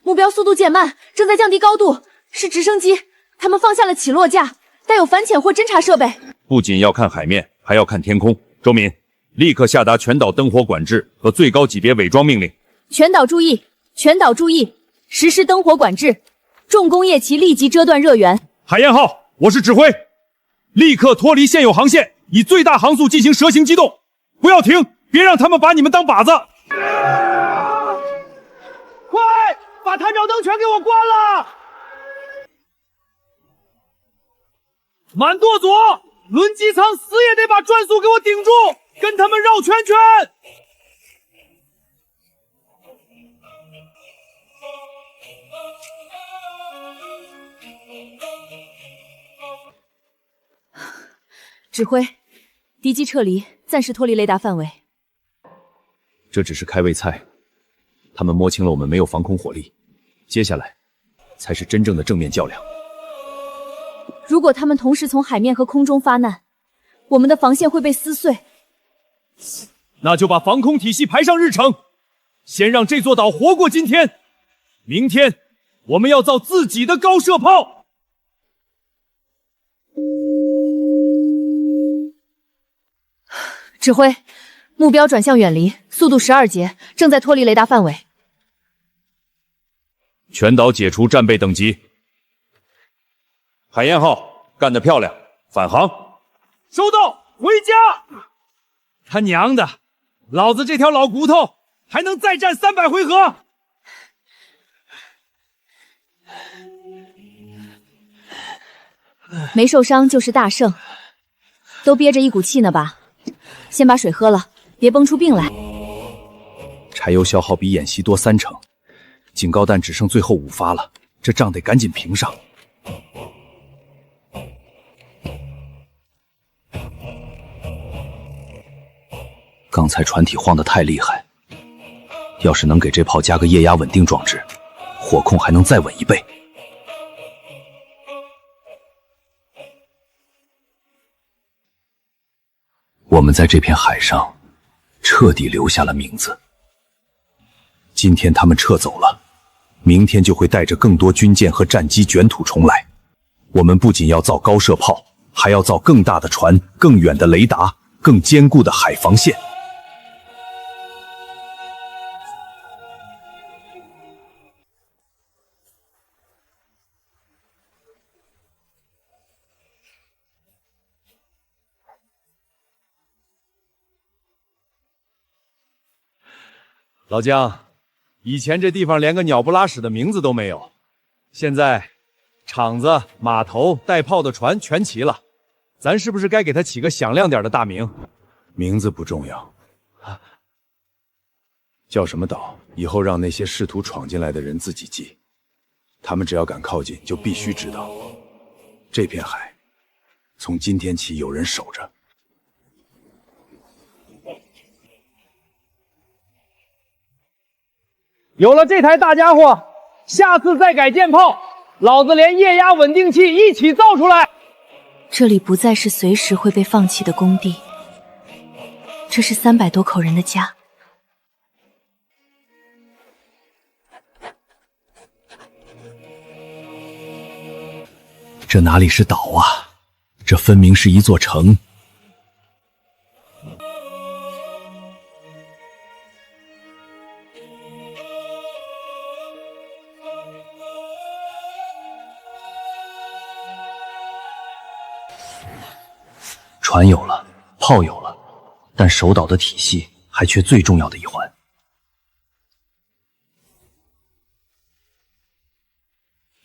目标速度减慢，正在降低高度，是直升机。他们放下了起落架，带有反潜或侦察设备。不仅要看海面，还要看天空。周敏，立刻下达全岛灯火管制和最高级别伪装命令。全岛注意，全岛注意，实施灯火管制，重工业旗立即遮断热源。海燕号，我是指挥，立刻脱离现有航线，以最大航速进行蛇形机动，不要停，别让他们把你们当靶子。快！把探照灯全给我关了！满舵左，轮机舱死也得把转速给我顶住，跟他们绕圈圈。指挥，敌机撤离，暂时脱离雷达范围。这只是开胃菜，他们摸清了我们没有防空火力，接下来才是真正的正面较量。如果他们同时从海面和空中发难，我们的防线会被撕碎。那就把防空体系排上日程，先让这座岛活过今天。明天我们要造自己的高射炮。指挥，目标转向远离，速度12节，正在脱离雷达范围。全岛解除战备等级。海燕号干得漂亮，返航。收到，回家。他娘的，老子这条老骨头还能再战300回合。没受伤就是大胜，都憋着一股气呢吧？先把水喝了，别崩出病来。柴油消耗比演习多3成，警告弹只剩最后5发了，这仗得赶紧平上。刚才船体晃得太厉害，要是能给这炮加个液压稳定装置，火控还能再稳1倍。我们在这片海上彻底留下了名字。今天他们撤走了，明天就会带着更多军舰和战机卷土重来。我们不仅要造高射炮，还要造更大的船、更远的雷达、更坚固的海防线。老姜，以前这地方连个鸟不拉屎的名字都没有，现在厂子、码头、带炮的船全齐了，咱是不是该给它起个响亮点的大名？名字不重要，叫什么岛，以后让那些试图闯进来的人自己记。他们只要敢靠近，就必须知道，这片海从今天起有人守着。有了这台大家伙，下次再改舰炮，老子连液压稳定器一起造出来。这里不再是随时会被放弃的工地，这是300多口人的家。这哪里是岛啊，这分明是一座城。船有了，炮有了，但守岛的体系还缺最重要的一环。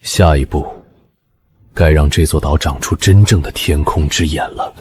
下一步，该让这座岛长出真正的天空之眼了。